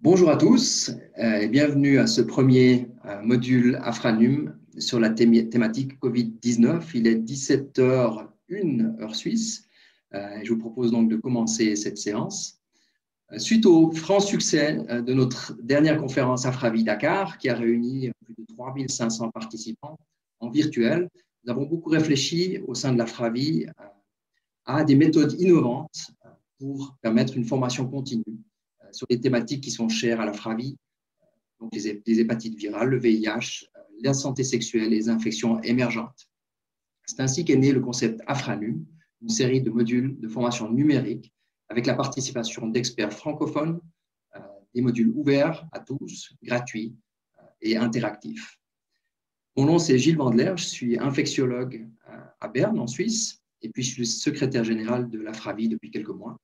Bonjour à tous et bienvenue à ce premier module Afranum sur la thématique Covid-19. Il est 17h01 heure suisse. Je vous propose donc de commencer cette séance. Suite au franc succès de notre dernière conférence Afravi Dakar, qui a réuni plus de 3500 participants en virtuel, nous avons beaucoup réfléchi au sein de l'Afravi à des méthodes innovantes pour permettre une formation continue sur les thématiques qui sont chères à l'Afravi, donc les hépatites virales, le VIH, la santé sexuelle et les infections émergentes. C'est ainsi qu'est né le concept Afranum, une série de modules de formation numérique avec la participation d'experts francophones, des modules ouverts à tous, gratuits et interactifs. Mon nom, c'est Gilles Vandler, je suis infectiologue à Berne, en Suisse, et puis je suis secrétaire général de l'Afravi depuis quelques mois.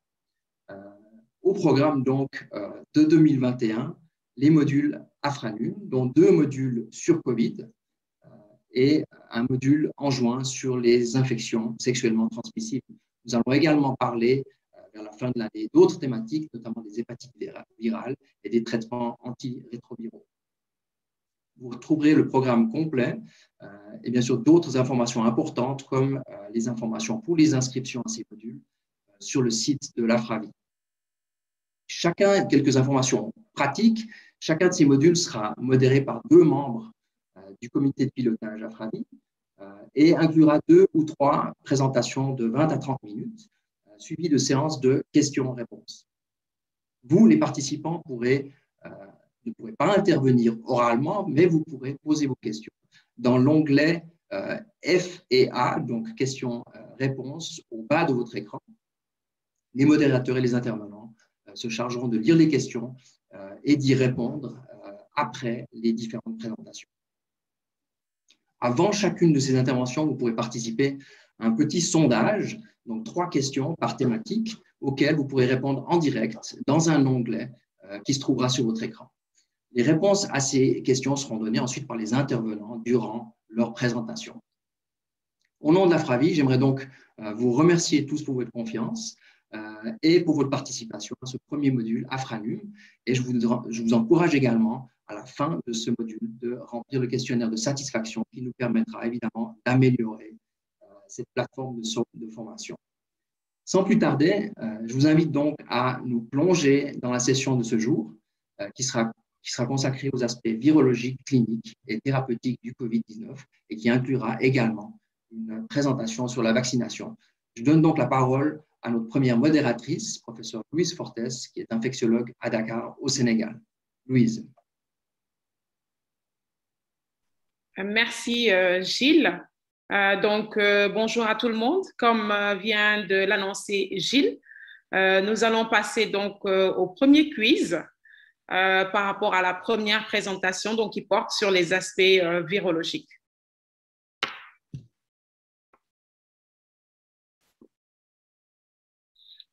Au programme donc de 2021, les modules Afranum, dont 2 modules sur Covid et un module en juin sur les infections sexuellement transmissibles. Nous allons également parler vers la fin de l'année d'autres thématiques, notamment des hépatites virales et des traitements antirétroviraux. Vous retrouverez le programme complet et bien sûr d'autres informations importantes comme les informations pour les inscriptions à ces modules sur le site de l'Afravi. Quelques informations pratiques. Chacun de ces modules sera modéré par 2 membres du comité de pilotage Afravi et inclura 2 ou 3 présentations de 20 à 30 minutes, suivies de séances de questions-réponses. Vous, les participants, ne pourrez pas intervenir oralement, mais vous pourrez poser vos questions dans l'onglet F et A, donc questions-réponses, au bas de votre écran. Les modérateurs et les intervenants se chargeront de lire les questions et d'y répondre après les différentes présentations. Avant chacune de ces interventions, vous pourrez participer à un petit sondage, donc 3 questions par thématique, auxquelles vous pourrez répondre en direct dans un onglet qui se trouvera sur votre écran. Les réponses à ces questions seront données ensuite par les intervenants durant leur présentation. Au nom de l'Afravi, j'aimerais donc vous remercier tous pour votre confiance et pour votre participation à ce premier module Afranum. Et je vous encourage également, à la fin de ce module, de remplir le questionnaire de satisfaction qui nous permettra évidemment d'améliorer cette plateforme de formation. Sans plus tarder, je vous invite donc à nous plonger dans la session de ce jour qui sera consacrée aux aspects virologiques, cliniques et thérapeutiques du Covid-19 et qui inclura également une présentation sur la vaccination. Je donne donc la parole à notre première modératrice, professeure Louise Fortes, qui est infectiologue à Dakar, au Sénégal. Louise. Merci Gilles. Bonjour à tout le monde. Comme vient de l'annoncer Gilles, nous allons passer donc au premier quiz par rapport à la première présentation donc, qui porte sur les aspects virologiques.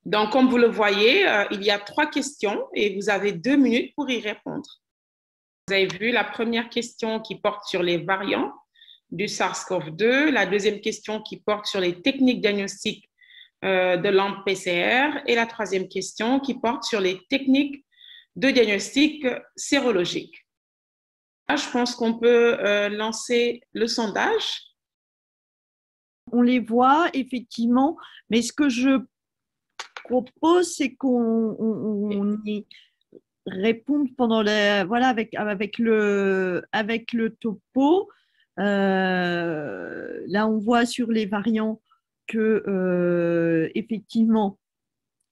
Donc, comme vous le voyez, il y a 3 questions et vous avez 2 minutes pour y répondre. Vous avez vu la première question qui porte sur les variants du SARS-CoV-2, la deuxième question qui porte sur les techniques diagnostiques de lampe PCR et la troisième question qui porte sur les techniques de diagnostic sérologique. Je pense qu'on peut lancer le sondage. On les voit effectivement, mais ce que je propose, c'est qu'on y réponde pendant avec le topo. Là, on voit sur les variants que effectivement,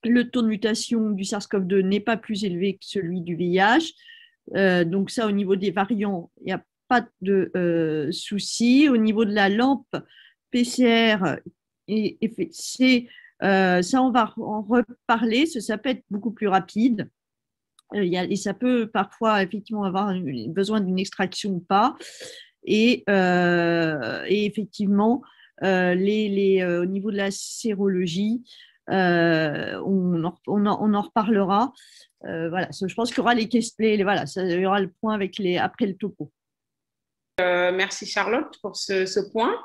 le taux de mutation du SARS-CoV-2 n'est pas plus élevé que celui du VIH. Donc ça, au niveau des variants, il n'y a pas de souci. Au niveau de la lampe PCR, ça, on va en reparler. Ça peut être beaucoup plus rapide. Et ça peut parfois effectivement avoir besoin d'une extraction ou pas. Et effectivement, au niveau de la sérologie, on en reparlera. Voilà, je pense qu'il y aura les questions, voilà, il y aura le point après le topo. Merci Charlotte pour ce point.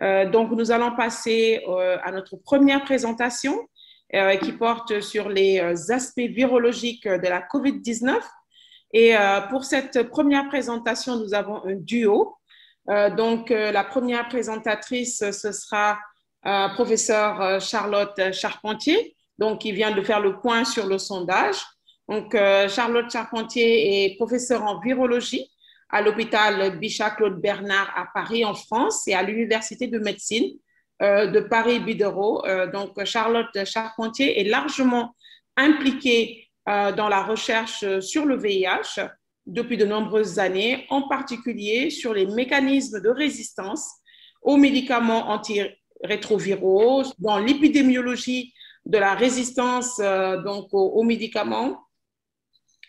Donc, nous allons passer à notre première présentation qui porte sur les aspects virologiques de la COVID-19. Et pour cette première présentation, nous avons un duo. La première présentatrice, ce sera professeure Charlotte Charpentier, donc qui vient de faire le point sur le sondage. Donc, Charlotte Charpentier est professeure en virologie à l'hôpital Bichat Claude Bernard à Paris, en France, et à l'Université de médecine de Paris-Diderot. Donc, Charlotte Charpentier est largement impliquée dans la recherche sur le VIH depuis de nombreuses années, en particulier sur les mécanismes de résistance aux médicaments antirétroviraux, dans l'épidémiologie de la résistance aux médicaments,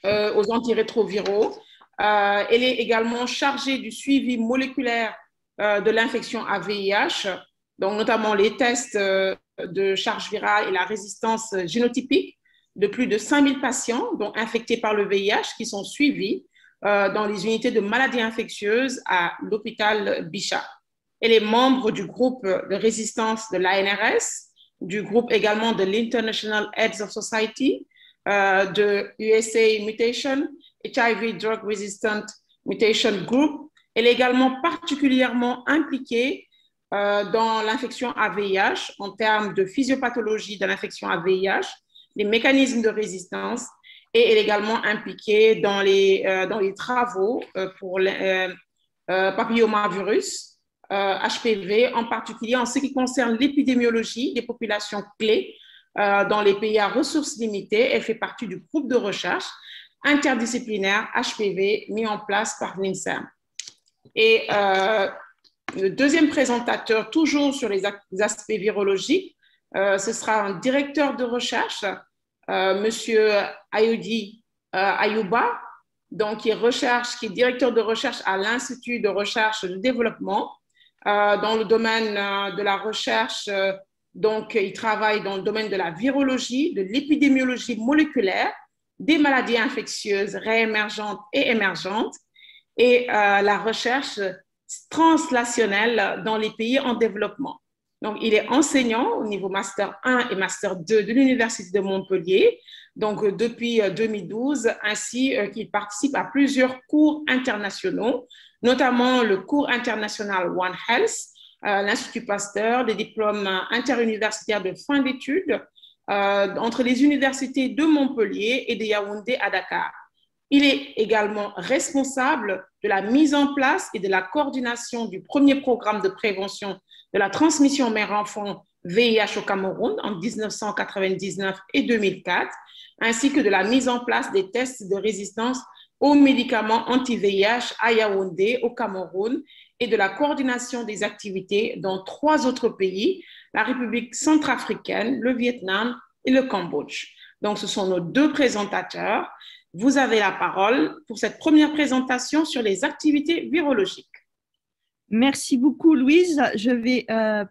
aux antirétroviraux. Elle est également chargée du suivi moléculaire de l'infection à VIH, donc notamment les tests de charge virale et la résistance génotypique de plus de 5000 patients donc infectés par le VIH qui sont suivis dans les unités de maladies infectieuses à l'hôpital Bichat. Elle est membre du groupe de résistance de l'ANRS, du groupe également de l'International AIDS of Society, de USA Mutation, HIV Drug Resistant Mutation Group. Elle est également particulièrement impliquée dans l'infection à VIH en termes de physiopathologie de l'infection à VIH, les mécanismes de résistance, et elle est également impliquée dans les travaux pour papillomavirus, HPV, en particulier en ce qui concerne l'épidémiologie des populations clés dans les pays à ressources limitées. Elle fait partie du groupe de recherche interdisciplinaire HPV mis en place par l'INSERM. Et le deuxième présentateur, toujours sur les aspects virologiques, ce sera un directeur de recherche, Monsieur Ayoudi Ayouba, donc qui est directeur de recherche à l'Institut de recherche et de développement dans le domaine de la recherche. Donc, il travaille dans le domaine de la virologie, de l'épidémiologie moléculaire, des maladies infectieuses réémergentes et émergentes, et la recherche translationnelle dans les pays en développement. Donc, il est enseignant au niveau Master 1 et Master 2 de l'Université de Montpellier, donc depuis 2012, ainsi qu'il participe à plusieurs cours internationaux, notamment le cours international One Health, l'Institut Pasteur, des diplômes interuniversitaires de fin d'études entre les universités de Montpellier et de Yaoundé à Dakar. Il est également responsable de la mise en place et de la coordination du premier programme de prévention de la transmission mère-enfant VIH au Cameroun en 1999 et 2004, ainsi que de la mise en place des tests de résistance aux médicaments anti-VIH à Yaoundé, au Cameroun, et de la coordination des activités dans 3 autres pays, la République centrafricaine, le Vietnam et le Cambodge. Donc, ce sont nos 2 présentateurs. Vous avez la parole pour cette première présentation sur les activités virologiques. Merci beaucoup, Louise. Je vais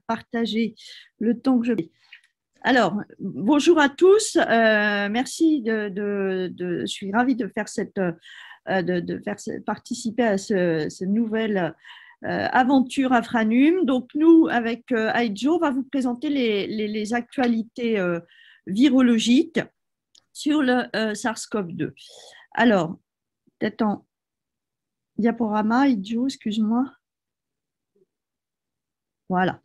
partager le temps que je vais. Alors, bonjour à tous. Merci je suis ravie de faire participer à cette nouvelle aventure à Franum. Donc, nous, avec Aïdjo, on va vous présenter les actualités virologiques sur le SARS-CoV-2. Alors, peut-être en diaporama, Aïdjo, excuse-moi. Voilà.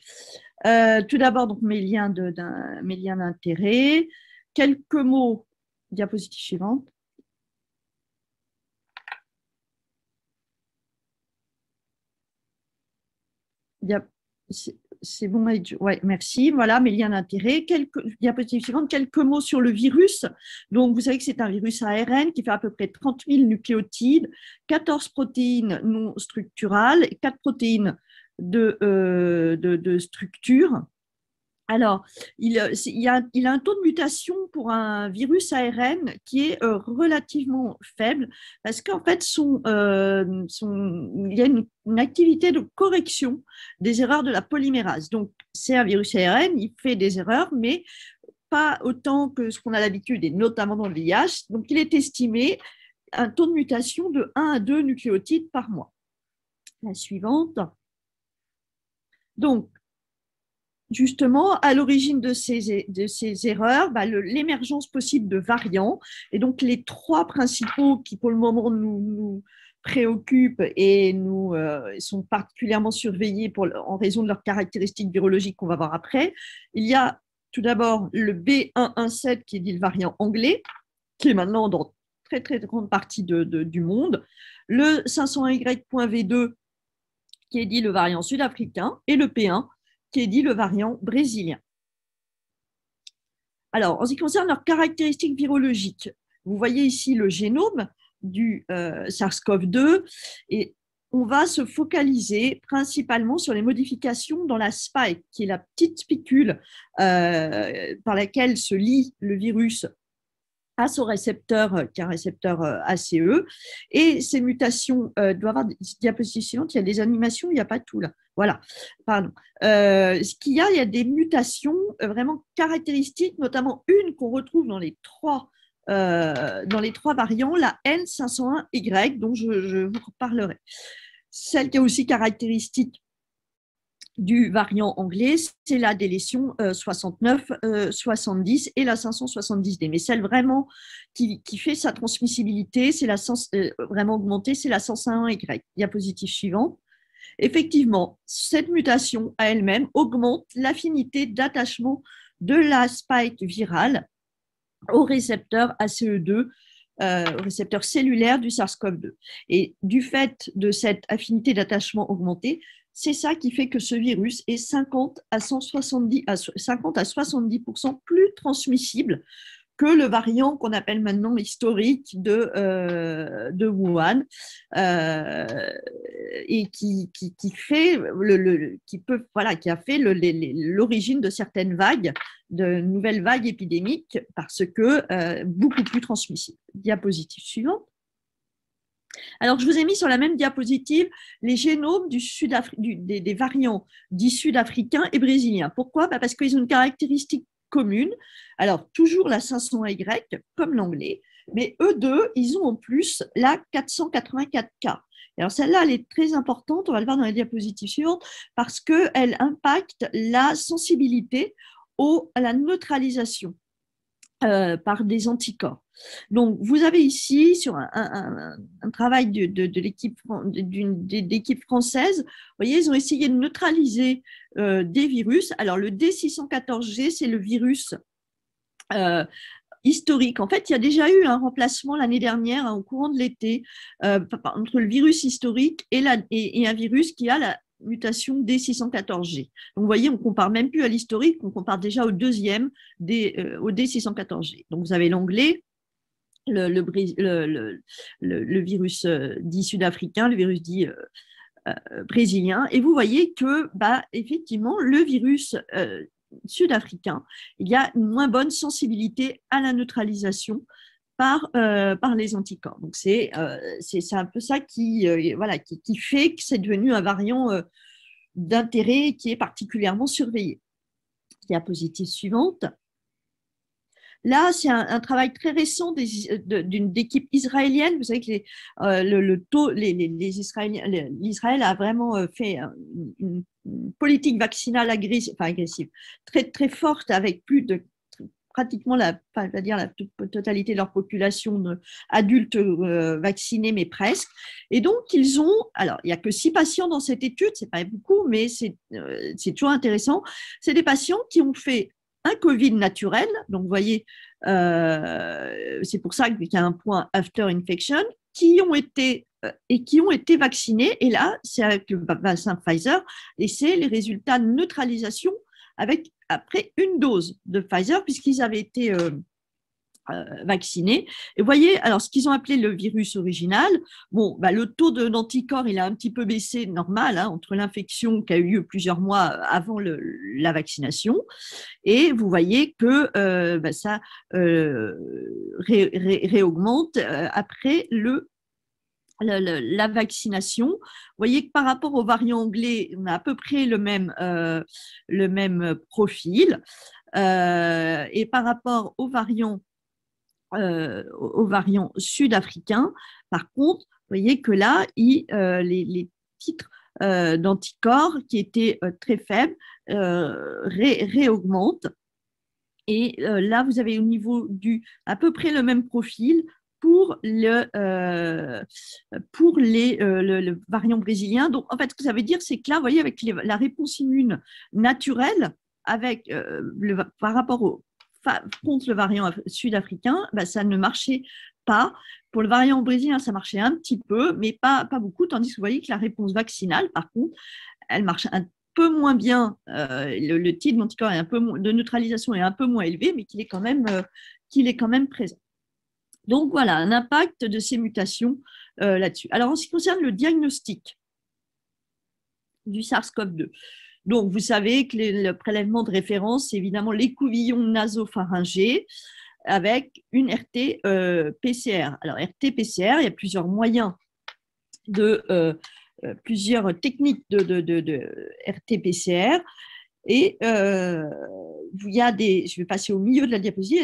Tout d'abord, donc mes liens d'intérêt. Quelques mots. Diapositive suivante. C'est bon, ouais, merci. Voilà mes liens d'intérêt. Diapositive suivante. Quelques mots sur le virus. Donc, vous savez que c'est un virus ARN qui fait à peu près 30 000 nucléotides, 14 protéines non structurales et 4 protéines de structure. Alors, il a un taux de mutation pour un virus ARN qui est relativement faible parce qu'en fait, il y a une activité de correction des erreurs de la polymérase. Donc, c'est un virus ARN, il fait des erreurs, mais pas autant que ce qu'on a l'habitude, et notamment dans le VIH. Donc, il est estimé un taux de mutation de 1 à 2 nucléotides par mois. La suivante. Donc, justement, à l'origine de ces erreurs, l'émergence possible de variants. Et donc, les trois principaux qui, pour le moment, nous préoccupent et nous sont particulièrement surveillés en raison de leurs caractéristiques virologiques qu'on va voir après. Il y a tout d'abord le B117 qui est dit le variant anglais, qui est maintenant dans très, très grande partie du monde. Le 501Y.V2 qui est dit le variant sud-africain et le P1 qui est dit le variant brésilien. Alors, en ce qui concerne leurs caractéristiques virologiques, vous voyez ici le génome du SARS-CoV-2 et on va se focaliser principalement sur les modifications dans la spike, qui est la petite spicule par laquelle se lie le virus à son récepteur, qui est un récepteur ACE. Et ces mutations doivent avoir des diapositives suivantes. Il y a des animations, il n'y a pas tout là. Voilà, pardon. Ce qu'il y a des mutations vraiment caractéristiques, notamment une qu'on retrouve dans les trois variants, la N501Y, dont je vous reparlerai. Celle qui est aussi caractéristique du variant anglais, c'est la délétion 69-70 et la 570D. Mais celle vraiment qui fait sa transmissibilité, c'est la vraiment augmentée, c'est la 501Y. Diapositive suivante. Effectivement, cette mutation à elle-même augmente l'affinité d'attachement de la spike virale au récepteur ACE2, au récepteur cellulaire du SARS-CoV-2. Et du fait de cette affinité d'attachement augmentée, c'est ça qui fait que ce virus est 50 à 70% plus transmissible que le variant qu'on appelle maintenant historique de Wuhan et qui a fait l'origine de certaines vagues, de nouvelles vagues épidémiques parce que beaucoup plus transmissibles. Diapositive suivante. Alors, je vous ai mis sur la même diapositive les génomes des variants dits sud-africains et brésiliens. Pourquoi ? Parce qu'ils ont une caractéristique commune. Alors, toujours la 500Y, comme l'anglais, mais eux deux, ils ont en plus la 484K. Alors, celle-là, elle est très importante, on va le voir dans la diapositive suivante, parce qu'elle impacte la sensibilité à la neutralisation par des anticorps. Donc, vous avez ici, sur un travail de l'équipe française, vous voyez, ils ont essayé de neutraliser des virus. Alors, le D614G, c'est le virus historique. En fait, il y a déjà eu un remplacement l'année dernière, au courant de l'été, entre le virus historique et un virus qui a la mutation D614G. Donc, vous voyez, on ne compare même plus à l'historique, on compare déjà au deuxième, au D614G. Donc, vous avez l'anglais, le virus dit sud-africain, le virus dit brésilien, et vous voyez que, effectivement, le virus sud-africain, il y a une moins bonne sensibilité à la neutralisation par les anticorps. Donc, c'est un peu ça qui fait que c'est devenu un variant d'intérêt qui est particulièrement surveillé. Diapositive suivante. Là, c'est un travail très récent d'équipe israélienne. Vous savez que l'Israël a vraiment fait une politique vaccinale agressive, très, très forte, avec plus de pratiquement la totalité de leur population adultes vaccinés, mais presque. Et donc, alors, il n'y a que 6 patients dans cette étude, ce n'est pas beaucoup, mais c'est toujours intéressant. C'est des patients qui ont fait un Covid naturel, donc vous voyez, c'est pour ça qu'il y a un point after infection, qui ont été vaccinés, et là, c'est avec le vaccin Pfizer, et c'est les résultats de neutralisation après une dose de Pfizer, puisqu'ils avaient été vaccinés. Et vous voyez, alors ce qu'ils ont appelé le virus original, le taux d'anticorps, il a un petit peu baissé, normal, entre l'infection qui a eu lieu plusieurs mois avant la vaccination, et vous voyez que ça réaugmente après la vaccination. Vous voyez que par rapport au variant anglais, on a à peu près le même profil, et par rapport au variant sud-africain, par contre, vous voyez que là, les titres d'anticorps qui était très faible réaugmente. Et là, vous avez au niveau à peu près le même profil pour le variant brésilien. Donc, en fait, ce que ça veut dire, c'est que là, vous voyez, avec la réponse immune naturelle, par rapport contre le variant sud-africain, ben, ça ne marchait pas. Pour le variant brésilien, ça marchait un petit peu, mais pas beaucoup, tandis que vous voyez que la réponse vaccinale, par contre, elle marche un peu moins bien, le titre d'anticorps de neutralisation est un peu moins élevé, mais qu'il est quand même présent. Donc voilà, un impact de ces mutations là-dessus. Alors en ce qui concerne le diagnostic du SARS-CoV-2, donc vous savez que le prélèvement de référence, c'est évidemment l'écouvillon nasopharyngé avec une RT-PCR. Alors RT-PCR, il y a plusieurs moyens plusieurs techniques de RT-PCR. Et il y a je vais passer au milieu de la diapositive, il y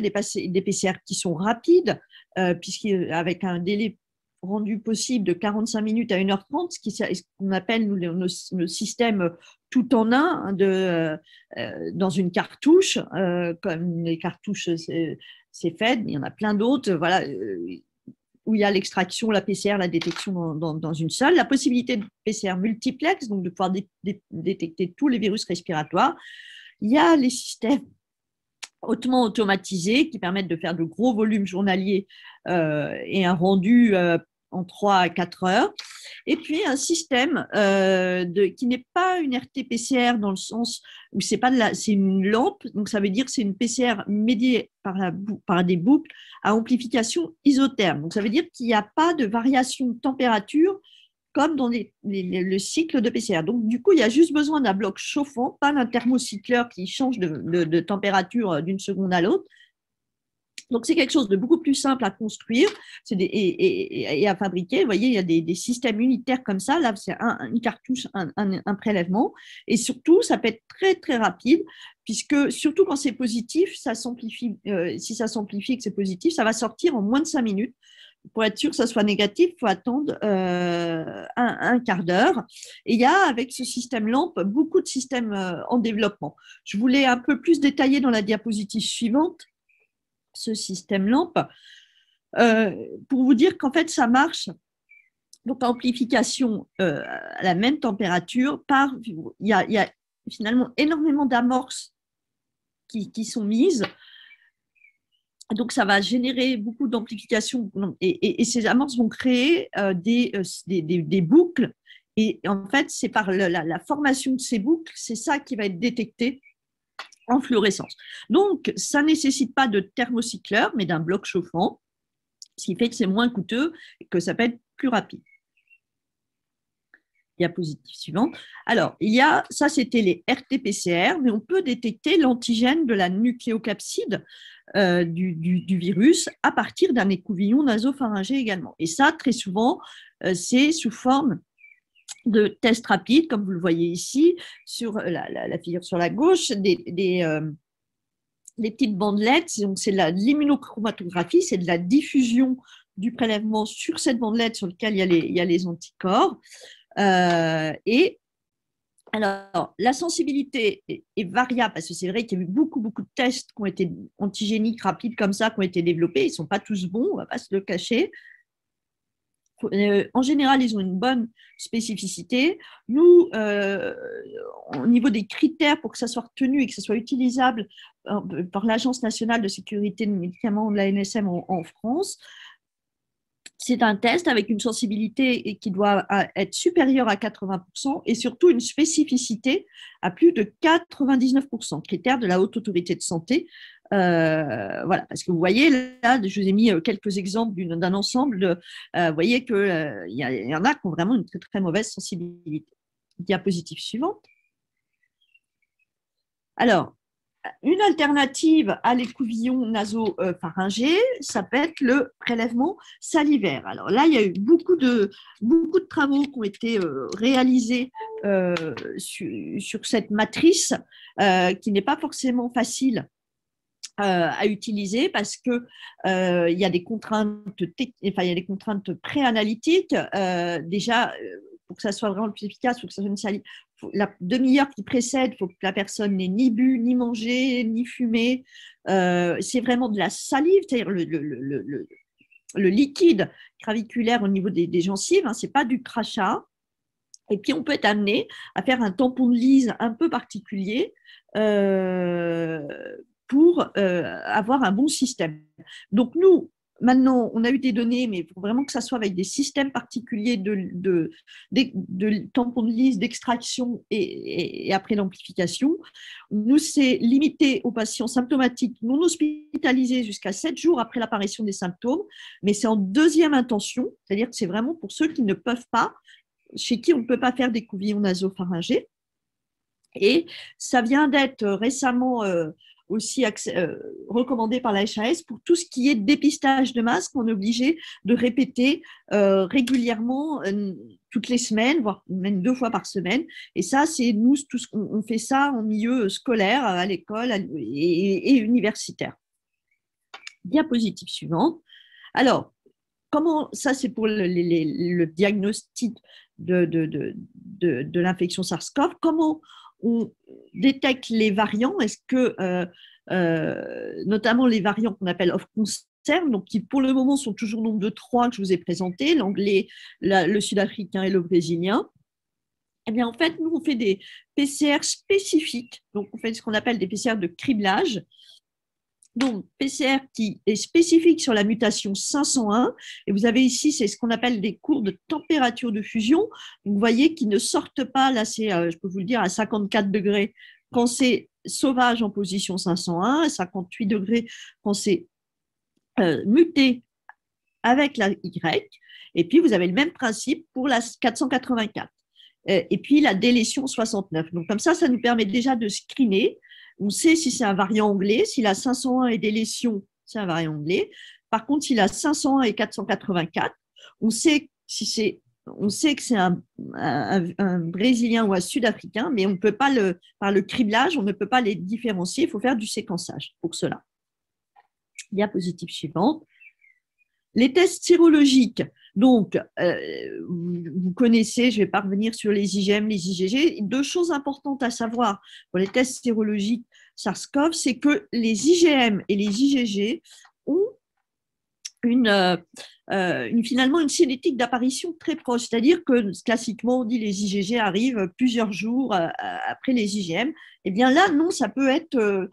a des PCR qui sont rapides, avec un délai rendu possible de 45 minutes à 1h30, ce qu'on appelle nos systèmes tout en un dans une cartouche, comme les cartouches c'est fait, mais il y en a plein d'autres, voilà, où il y a l'extraction, la PCR, la détection dans une seule, la possibilité de PCR multiplex, donc de pouvoir détecter tous les virus respiratoires. Il y a les systèmes hautement automatisés qui permettent de faire de gros volumes journaliers et un rendu en 3 à 4 heures. Et puis un système qui n'est pas une RT-PCR dans le sens où c'est une lampe, donc ça veut dire que c'est une PCR médiée par des boucles à amplification isotherme. Donc ça veut dire qu'il n'y a pas de variation de température comme dans le cycle de PCR. Donc du coup, il y a juste besoin d'un bloc chauffant, pas d'un thermocycleur qui change de température d'une seconde à l'autre. Donc, c'est quelque chose de beaucoup plus simple à construire et à fabriquer. Vous voyez, il y a des systèmes unitaires comme ça. Là, c'est une cartouche, un prélèvement. Et surtout, ça peut être très, très rapide, puisque surtout quand c'est positif, ça s'amplifie. Si ça s'amplifie et que c'est positif, ça va sortir en moins de 5 minutes. Pour être sûr que ça soit négatif, il faut attendre un quart d'heure. Et il y a, avec ce système LAMP, beaucoup de systèmes en développement. Je voulais un peu plus détailler dans la diapositive suivante ce système LAMP, pour vous dire qu'en fait, ça marche. Donc, amplification à la même température, il y a finalement énormément d'amorces qui sont mises. Donc, ça va générer beaucoup d'amplification et ces amorces vont créer des boucles. Et en fait, c'est par la formation de ces boucles, c'est ça qui va être détecté en fluorescence. Donc, ça ne nécessite pas de thermocycleur, mais d'un bloc chauffant, ce qui fait que c'est moins coûteux et que ça peut être plus rapide. Diapositive suivante. Alors, ça c'était les RT-PCR, mais on peut détecter l'antigène de la nucléocapside du virus à partir d'un écouvillon nasopharyngé également. Et ça, très souvent, c'est sous forme de tests rapides, comme vous le voyez ici, sur la figure sur la gauche, des petites bandelettes. Donc, c'est de l'immunochromatographie, c'est de la diffusion du prélèvement sur cette bandelette sur laquelle il y a les anticorps. Et alors, la sensibilité est variable parce que c'est vrai qu'il y a eu beaucoup de tests qui ont été antigéniques rapides comme ça, qui ont été développés. Ils ne sont pas tous bons, on ne va pas se le cacher. En général, ils ont une bonne spécificité. Nous, au niveau des critères pour que ça soit retenu et que ça soit utilisable par l'Agence nationale de sécurité des médicaments de l'ANSM en France, c'est un test avec une sensibilité qui doit être supérieure à 80% et surtout une spécificité à plus de 99%, critère de la Haute Autorité de Santé. Voilà, parce que vous voyez, là, je vous ai mis quelques exemples d'un ensemble. Vous voyez qu'il y en a qui ont vraiment une très, très mauvaise sensibilité. Diapositive suivante. Alors, une alternative à l'écouvillon nasopharyngé, ça peut être le prélèvement salivaire. Alors là, il y a eu beaucoup de travaux qui ont été réalisés sur cette matrice qui n'est pas forcément facile à utiliser parce que il y a des contraintes préanalytiques. Déjà, pour que ça soit vraiment le plus efficace, il faut que ça soit une salive. La demi-heure qui précède, il faut que la personne n'ait ni bu, ni mangé, ni fumé. C'est vraiment de la salive, c'est-à-dire le liquide graviculaire au niveau des gencives, hein, ce n'est pas du crachat. Et puis, on peut être amené à faire un tampon de Lise un peu particulier pour avoir un bon système. Donc, nous, maintenant, on a eu des données, mais il faut vraiment que ça soit avec des systèmes particuliers de tampons de Lise, d'extraction et après l'amplification. Nous, c'est limité aux patients symptomatiques non hospitalisés jusqu'à 7 jours après l'apparition des symptômes, mais c'est en deuxième intention, c'est-à-dire que c'est vraiment pour ceux qui ne peuvent pas, chez qui on ne peut pas faire des couvillons nasopharyngés. Et ça vient d'être récemment aussi recommandé par la HAS pour tout ce qui est dépistage de masse qu'on est obligé de répéter régulièrement toutes les semaines, voire même 2 fois par semaine. Et ça, c'est nous, on fait ça en milieu scolaire, à l'école et universitaire. Diapositive suivante. Alors, comment ça, c'est pour le diagnostic de l'infection SARS-CoV. Comment on détecte les variants? Est-ce que, notamment les variants qu'on appelle of concern, donc qui pour le moment sont toujours au nombre de 3 que je vous ai présentés, l'anglais, le sud-africain et le brésilien. Eh bien, en fait, nous, on fait des PCR spécifiques. Donc, on fait ce qu'on appelle des PCR de criblage. Donc, PCR qui est spécifique sur la mutation 501. Et vous avez ici, c'est ce qu'on appelle des courbes de température de fusion. Donc, vous voyez qu'ils ne sortent pas, là, c'est, je peux vous le dire, à 54 degrés quand c'est sauvage en position 501, à 58 degrés quand c'est muté avec la Y. Et puis, vous avez le même principe pour la 484. Et puis, la délétion 69. Donc, comme ça nous permet déjà de screener. On sait si c'est un variant anglais. Si la 501 est délétion, c'est un variant anglais. Par contre, si la 501 est 484, on sait que c'est un Brésilien ou un Sud-Africain, mais on ne peut pas, par le criblage, on ne peut pas les différencier. Il faut faire du séquençage pour cela. Diapositive suivante. Les tests sérologiques. Donc, vous connaissez, je ne vais pas revenir sur les IgM, les IgG. 2 choses importantes à savoir pour les tests sérologiques SARS-CoV, c'est que les IgM et les IgG ont finalement une cinétique d'apparition très proche. C'est-à-dire que classiquement, on dit les IgG arrivent plusieurs jours après les IgM. Eh bien là, non, ça peut être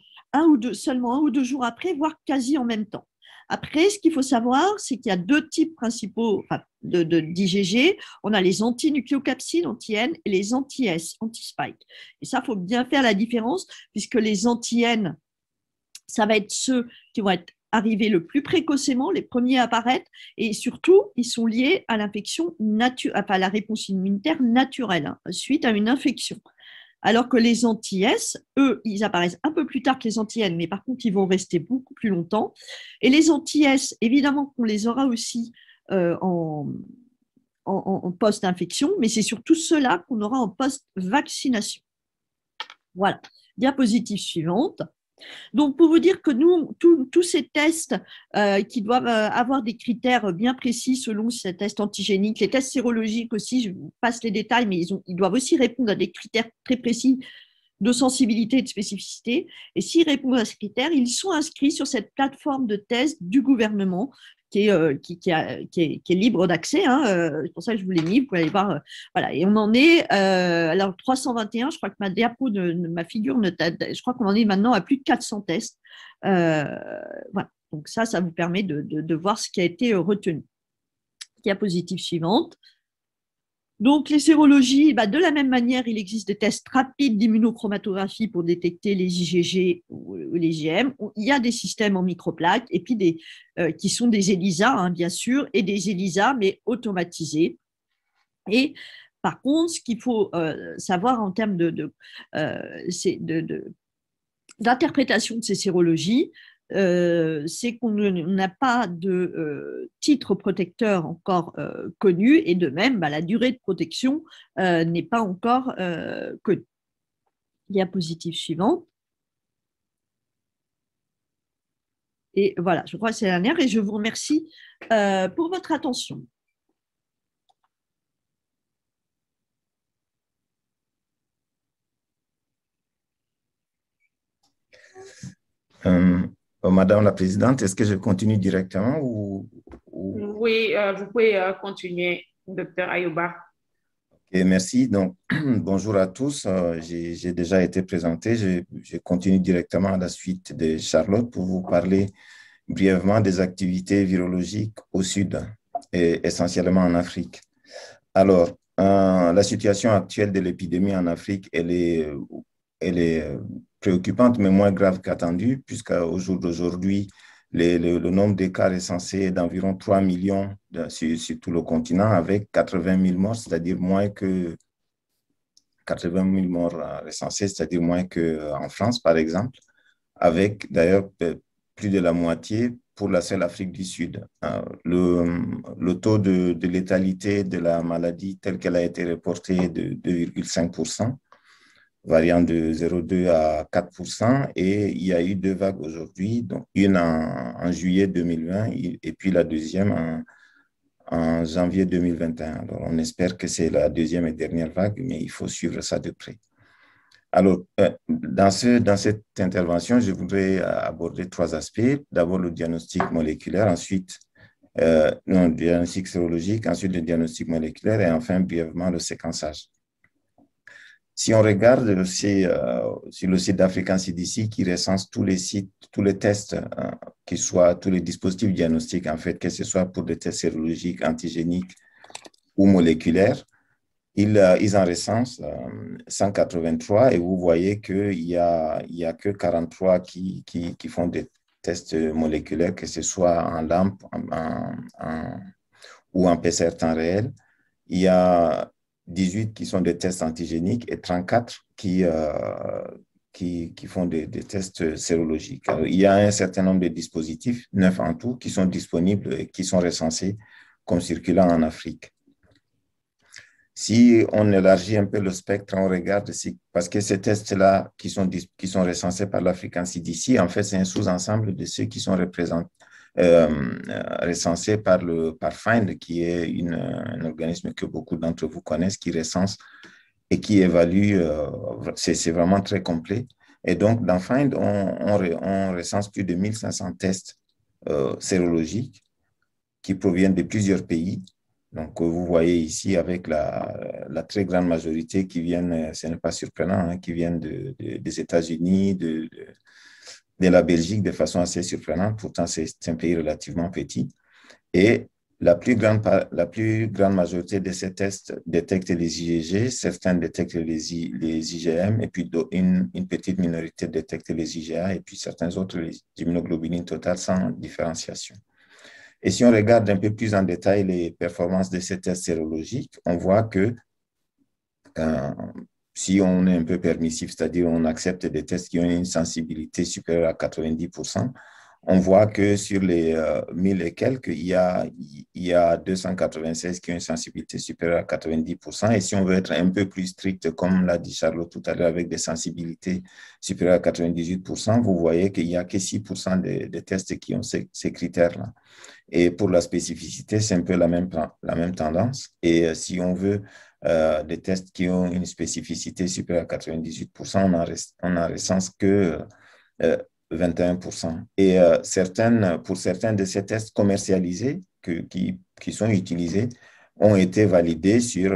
seulement 1 ou 2 jours après, voire quasi en même temps. Après, ce qu'il faut savoir, c'est qu'il y a 2 types principaux d'IgG. On a les antinucléocapsides, anti-N, et les anti-S, anti-spike. Et ça, il faut bien faire la différence, puisque les anti-N, ça va être ceux qui vont être arrivés le plus précocement, les premiers à apparaître, et surtout, ils sont liés à l'infection à la réponse immunitaire naturelle, suite à une infection. Alors que les anti-S, eux, ils apparaissent un peu plus tard que les anti-N, mais par contre, ils vont rester beaucoup plus longtemps. Et les anti-S, évidemment qu'on les aura aussi en post-infection, mais c'est surtout ceux-là qu'on aura en post-vaccination. Voilà. Diapositive suivante. Donc, pour vous dire que nous, tous ces tests qui doivent avoir des critères bien précis selon ces tests antigéniques, les tests sérologiques aussi, je vous passe les détails, mais ils doivent aussi répondre à des critères très précis de sensibilité et de spécificité. Et s'ils répondent à ces critères, ils sont inscrits sur cette plateforme de test du gouvernement qui est libre d'accès. C'est pour ça que je vous l'ai mis, vous pouvez aller voir. Voilà. Et on en est, alors 321, je crois que ma diapo de ma figure, je crois qu'on en est maintenant à plus de 400 tests. Voilà. Donc ça vous permet de voir ce qui a été retenu. Diapositive suivante. Donc, les sérologies, de la même manière, il existe des tests rapides d'immunochromatographie pour détecter les IgG ou les IgM. Il y a des systèmes en microplaques et puis qui sont des ELISA, bien sûr, et des ELISA, mais automatisés. Et par contre, ce qu'il faut savoir en termes d'interprétation de ces sérologies, c'est qu'on n'a pas de titre protecteur encore connu, et de même, la durée de protection n'est pas encore connue. Diapositive suivante. Et voilà, je crois que c'est la dernière, et je vous remercie pour votre attention. Euh, Madame la Présidente, est-ce que je continue directement Oui, vous pouvez continuer, docteur Ayouba. Ok, merci. Donc, bonjour à tous. J'ai déjà été présenté. Je continue directement à la suite de Charlotte pour vous parler brièvement des activités virologiques au Sud et essentiellement en Afrique. Alors, la situation actuelle de l'épidémie en Afrique, elle est préoccupante, mais moins grave qu'attendue, puisqu'au jour d'aujourd'hui, le nombre de cas recensés est d'environ 3 millions sur tout le continent, avec 80 000 morts, c'est-à-dire moins que 80 000 morts recensés, c'est-à-dire moins qu'en France, par exemple, avec d'ailleurs plus de la moitié pour la seule Afrique du Sud. Le taux de létalité de la maladie tel qu'elle a été reportée est de 2,5%, variant de 0,2 à 4%, et il y a eu deux vagues aujourd'hui, donc une en juillet 2020 et puis la deuxième en janvier 2021. Alors, on espère que c'est la deuxième et dernière vague, mais il faut suivre ça de près. Alors, dans cette intervention, je voudrais aborder trois aspects. D'abord, le diagnostic moléculaire, ensuite, le diagnostic sérologique, ensuite le diagnostic moléculaire et enfin, brièvement, le séquençage. Si on regarde sur le site d'African CDC qui recense tous les tests, tous les dispositifs diagnostiques, en fait, que ce soit pour des tests sérologiques, antigéniques ou moléculaires, ils en recensent 183 et vous voyez qu'il n'y a que 43 qui font des tests moléculaires, que ce soit en LAMP ou en PCR temps réel. Il y a 18 qui sont des tests antigéniques et 34 qui font des tests sérologiques. Alors, il y a un certain nombre de dispositifs, 9 en tout, qui sont disponibles et qui sont recensés comme circulant en Afrique. Si on élargit un peu le spectre, on regarde, parce que ces tests-là qui sont recensés par l'African CDC, en fait, c'est un sous-ensemble de ceux qui sont recensés par FIND, qui est un organisme que beaucoup d'entre vous connaissent, qui recense et qui évalue, c'est vraiment très complet. Et donc, dans FIND, on recense plus de 1500 tests sérologiques qui proviennent de plusieurs pays. Donc, vous voyez ici avec la très grande majorité qui viennent, ce n'est pas surprenant, hein, qui viennent des États-Unis, de la Belgique de façon assez surprenante. Pourtant, c'est un pays relativement petit. Et la plus grande majorité de ces tests détectent les IgG, certains détectent les IgM, et puis une petite minorité détecte les IgA, et puis certains autres les immunoglobulines totales sans différenciation. Et si on regarde un peu plus en détail les performances de ces tests sérologiques, on voit que si on est un peu permissif, c'est-à-dire on accepte des tests qui ont une sensibilité supérieure à 90%, on voit que sur les 1000 et quelques, il y a 296 qui ont une sensibilité supérieure à 90%. Et si on veut être un peu plus strict, comme l'a dit Charlotte tout à l'heure, avec des sensibilités supérieures à 98%, vous voyez qu'il n'y a que 6% des tests qui ont ces critères-là. Et pour la spécificité, c'est un peu la même tendance. Et si on veut des tests qui ont une spécificité supérieure à 98%, on n'en recense que 21%. Et pour certains de ces tests commercialisés qui sont utilisés, ont été validés sur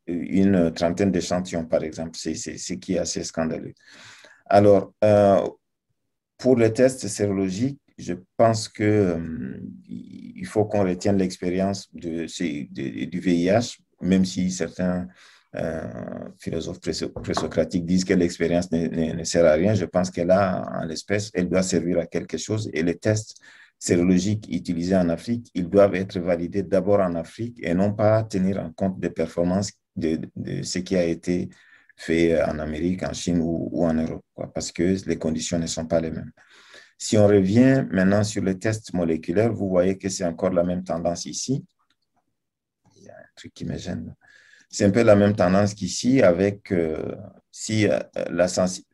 une trentaine d'échantillons, par exemple. C'est ce qui est assez scandaleux. Alors, pour les tests sérologiques, je pense qu'il faut qu'on retienne l'expérience du VIH, même si certains philosophes présocratiques disent que l'expérience ne sert à rien. Je pense qu'elle en l'espèce, elle doit servir à quelque chose. Et les tests sérologiques utilisés en Afrique, ils doivent être validés d'abord en Afrique et non pas tenir en compte des performances de ce qui a été fait en Amérique, en Chine ou en Europe, parce que les conditions ne sont pas les mêmes. Si on revient maintenant sur les tests moléculaires, vous voyez que c'est encore la même tendance ici. Il y a un truc qui me gêne. C'est un peu la même tendance qu'ici avec,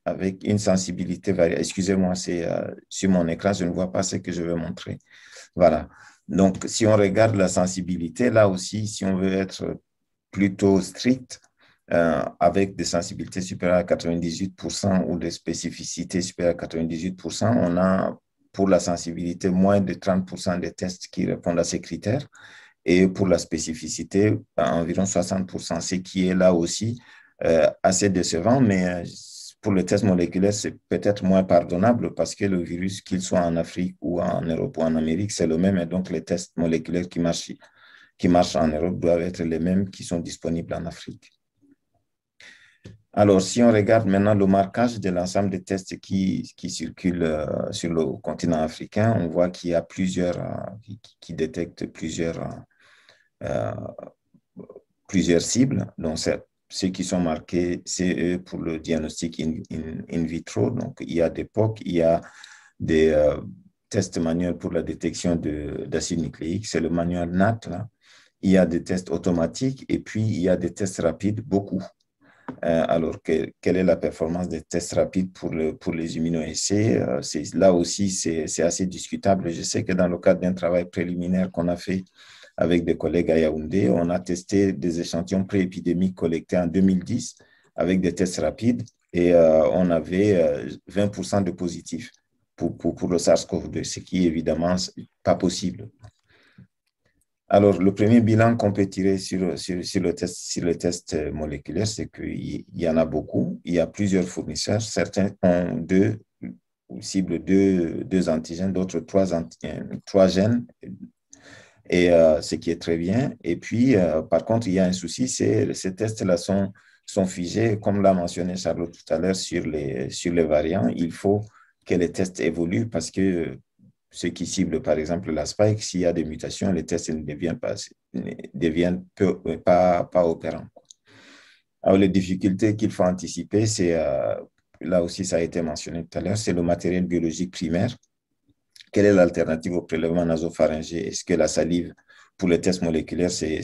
avec une sensibilité variable. Excusez-moi, c'est sur mon écran, je ne vois pas ce que je veux montrer. Voilà. Donc, si on regarde la sensibilité, là aussi, si on veut être plutôt strict, avec des sensibilités supérieures à 98% ou des spécificités supérieures à 98%, on a pour la sensibilité moins de 30% des tests qui répondent à ces critères et pour la spécificité, environ 60%, ce qui est là aussi assez décevant, mais pour le test moléculaire, c'est peut-être moins pardonnable parce que le virus, qu'il soit en Afrique ou en Europe ou en Amérique, c'est le même et donc les tests moléculaires qui marchent en Europe doivent être les mêmes qui sont disponibles en Afrique. Alors, si on regarde maintenant le marquage de l'ensemble des tests qui circulent sur le continent africain, on voit qu'il y a qui détectent plusieurs cibles. Donc, ceux qui sont marqués CE pour le diagnostic in vitro. Donc, il y a des POC, il y a des tests manuels pour la détection d'acide nucléique. C'est le manuel NAT, là. Il y a des tests automatiques et puis il y a des tests rapides, beaucoup. Alors, quelle est la performance des tests rapides pour les immunoessais? Là aussi, c'est assez discutable. Je sais que dans le cadre d'un travail préliminaire qu'on a fait avec des collègues à Yaoundé, on a testé des échantillons pré-épidémiques collectés en 2010 avec des tests rapides et on avait 20% de positifs pour le SARS-CoV-2, ce qui est évidemment pas possible. Alors, le premier bilan qu'on peut tirer sur le test moléculaire, c'est qu'il y en a beaucoup. Il y a plusieurs fournisseurs. Certains ont ciblent deux antigènes, d'autres trois gènes, et ce qui est très bien. Et puis, par contre, il y a un souci, c'est ces tests-là sont figés, comme l'a mentionné Charlotte tout à l'heure, sur les variants. Il faut que les tests évoluent parce que ceux qui ciblent, par exemple, la spike, s'il y a des mutations, les tests ne deviennent pas opérants. Alors, les difficultés qu'il faut anticiper, c'est, là aussi, ça a été mentionné tout à l'heure, c'est le matériel biologique primaire. Quelle est l'alternative au prélèvement nasopharyngé? Est-ce que la salive pour les tests moléculaires, c'est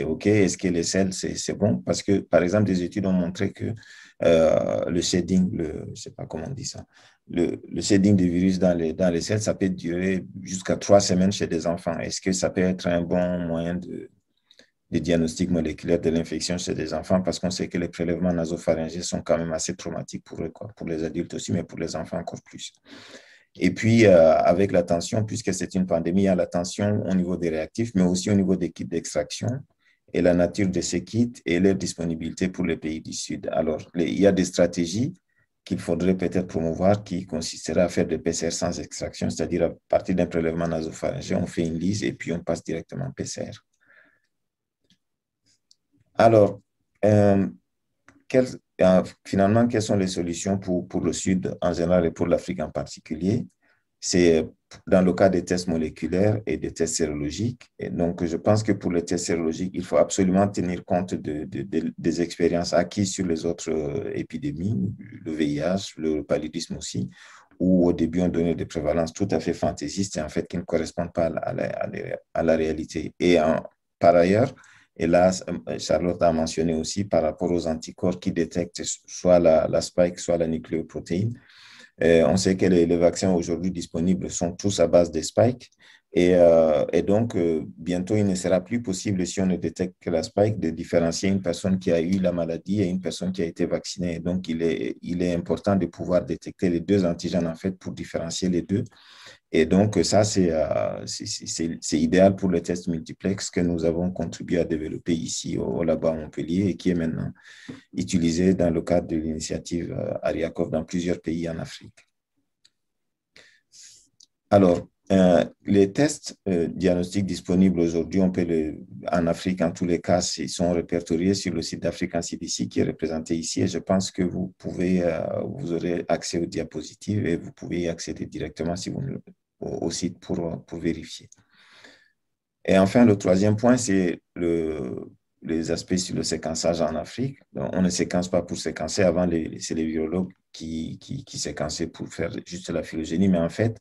OK? Est-ce que les sels, c'est bon? Parce que, par exemple, des études ont montré que le shedding, je ne sais pas comment on dit ça, le shedding du virus dans les selles, ça peut durer jusqu'à 3 semaines chez des enfants. Est-ce que ça peut être un bon moyen de diagnostic moléculaire de l'infection chez des enfants? Parce qu'on sait que les prélèvements nasopharyngés sont quand même assez traumatiques pour eux, quoi, pour les adultes aussi, mais pour les enfants encore plus. Et puis, avec la tension, puisque c'est une pandémie, il y a la tension au niveau des réactifs, mais aussi au niveau des kits d'extraction et la nature de ces kits et leur disponibilité pour les pays du Sud. Alors, il y a des stratégies qu'il faudrait peut-être promouvoir qui consisteraient à faire des PCR sans extraction, c'est-à-dire à partir d'un prélèvement nasopharyngé, on fait une lise et puis on passe directement en PCR. Alors, finalement, quelles sont les solutions pour le Sud en général et pour l'Afrique en particulier? C'est dans le cas des tests moléculaires et des tests sérologiques. Et donc, je pense que pour les tests sérologiques, il faut absolument tenir compte des expériences acquises sur les autres épidémies, le VIH, le paludisme aussi, où au début, on donnait des prévalences tout à fait fantaisistes et en fait qui ne correspondent pas à la réalité. Et par ailleurs, et là, Charlotte a mentionné aussi par rapport aux anticorps qui détectent soit la spike, soit la nucléoprotéine. On sait que les vaccins aujourd'hui disponibles sont tous à base des spikes. Et donc, bientôt, il ne sera plus possible, si on ne détecte que la spike, de différencier une personne qui a eu la maladie et une personne qui a été vaccinée. Donc, il est important de pouvoir détecter les deux antigènes, en fait, pour différencier les deux. Et donc, ça, c'est idéal pour le test multiplex que nous avons contribué à développer ici au labo à Montpellier et qui est maintenant utilisé dans le cadre de l'initiative Ariakov dans plusieurs pays en Afrique. Alors, les tests diagnostiques disponibles aujourd'hui, en Afrique, en tous les cas, ils sont répertoriés sur le site d'African CDC qui est représenté ici et je pense que vous aurez accès aux diapositives et vous pouvez y accéder directement au site pour vérifier. Et enfin, le troisième point, c'est les aspects sur le séquençage en Afrique. Donc, on ne séquence pas pour séquencer. Avant, c'est les virologues qui séquençaient pour faire juste la phylogénie, mais en fait,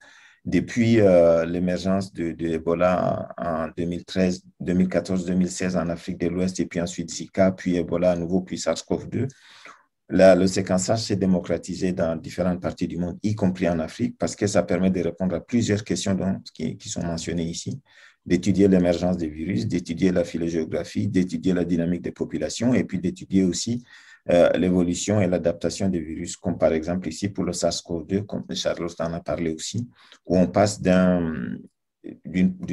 depuis l'émergence de Ebola en 2013, 2014, 2016 en Afrique de l'Ouest, et puis ensuite Zika, puis Ebola à nouveau, puis SARS-CoV-2, le séquençage s'est démocratisé dans différentes parties du monde, y compris en Afrique, parce que ça permet de répondre à plusieurs questions qui sont mentionnées ici. d'étudier l'émergence des virus, d'étudier la phylogéographie, d'étudier la dynamique des populations et puis d'étudier aussi l'évolution et l'adaptation des virus, comme par exemple ici pour le SARS-CoV-2, comme Charlotte en a parlé aussi, où on passe d'une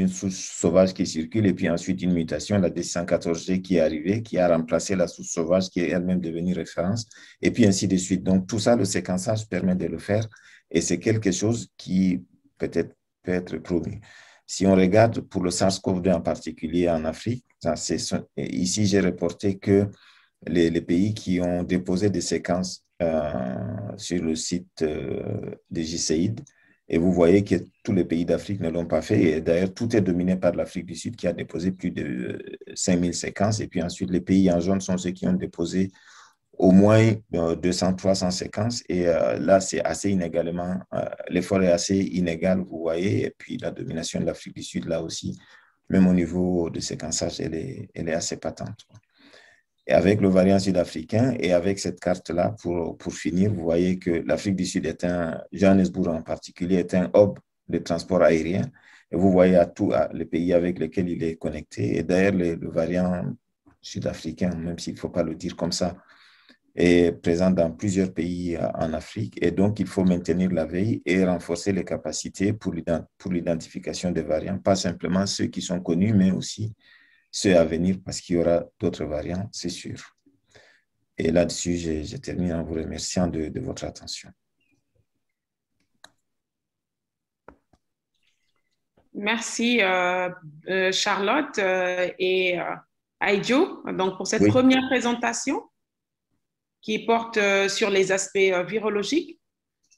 souche sauvage qui circule et puis ensuite une mutation, la D614G qui est arrivée, qui a remplacé la souche sauvage qui est elle-même devenue référence, et puis ainsi de suite. Donc tout ça, le séquençage permet de le faire et c'est quelque chose qui peut-être peut être promu. Si on regarde pour le SARS-CoV-2 en particulier en Afrique, ici j'ai reporté que les pays qui ont déposé des séquences sur le site de JCID, et vous voyez que tous les pays d'Afrique ne l'ont pas fait. Et d'ailleurs, tout est dominé par l'Afrique du Sud qui a déposé plus de 5000 séquences. Et puis ensuite, les pays en jaune sont ceux qui ont déposé au moins 200, 300 séquences. Et là, c'est assez inégalement, l'effort est assez inégal, vous voyez. Et puis la domination de l'Afrique du Sud, là aussi, même au niveau de séquençage, elle est assez patente. Et avec le variant sud-africain et avec cette carte-là, pour finir, vous voyez que l'Afrique du Sud Johannesburg en particulier, est un hub de transport aérien. Et vous voyez à tous les pays avec lesquels il est connecté. Et d'ailleurs, le variant sud-africain, même s'il ne faut pas le dire comme ça, est présent dans plusieurs pays en Afrique. Et donc, il faut maintenir la veille et renforcer les capacités pour l'identification des variants, pas simplement ceux qui sont connus, mais aussi ceux à venir, parce qu'il y aura d'autres variants, c'est sûr. Et là-dessus, je termine en vous remerciant de votre attention. Merci Charlotte et Aïdjo donc, pour cette première présentation qui porte sur les aspects virologiques.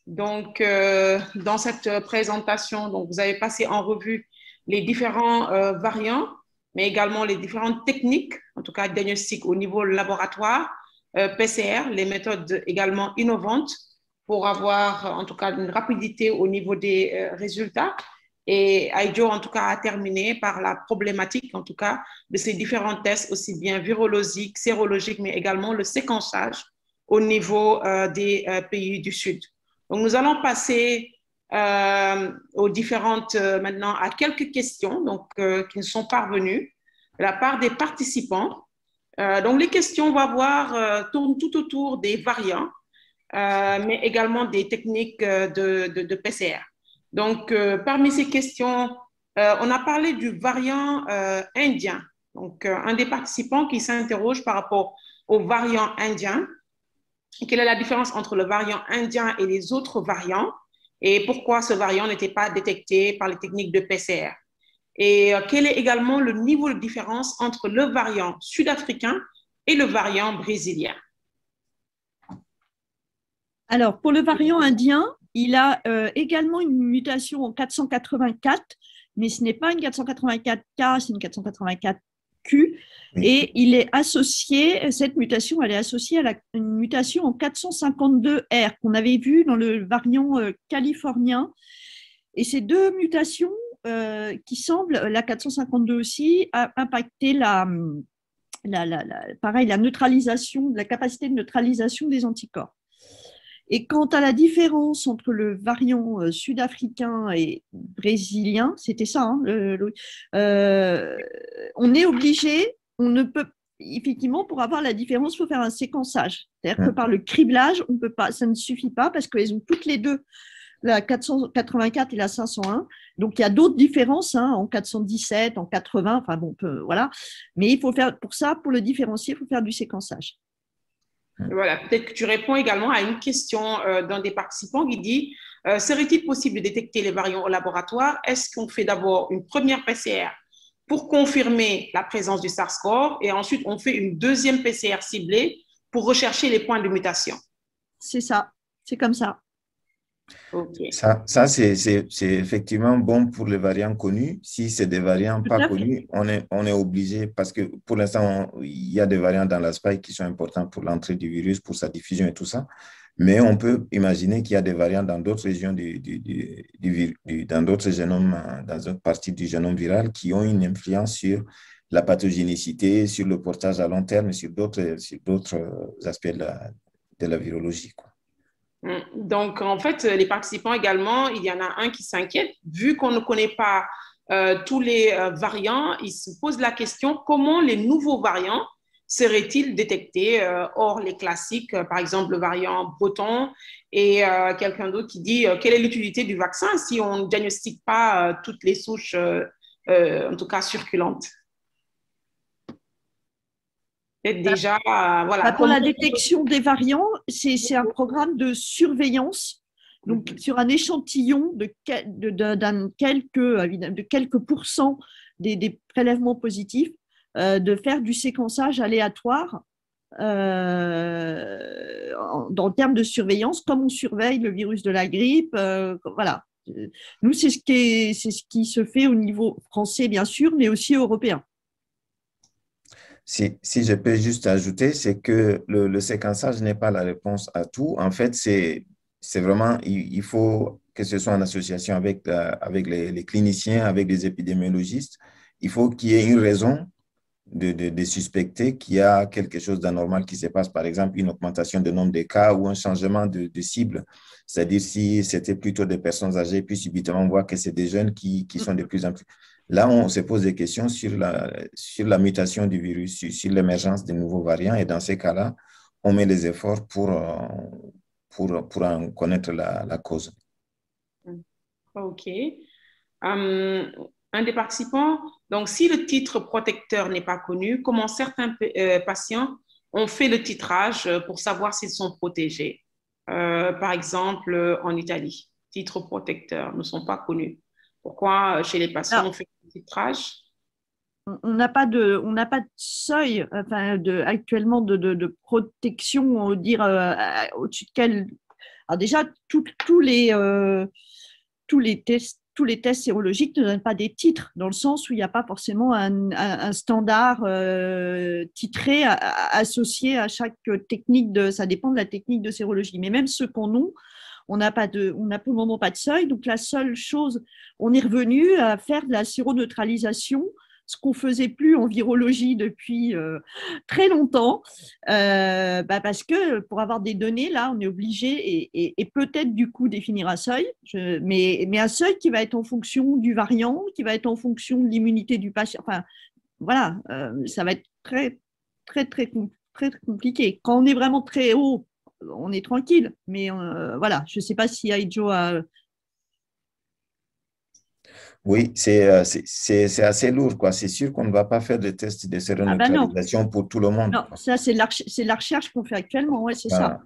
Donc, dans cette présentation, donc, vous avez passé en revue les différents variants, mais également les différentes techniques, en tout cas diagnostic au niveau laboratoire, PCR, les méthodes également innovantes pour avoir en tout cas une rapidité au niveau des résultats. Et Aïdjo, en tout cas, a terminé par la problématique, en tout cas, de ces différents tests, aussi bien virologiques, sérologiques, mais également le séquençage au niveau des pays du Sud. Donc, nous allons passer aux différentes, maintenant, à quelques questions donc, qui nous sont parvenues de la part des participants. Donc, les questions, on va voir, tournent tout autour des variants, mais également des techniques de PCR. Donc, parmi ces questions, on a parlé du variant indien. Donc, un des participants qui s'interroge par rapport au variant indien. Quelle est la différence entre le variant indien et les autres variants et pourquoi ce variant n'était pas détecté par les techniques de PCR? Et quel est également le niveau de différence entre le variant sud-africain et le variant brésilien? Alors, pour le variant indien, il a également une mutation en 484, mais ce n'est pas une 484K, c'est une 484Q. Et il est associé, cette mutation, elle est associée à une mutation en 452R qu'on avait vu dans le variant californien. Et ces deux mutations qui semblent, la 452 aussi, impacter la neutralisation, la capacité de neutralisation des anticorps. Et quant à la différence entre le variant sud-africain et brésilien, c'était ça, hein, on est obligé, on ne peut, effectivement, pour avoir la différence, il faut faire un séquençage. C'est-à-dire que par le criblage, on peut pas, ça ne suffit pas parce qu'elles ont toutes les deux la 484 et la 501. Donc, il y a d'autres différences hein, en 417, en 80, enfin bon, voilà. Mais il faut faire, pour ça, pour le différencier, il faut faire du séquençage. Voilà, peut-être que tu réponds également à une question d'un des participants qui dit serait-il possible de détecter les variants au laboratoire? Est-ce qu'on fait d'abord une première PCR pour confirmer la présence du SARS-CoV et ensuite on fait une deuxième PCR ciblée pour rechercher les points de mutation? C'est ça, c'est comme ça. Okay. Ça c'est effectivement bon pour les variants connus. Si c'est des variants pas connus, on est obligé, parce que pour l'instant, il y a des variants dans la spike qui sont importants pour l'entrée du virus, pour sa diffusion et tout ça. Mais on peut imaginer qu'il y a des variants dans d'autres régions dans d'autres génomes, dans d'autres parties du génome viral qui ont une influence sur la pathogénicité, sur le portage à long terme et sur d'autres aspects de la virologie, quoi. Donc, en fait, les participants également, il y en a un qui s'inquiète, vu qu'on ne connaît pas tous les variants, ils se posent la question comment les nouveaux variants seraient-ils détectés hors les classiques, par exemple le variant breton et quelqu'un d'autre qui dit quelle est l'utilité du vaccin si on ne diagnostique pas toutes les souches, en tout cas circulantes. Et déjà, voilà. Pour la détection des variants, c'est un programme de surveillance. Donc, sur un échantillon de quelques pourcents des prélèvements positifs, de faire du séquençage aléatoire en termes de surveillance, comme on surveille le virus de la grippe. Voilà. Nous, c'est ce qui se fait au niveau français, bien sûr, mais aussi européen. Si je peux juste ajouter, c'est que le séquençage n'est pas la réponse à tout. En fait, c'est vraiment, il faut que ce soit en association avec les cliniciens, avec les épidémiologistes. Il faut qu'il y ait une raison de suspecter qu'il y a quelque chose d'anormal qui se passe, par exemple une augmentation du nombre de cas ou un changement de cible. C'est-à-dire si c'était plutôt des personnes âgées, puis subitement on voit que c'est des jeunes qui sont de plus en plus… Là, on se pose des questions sur la mutation du virus, sur l'émergence des nouveaux variants. Et dans ces cas-là, on met les efforts pour en connaître la cause. OK. Un des participants, donc si le titre protecteur n'est pas connu, comment certains patients ont fait le titrage pour savoir s'ils sont protégés? Par exemple, en Italie, titres protecteurs ne sont pas connus. Pourquoi chez les patients on fait le titrage? On n'a pas de seuil actuellement de protection, on va dire au-dessus de quel. Alors déjà, tous les tests sérologiques ne donnent pas des titres, dans le sens où il n'y a pas forcément un standard titré associé à chaque technique ça dépend de la technique de sérologie. Mais même ceux qu'on a, on n'a pour le moment pas de seuil. Donc la seule chose, on est revenu à faire de la séroneutralisation, ce qu'on ne faisait plus en virologie depuis très longtemps, parce que pour avoir des données, là, on est obligé et peut-être du coup définir un seuil, mais un seuil qui va être en fonction du variant, qui va être en fonction de l'immunité du patient. Enfin, voilà, ça va être très, très, très, très, très compliqué. Quand on est vraiment très haut, on est tranquille, mais voilà, je ne sais pas si Aïdjo a… Oui, c'est assez lourd, quoi. C'est sûr qu'on ne va pas faire de tests de séroneutralisation pour tout le monde. Non, ça, c'est de la recherche qu'on fait actuellement, ouais, c'est ça.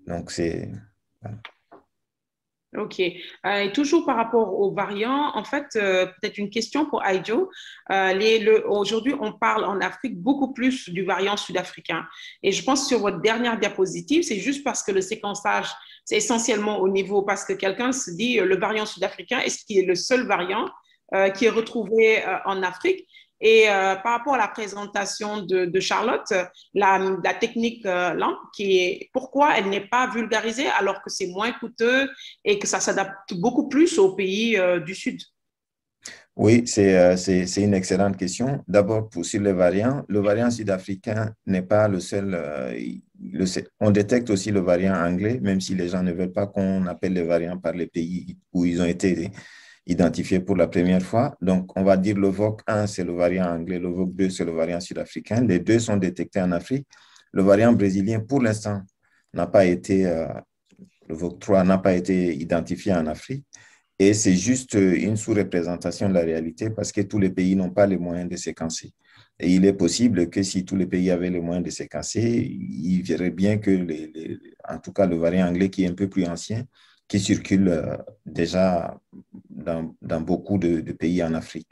Donc, c'est… OK. Et toujours par rapport aux variants, en fait, peut-être une question pour Aïdjo. Aujourd'hui, on parle en Afrique beaucoup plus du variant sud-africain. Et je pense que sur votre dernière diapositive, c'est juste parce que le séquençage, c'est essentiellement au niveau, parce que quelqu'un se dit, le variant sud-africain, est-ce qu'il est le seul variant qui est retrouvé en Afrique? Et par rapport à la présentation de Charlotte, la technique LAMP, pourquoi elle n'est pas vulgarisée alors que c'est moins coûteux et que ça s'adapte beaucoup plus aux pays du Sud? Oui, c'est une excellente question. D'abord, sur les variants, le variant sud-africain n'est pas le seul. On détecte aussi le variant anglais, même si les gens ne veulent pas qu'on appelle les variants par les pays où ils ont été identifiés pour la première fois. Donc, on va dire le VOC1, c'est le variant anglais, le VOC2, c'est le variant sud-africain. Les deux sont détectés en Afrique. Le variant brésilien, pour l'instant, n'a pas été, le VOC3 n'a pas été identifié en Afrique. Et c'est juste une sous-représentation de la réalité parce que tous les pays n'ont pas les moyens de séquencer. Et il est possible que si tous les pays avaient les moyens de séquencer, ils verraient bien que, en tout cas, le variant anglais qui est un peu plus ancien, qui circule déjà dans beaucoup de pays en Afrique.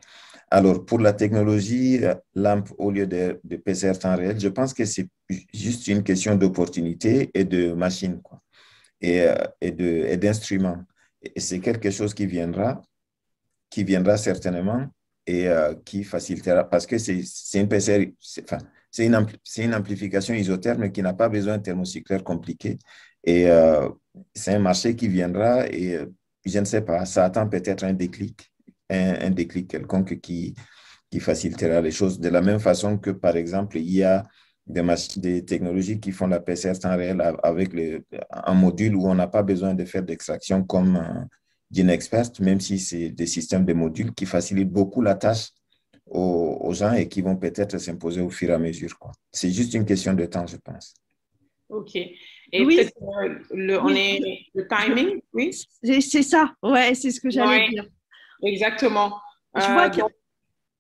Alors, pour la technologie LAMP au lieu de PCR temps réel, je pense que c'est juste une question d'opportunité et de machine, quoi, et d'instruments. Et c'est quelque chose qui viendra certainement et qui facilitera, parce que c'est une PCR, c'est une amplification isotherme qui n'a pas besoin de thermocycleur compliqué. Et c'est un marché qui viendra et je ne sais pas, ça attend peut-être un déclic quelconque qui facilitera les choses. De la même façon que, par exemple, il y a des technologies qui font la PCR temps réel avec un module où on n'a pas besoin de faire d'extraction comme d'inexperts, même si c'est des systèmes de modules qui facilitent beaucoup la tâche aux gens et qui vont peut-être s'imposer au fur et à mesure, quoi. C'est juste une question de temps, je pense. OK. Et Oui, peut-être oui, le timing, oui? c'est ça, ouais, c'est ce que j'allais Oui, dire. exactement. Je vois Donc,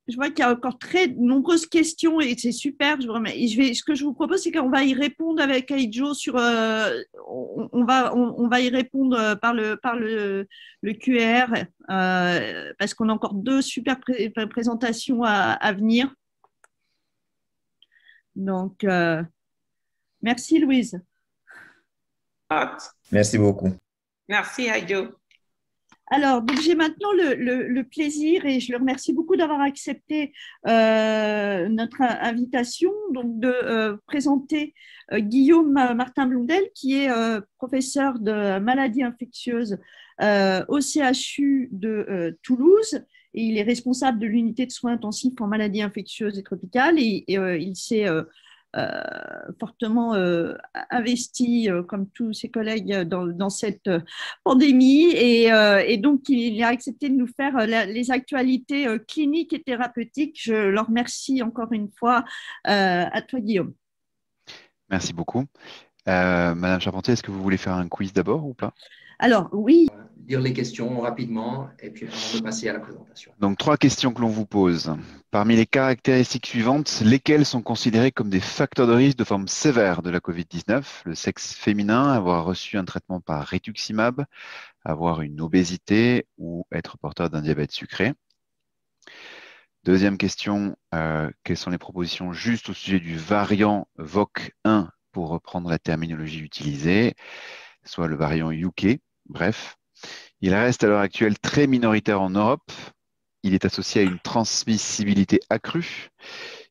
je vois qu'il y a encore très nombreuses questions et c'est super. Ce que je vous propose, c'est qu'on va y répondre avec Aïdjo sur. On va y répondre le QR parce qu'on a encore deux super présentations à venir. Donc, merci Louise. Merci beaucoup. merci, Aïdjo. Alors, donc j'ai maintenant le plaisir et je le remercie beaucoup d'avoir accepté notre invitation donc de présenter Guillaume Martin Blondel, qui est professeur de maladies infectieuses au CHU de Toulouse. Et il est responsable de l'unité de soins intensifs en maladies infectieuses et tropicales. Et il s'est fortement investi, comme tous ses collègues, dans cette pandémie. Et donc, il a accepté de nous faire les actualités cliniques et thérapeutiques. Je le remercie encore une fois. À toi, Guillaume. Merci beaucoup. Madame Charpentier, est-ce que vous voulez faire un quiz d'abord ou pas? Alors, oui. Dire les questions rapidement et puis avant de passer à la présentation. Donc, 3 questions que l'on vous pose. Parmi les caractéristiques suivantes, lesquelles sont considérées comme des facteurs de risque de forme sévère de la COVID-19? Le sexe féminin, avoir reçu un traitement par rituximab, avoir une obésité ou être porteur d'un diabète sucré. Deuxième question, quelles sont les propositions justes au sujet du variant VOC1 pour reprendre la terminologie utilisée, soit le variant UK, bref. Il reste à l'heure actuelle très minoritaire en Europe. Il est associé à une transmissibilité accrue.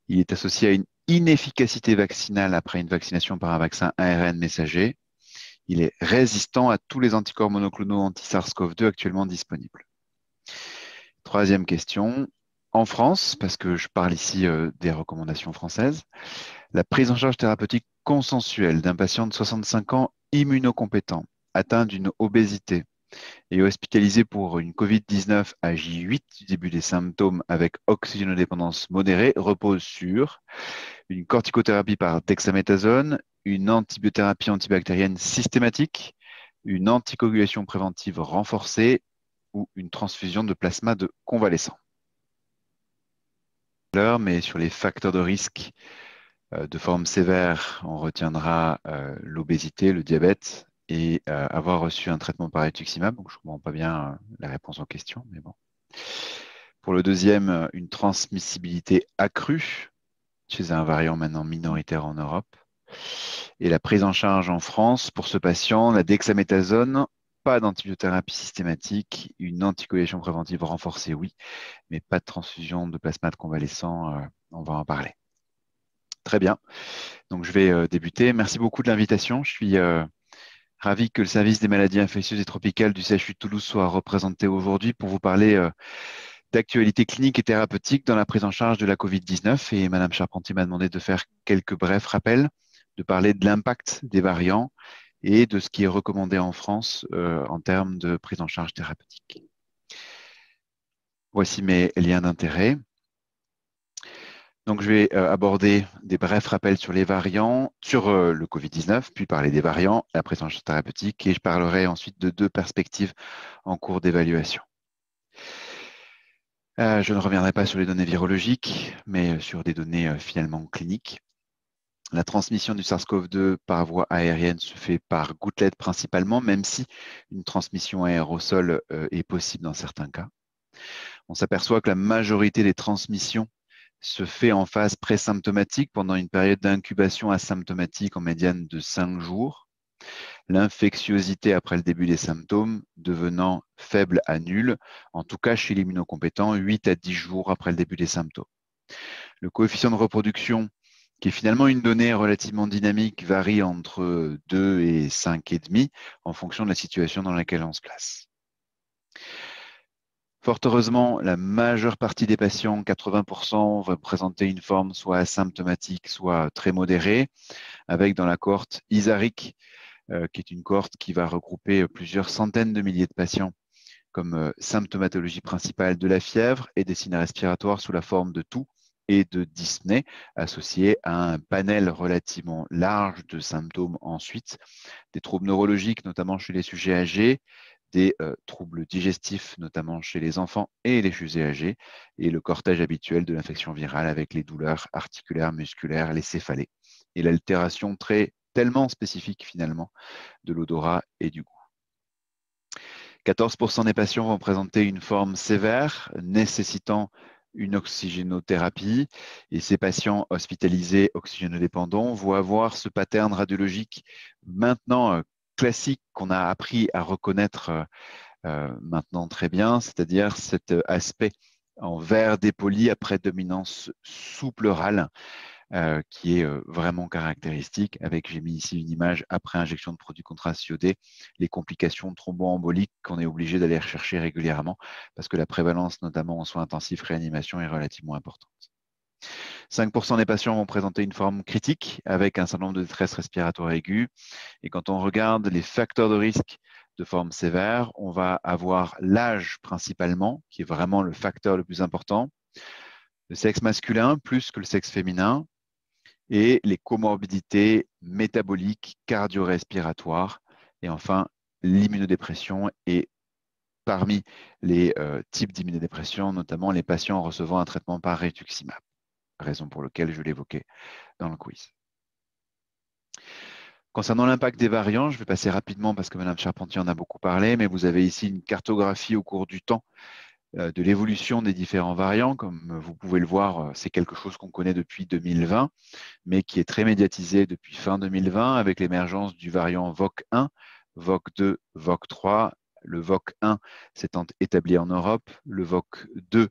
Il est associé à une inefficacité vaccinale après une vaccination par un vaccin ARN messager. Il est résistant à tous les anticorps monoclonaux anti-SARS-CoV-2 actuellement disponibles. Troisième question. En France, parce que je parle ici des recommandations françaises, la prise en charge thérapeutique consensuelle d'un patient de 65 ans immunocompétent, atteint d'une obésité et hospitalisé pour une COVID-19 à J8 du début des symptômes avec oxygénodépendance modérée repose sur une corticothérapie par dexaméthasone, une antibiothérapie antibactérienne systématique, une anticoagulation préventive renforcée ou une transfusion de plasma de convalescent. Mais sur les facteurs de risque de forme sévère, on retiendra l'obésité, le diabète et avoir reçu un traitement par rituximab. Donc, je ne comprends pas bien la réponse en question, mais bon. Pour le deuxième, une transmissibilité accrue chez un variant maintenant minoritaire en Europe. Et la prise en charge en France pour ce patient, la dexaméthasone, pas d'antibiothérapie systématique, une anticoagulation préventive renforcée, oui, mais pas de transfusion de plasma de convalescent, on va en parler. Très bien. Donc, je vais débuter. Merci beaucoup de l'invitation. Je suis ravi que le service des maladies infectieuses et tropicales du CHU de Toulouse soit représenté aujourd'hui pour vous parler d'actualité clinique et thérapeutique dans la prise en charge de la COVID-19. Et Madame Charpentier m'a demandé de faire quelques brefs rappels, de parler de l'impact des variants et de ce qui est recommandé en France en termes de prise en charge thérapeutique. Voici mes liens d'intérêt. Donc, je vais aborder des brefs rappels sur les variants, sur le Covid-19, puis parler des variants, la prise en charge thérapeutique, et je parlerai ensuite de 2 perspectives en cours d'évaluation. Je ne reviendrai pas sur les données virologiques, mais sur des données finalement cliniques. La transmission du SARS-CoV-2 par voie aérienne se fait par gouttelettes principalement, même si une transmission aérosol est possible dans certains cas. On s'aperçoit que la majorité des transmissions se fait en phase présymptomatique pendant une période d'incubation asymptomatique en médiane de 5 jours. L'infectiosité après le début des symptômes devenant faible à nulle, en tout cas chez l'immunocompétent, 8 à 10 jours après le début des symptômes. Le coefficient de reproduction, qui est finalement une donnée relativement dynamique, varie entre 2 et 5,5 en fonction de la situation dans laquelle on se place. Fort heureusement, la majeure partie des patients, 80%, vont présenter une forme soit asymptomatique, soit très modérée, avec dans la cohorte ISARIC, qui est une cohorte qui va regrouper plusieurs centaines de milliers de patients comme symptomatologie principale de la fièvre et des signes respiratoires sous la forme de toux et de dyspnée, associés à un panel relativement large de symptômes ensuite, des troubles neurologiques, notamment chez les sujets âgés, des troubles digestifs, notamment chez les enfants et les sujets âgés, et le cortège habituel de l'infection virale avec les douleurs articulaires, musculaires, les céphalées, et l'altération tellement spécifique finalement de l'odorat et du goût. 14% des patients vont présenter une forme sévère nécessitant une oxygénothérapie, et ces patients hospitalisés oxygénodépendants vont avoir ce pattern radiologique maintenant classique qu'on a appris à reconnaître maintenant très bien, c'est-à-dire cet aspect en verre dépoli après dominance sous-pleurale qui est vraiment caractéristique, avec, j'ai mis ici une image après injection de produits contrastes iodés, les complications thromboemboliques qu'on est obligé d'aller rechercher régulièrement parce que la prévalence, notamment en soins intensifs réanimation, est relativement importante. 5% des patients vont présenter une forme critique avec un certain nombre de détresse respiratoire aiguë. Et quand on regarde les facteurs de risque de forme sévère, on va avoir l'âge principalement, qui est vraiment le facteur le plus important, le sexe masculin plus que le sexe féminin, et les comorbidités métaboliques, cardio-respiratoires, et enfin l'immunodépression. Et parmi les types d'immunodépression, notamment les patients recevant un traitement par rituximab, raison pour laquelle je l'évoquais dans le quiz. Concernant l'impact des variants, je vais passer rapidement parce que Mme Charpentier en a beaucoup parlé, mais vous avez ici une cartographie au cours du temps de l'évolution des différents variants. Comme vous pouvez le voir, c'est quelque chose qu'on connaît depuis 2020, mais qui est très médiatisé depuis fin 2020 avec l'émergence du variant VOC1, VOC2, VOC3. Le VOC1 s'étant établi en Europe, le VOC2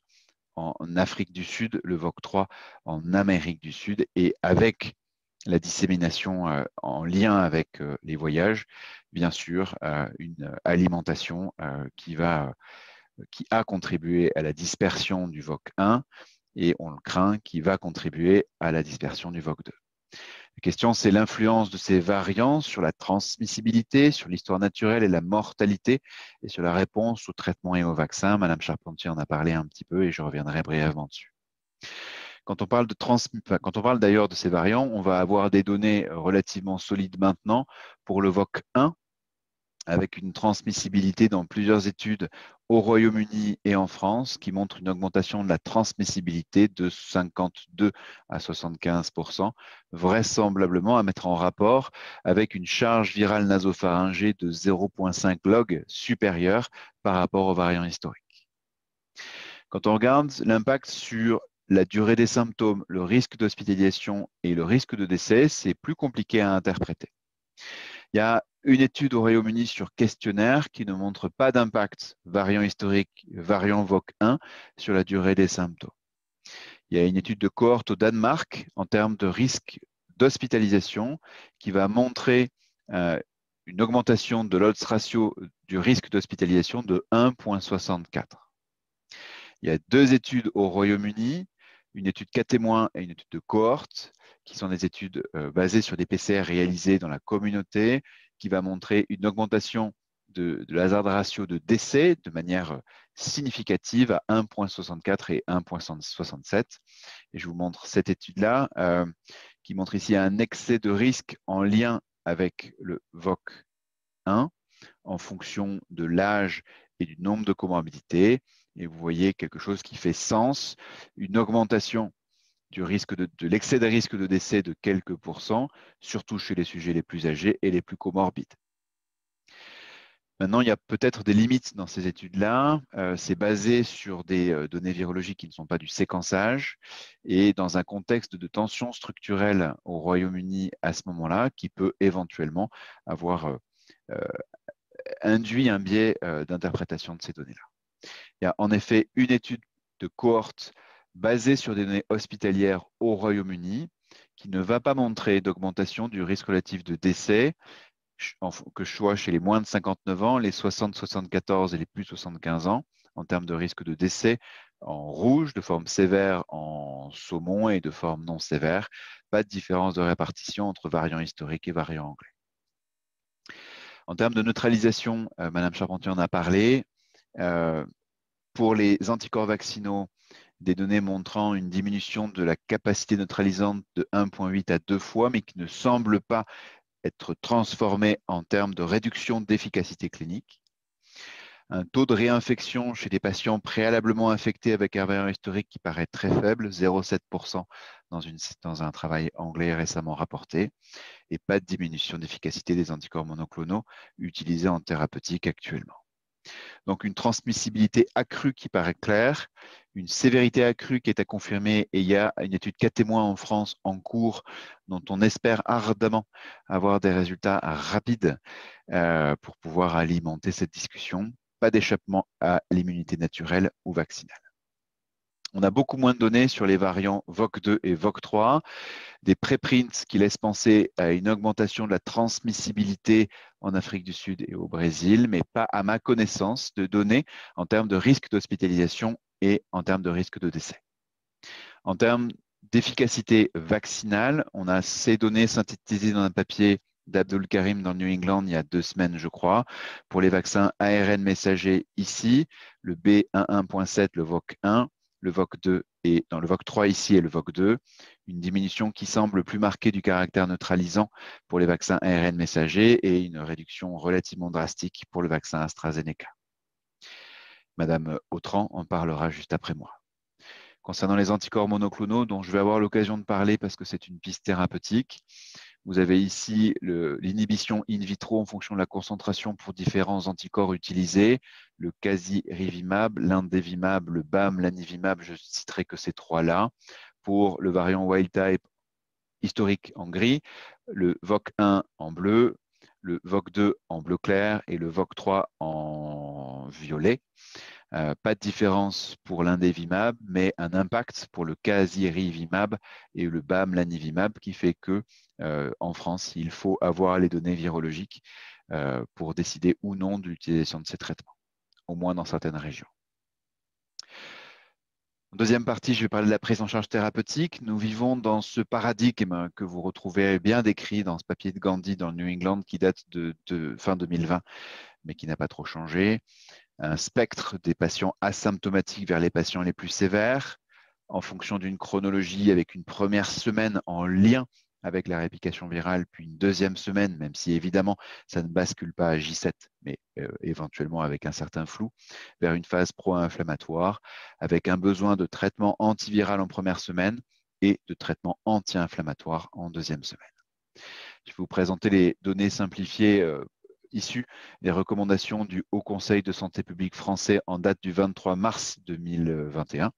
en Afrique du Sud, le VOC3 en Amérique du Sud, et avec la dissémination en lien avec les voyages, bien sûr, une alimentation qui a contribué à la dispersion du VOC1 et on le craint qui va contribuer à la dispersion du VOC2. La question, c'est l'influence de ces variants sur la transmissibilité, sur l'histoire naturelle et la mortalité, et sur la réponse au traitement et au vaccin. Madame Charpentier en a parlé un petit peu et je reviendrai brièvement dessus. Quand on parle d'ailleurs de ces variants, on va avoir des données relativement solides maintenant pour le VOC1, avec une transmissibilité dans plusieurs études au Royaume-Uni et en France qui montrent une augmentation de la transmissibilité de 52 à 75%, vraisemblablement à mettre en rapport avec une charge virale nasopharyngée de 0,5 log supérieure par rapport aux variants historiques. Quand on regarde l'impact sur la durée des symptômes, le risque d'hospitalisation et le risque de décès, c'est plus compliqué à interpréter. Il y a une étude au Royaume-Uni sur questionnaire qui ne montre pas d'impact variant historique, variant VOC1 sur la durée des symptômes. Il y a une étude de cohorte au Danemark en termes de risque d'hospitalisation qui va montrer une augmentation de l'odds ratio du risque d'hospitalisation de 1,64. Il y a deux études au Royaume-Uni, une étude cas témoin et une étude de cohorte, qui sont des études basées sur des PCR réalisés dans la communauté, qui va montrer une augmentation de l'hazard ratio de décès de manière significative à 1,64 et 1,67. Et je vous montre cette étude-là, qui montre ici un excès de risque en lien avec le VOC1 en fonction de l'âge et du nombre de comorbidités. Et vous voyez quelque chose qui fait sens, une augmentation du risque de l'excès de risque de décès de quelques pourcents, surtout chez les sujets les plus âgés et les plus comorbides. Maintenant, il y a peut-être des limites dans ces études-là. C'est basé sur des données virologiques qui ne sont pas du séquençage et dans un contexte de tension structurelle au Royaume-Uni à ce moment-là, qui peut éventuellement avoir induit un biais d'interprétation de ces données-là. Il y a en effet une étude de cohorte basée sur des données hospitalières au Royaume-Uni qui ne va pas montrer d'augmentation du risque relatif de décès, que ce soit chez les moins de 59 ans, les 60-74 et les plus de 75 ans, en termes de risque de décès en rouge, de forme sévère en saumon et de forme non sévère. Pas de différence de répartition entre variant historique et variant anglais. En termes de neutralisation, Madame Charpentier en a parlé. Pour les anticorps vaccinaux, des données montrant une diminution de la capacité neutralisante de 1,8 à 2 fois, mais qui ne semble pas être transformée en termes de réduction d'efficacité clinique. Un taux de réinfection chez des patients préalablement infectés avec un variant historique qui paraît très faible, 0,7% dans un travail anglais récemment rapporté, et pas de diminution d'efficacité des anticorps monoclonaux utilisés en thérapeutique actuellement. Donc une transmissibilité accrue qui paraît claire, une sévérité accrue qui est à confirmer, et il y a une étude 4 témoins en France en cours dont on espère ardemment avoir des résultats rapides pour pouvoir alimenter cette discussion. Pas d'échappement à l'immunité naturelle ou vaccinale. On a beaucoup moins de données sur les variants VOC2 et VOC3, des préprints qui laissent penser à une augmentation de la transmissibilité en Afrique du Sud et au Brésil, mais pas à ma connaissance de données en termes de risque d'hospitalisation et en termes de risque de décès. En termes d'efficacité vaccinale, on a ces données synthétisées dans un papier d'Abdul Karim dans le New England il y a 2 semaines, je crois, pour les vaccins ARN messagers ici, le B11.7, le VOC1, le VOC2 et dans le VOC3 ici et le VOC2, une diminution qui semble plus marquée du caractère neutralisant pour les vaccins ARN messagers et une réduction relativement drastique pour le vaccin AstraZeneca. Madame Autran en parlera juste après moi. Concernant les anticorps monoclonaux, dont je vais avoir l'occasion de parler parce que c'est une piste thérapeutique, vous avez ici l'inhibition in vitro en fonction de la concentration pour différents anticorps utilisés, le casirivimab, l'indevimab, le BAM, l'anivimab, je ne citerai que ces 3-là. Pour le variant wild type historique en gris, le VOC1 en bleu, le VOC2 en bleu clair et le VOC3 en violet. Pas de différence pour l'indevimab, mais un impact pour le casirivimab et le BAM, l'anivimab, qui fait que en France, il faut avoir les données virologiques pour décider ou non de l'utilisation de ces traitements, au moins dans certaines régions. En deuxième partie, je vais parler de la prise en charge thérapeutique. Nous vivons dans ce paradigme que vous retrouvez bien décrit dans ce papier de Gandhi dans le New England qui date de fin 2020, mais qui n'a pas trop changé. Un spectre des patients asymptomatiques vers les patients les plus sévères, en fonction d'une chronologie avec une première semaine en lien avec la réplication virale, puis une deuxième semaine, même si évidemment ça ne bascule pas à J7, mais éventuellement avec un certain flou, vers une phase pro-inflammatoire, avec un besoin de traitement antiviral en première semaine et de traitement anti-inflammatoire en deuxième semaine. Je vais vous présenter les données simplifiées issues des recommandations du Haut Conseil de santé publique français en date du 23 mars 2021,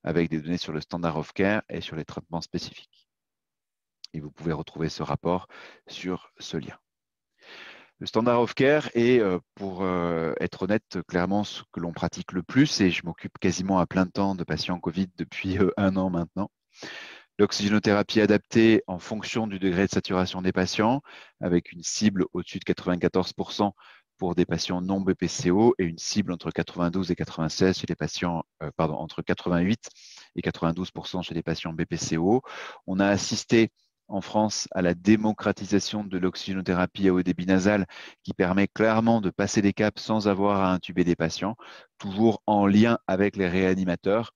avec des données sur le standard of care et sur les traitements spécifiques. Et vous pouvez retrouver ce rapport sur ce lien. Le standard of care est, pour être honnête, clairement ce que l'on pratique le plus, et je m'occupe quasiment à plein temps de patients Covid depuis 1 an maintenant. L'oxygénothérapie adaptée en fonction du degré de saturation des patients, avec une cible au-dessus de 94% pour des patients non BPCO et une cible entre 92 et 96 chez les patients, entre 88 et 92% chez les patients BPCO. On a assisté en France à la démocratisation de l'oxygénothérapie à haut débit nasal qui permet clairement de passer des caps sans avoir à intuber des patients, toujours en lien avec les réanimateurs,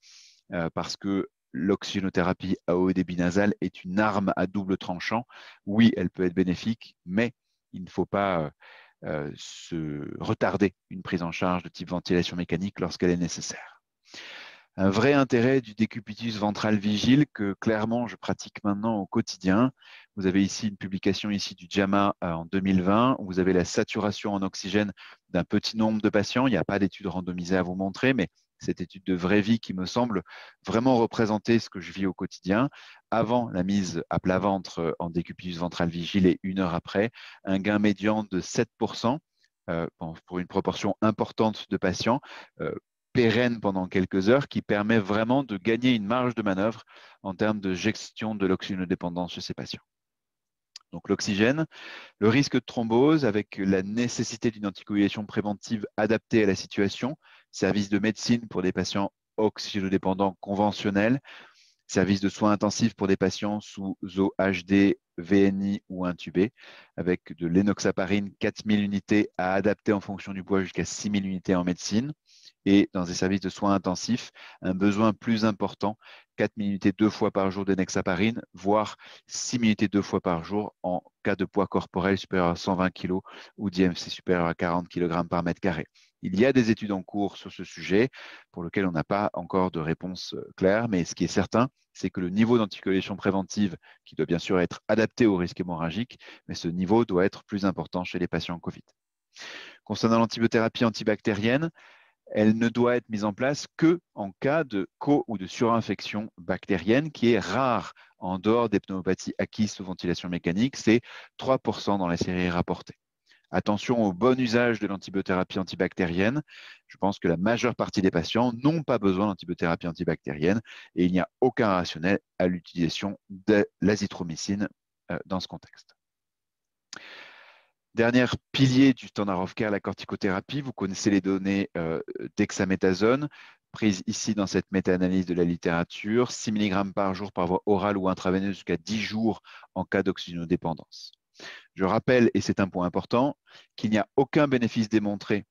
parce que l'oxygénothérapie à haut débit nasal est une arme à double tranchant. Oui, elle peut être bénéfique, mais il ne faut pas se retarder une prise en charge de type ventilation mécanique lorsqu'elle est nécessaire. Un vrai intérêt du décubitus ventral vigile que clairement je pratique maintenant au quotidien. Vous avez ici une publication ici du JAMA en 2020 où vous avez la saturation en oxygène d'un petit nombre de patients. Il n'y a pas d'étude randomisée à vous montrer, mais cette étude de vraie vie qui me semble vraiment représenter ce que je vis au quotidien. Avant la mise à plat ventre en décubitus ventral vigile et 1 heure après, un gain médian de 7% pour une proportion importante de patients pérenne pendant quelques heures qui permet vraiment de gagner une marge de manœuvre en termes de gestion de l'oxygénodépendance chez ces patients. Donc l'oxygène, le risque de thrombose avec la nécessité d'une anticoagulation préventive adaptée à la situation, service de médecine pour des patients oxygénodépendants conventionnels, service de soins intensifs pour des patients sous OHD, VNI ou intubés, avec de l'énoxaparine 4000 unités à adapter en fonction du poids jusqu'à 6000 unités en médecine, et dans des services de soins intensifs, un besoin plus important, 4 minutes et 2 fois par jour d'enoxaparine, voire 6 minutes et 2 fois par jour en cas de poids corporel supérieur à 120 kg ou d'IMC supérieur à 40 kg par mètre carré. Il y a des études en cours sur ce sujet pour lesquelles on n'a pas encore de réponse claire, mais ce qui est certain, c'est que le niveau d'anticoagulation préventive, qui doit bien sûr être adapté au risque hémorragique, mais ce niveau doit être plus important chez les patients Covid. Concernant l'antibiothérapie antibactérienne, elle ne doit être mise en place qu'en cas de ou de surinfection bactérienne, qui est rare en dehors des pneumopathies acquises sous ventilation mécanique, c'est 3% dans la série rapportée. Attention au bon usage de l'antibiothérapie antibactérienne. Je pense que la majeure partie des patients n'ont pas besoin d'antibiothérapie antibactérienne et il n'y a aucun rationnel à l'utilisation de l'azithromycine dans ce contexte. Dernier pilier du standard of care, la corticothérapie. Vous connaissez les données dexaméthasone, prises ici dans cette méta-analyse de la littérature, 6 mg par jour par voie orale ou intraveineuse jusqu'à 10 jours en cas d'oxygénodépendance. Je rappelle, et c'est un point important, qu'il n'y a aucun bénéfice démontré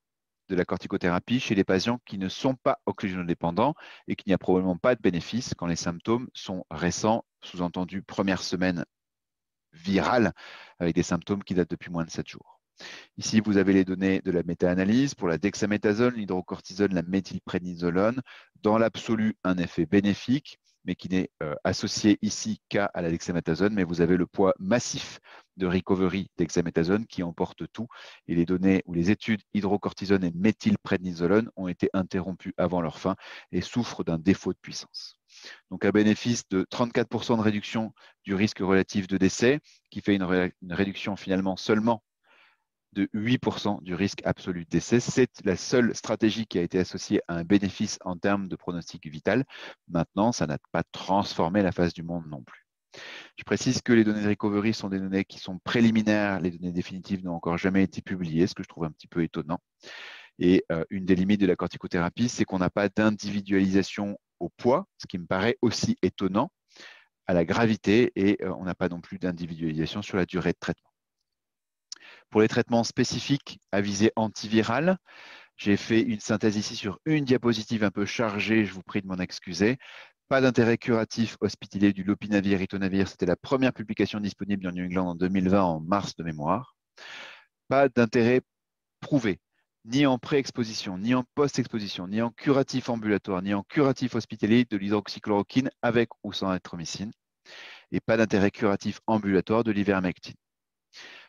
de la corticothérapie chez les patients qui ne sont pas oxygénodépendants et qu'il n'y a probablement pas de bénéfice quand les symptômes sont récents, sous-entendu première semaine virale, avec des symptômes qui datent depuis moins de 7 jours. Ici, vous avez les données de la méta-analyse pour la dexaméthasone, l'hydrocortisone, la méthylprénisolone. Dans l'absolu, un effet bénéfique, mais qui n'est associé ici qu'à la dexaméthasone, mais vous avez le poids massif de recovery dexaméthasone qui emporte tout, et les données ou les études hydrocortisone et méthylprénisolone ont été interrompues avant leur fin et souffrent d'un défaut de puissance. Donc un bénéfice de 34% de réduction du risque relatif de décès, qui fait une réduction finalement seulement de 8% du risque absolu de décès. C'est la seule stratégie qui a été associée à un bénéfice en termes de pronostic vital. Maintenant, ça n'a pas transformé la face du monde non plus. Je précise que les données de recovery sont des données qui sont préliminaires. Les données définitives n'ont encore jamais été publiées, ce que je trouve un petit peu étonnant. Et une des limites de la corticothérapie, c'est qu'on n'a pas d'individualisation au poids, ce qui me paraît aussi étonnant, à la gravité, et on n'a pas non plus d'individualisation sur la durée de traitement. Pour les traitements spécifiques à visée antivirale, j'ai fait une synthèse ici sur une diapositive un peu chargée, je vous prie de m'en excuser. Pas d'intérêt curatif hospitalier du lopinavir, ritonavir, c'était la première publication disponible en New England en 2020, en mars de mémoire. Pas d'intérêt prouvé, ni en pré-exposition, ni en post-exposition, ni en curatif ambulatoire, ni en curatif hospitalier de l'hydroxychloroquine avec ou sans azithromycine. Et pas d'intérêt curatif ambulatoire de l'ivermectine.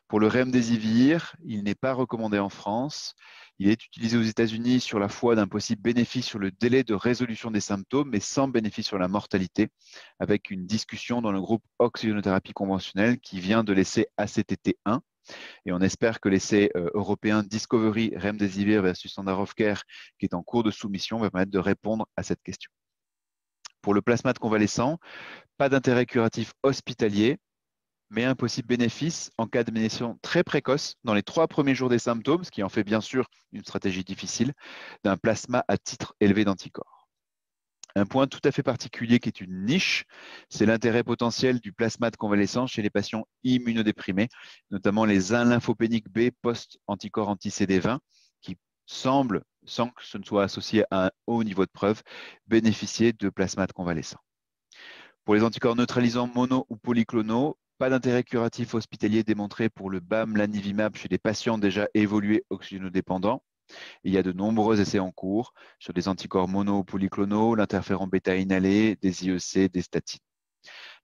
Pour le remdesivir, il n'est pas recommandé en France. Il est utilisé aux États-Unis sur la foi d'un possible bénéfice sur le délai de résolution des symptômes, mais sans bénéfice sur la mortalité, avec une discussion dans le groupe oxygénothérapie conventionnelle qui vient de l'essai ACTT1. Et on espère que l'essai européen Discovery Remdesivir versus Standard of Care, qui est en cours de soumission, va permettre de répondre à cette question. Pour le plasma de convalescent, pas d'intérêt curatif hospitalier, mais un possible bénéfice en cas d'administration très précoce dans les 3 premiers jours des symptômes, ce qui en fait bien sûr une stratégie difficile, d'un plasma à titre élevé d'anticorps. Un point tout à fait particulier qui est une niche, c'est l'intérêt potentiel du plasma de convalescence chez les patients immunodéprimés, notamment les 1 lymphopéniques B post-anticorps anti-CD20, qui semblent, sans que ce ne soit associé à un haut niveau de preuve, bénéficier de plasma de convalescent. Pour les anticorps neutralisants mono ou polyclonaux, pas d'intérêt curatif hospitalier démontré pour le bamlanivimab chez des patients déjà évolués oxygénodépendants. Il y a de nombreux essais en cours sur des anticorps mono ou polyclonaux, l'interféron bêta inhalé, des IEC, des statines.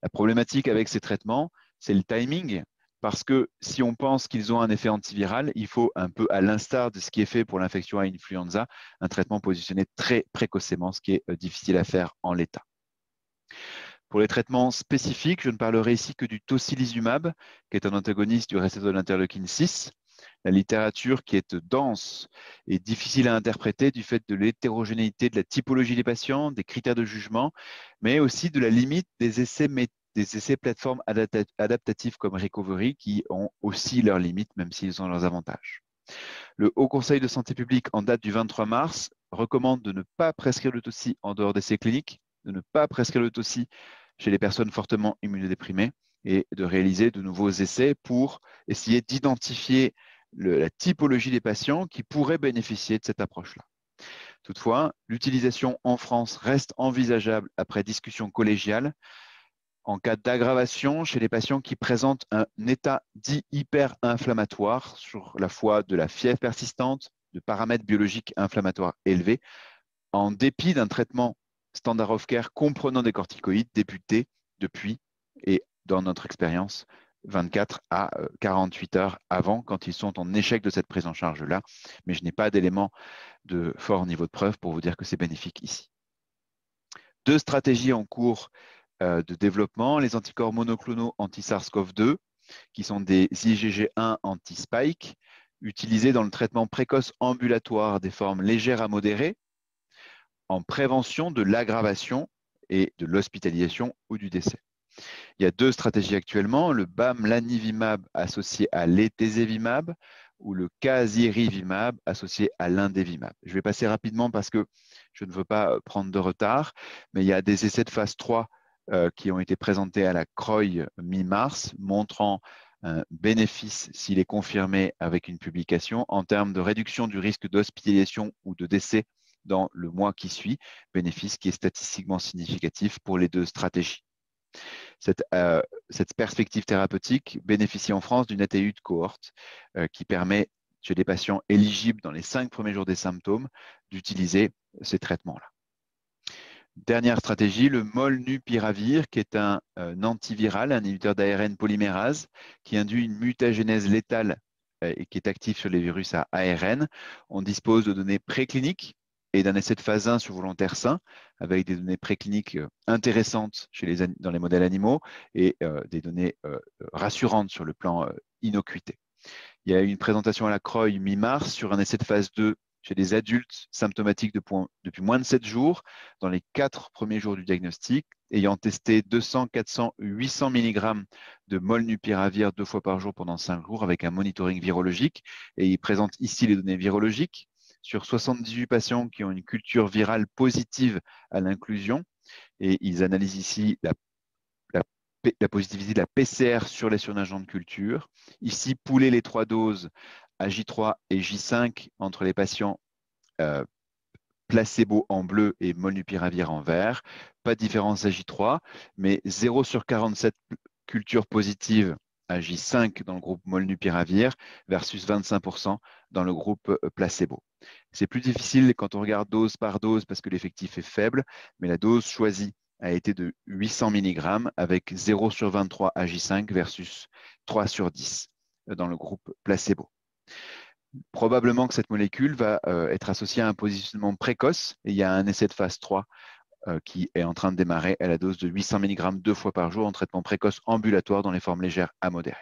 La problématique avec ces traitements, c'est le timing, parce que si on pense qu'ils ont un effet antiviral, il faut un peu à l'instar de ce qui est fait pour l'infection à influenza, un traitement positionné très précocement, ce qui est difficile à faire en l'état. Pour les traitements spécifiques, je ne parlerai ici que du tocilizumab, qui est un antagoniste du récepteur de l'interleukine 6. La littérature qui est dense et difficile à interpréter du fait de l'hétérogénéité de la typologie des patients, des critères de jugement, mais aussi de la limite des essais plateformes adaptatives comme Recovery qui ont aussi leurs limites, même s'ils ont leurs avantages. Le Haut Conseil de santé publique, en date du 23 mars, recommande de ne pas prescrire le toci en dehors d'essais cliniques, de ne pas prescrire le toci chez les personnes fortement immunodéprimées et de réaliser de nouveaux essais pour essayer d'identifier la typologie des patients qui pourraient bénéficier de cette approche-là. Toutefois, l'utilisation en France reste envisageable après discussion collégiale en cas d'aggravation chez les patients qui présentent un état dit hyperinflammatoire sur la foi de la fièvre persistante, de paramètres biologiques inflammatoires élevés, en dépit d'un traitement standard of care comprenant des corticoïdes débutés depuis, et dans notre expérience, 24 à 48 heures avant, quand ils sont en échec de cette prise en charge-là. Mais je n'ai pas d'éléments de fort niveau de preuve pour vous dire que c'est bénéfique ici. 2 stratégies en cours de développement, les anticorps monoclonaux anti-SARS-CoV-2, qui sont des IgG1 anti-spike, utilisés dans le traitement précoce ambulatoire des formes légères à modérées, en prévention de l'aggravation et de l'hospitalisation ou du décès. Il y a 2 stratégies actuellement, le bamlanivimab associé à l'étezevimab ou le casirivimab associé à l'indevimab. Je vais passer rapidement parce que je ne veux pas prendre de retard, mais il y a des essais de phase 3 qui ont été présentés à la CROI mi-mars, montrant un bénéfice, s'il est confirmé avec une publication, en termes de réduction du risque d'hospitalisation ou de décès dans le mois qui suit, bénéfice qui est statistiquement significatif pour les 2 stratégies. Cette perspective thérapeutique bénéficie en France d'une ATU de cohorte qui permet, chez des patients éligibles dans les 5 premiers jours des symptômes, d'utiliser ces traitements-là. Dernière stratégie, le molnupiravir, qui est un antiviral, un inhibiteur d'ARN polymérase, qui induit une mutagénèse létale et qui est actif sur les virus à ARN. On dispose de données précliniques et d'un essai de phase 1 sur volontaires sains, avec des données précliniques intéressantes dans les modèles animaux et des données rassurantes sur le plan innocuité. Il y a eu une présentation à la CROI mi-mars sur un essai de phase 2 chez des adultes symptomatiques depuis moins de 7 jours, dans les 4 premiers jours du diagnostic, ayant testé 200, 400, 800 mg de molnupiravir 2 fois par jour pendant 5 jours avec un monitoring virologique. Et il présente ici les données virologiques sur 78 patients qui ont une culture virale positive à l'inclusion. Et ils analysent ici la positivité de la PCR sur les surnageants de culture. Ici, pouler les 3 doses à J3 et J5 entre les patients placebo en bleu et molnupiravir en vert. Pas de différence à J3, mais 0 sur 47 cultures positives à J5 dans le groupe molnupiravir versus 25% dans le groupe placebo. C'est plus difficile quand on regarde dose par dose parce que l'effectif est faible, mais la dose choisie a été de 800 mg avec 0 sur 23 à J5 versus 3 sur 10 dans le groupe placebo. Probablement que cette molécule va être associée à un positionnement précoce et il y a un essai de phase 3 qui est en train de démarrer à la dose de 800 mg 2 fois par jour en traitement précoce ambulatoire dans les formes légères à modérées.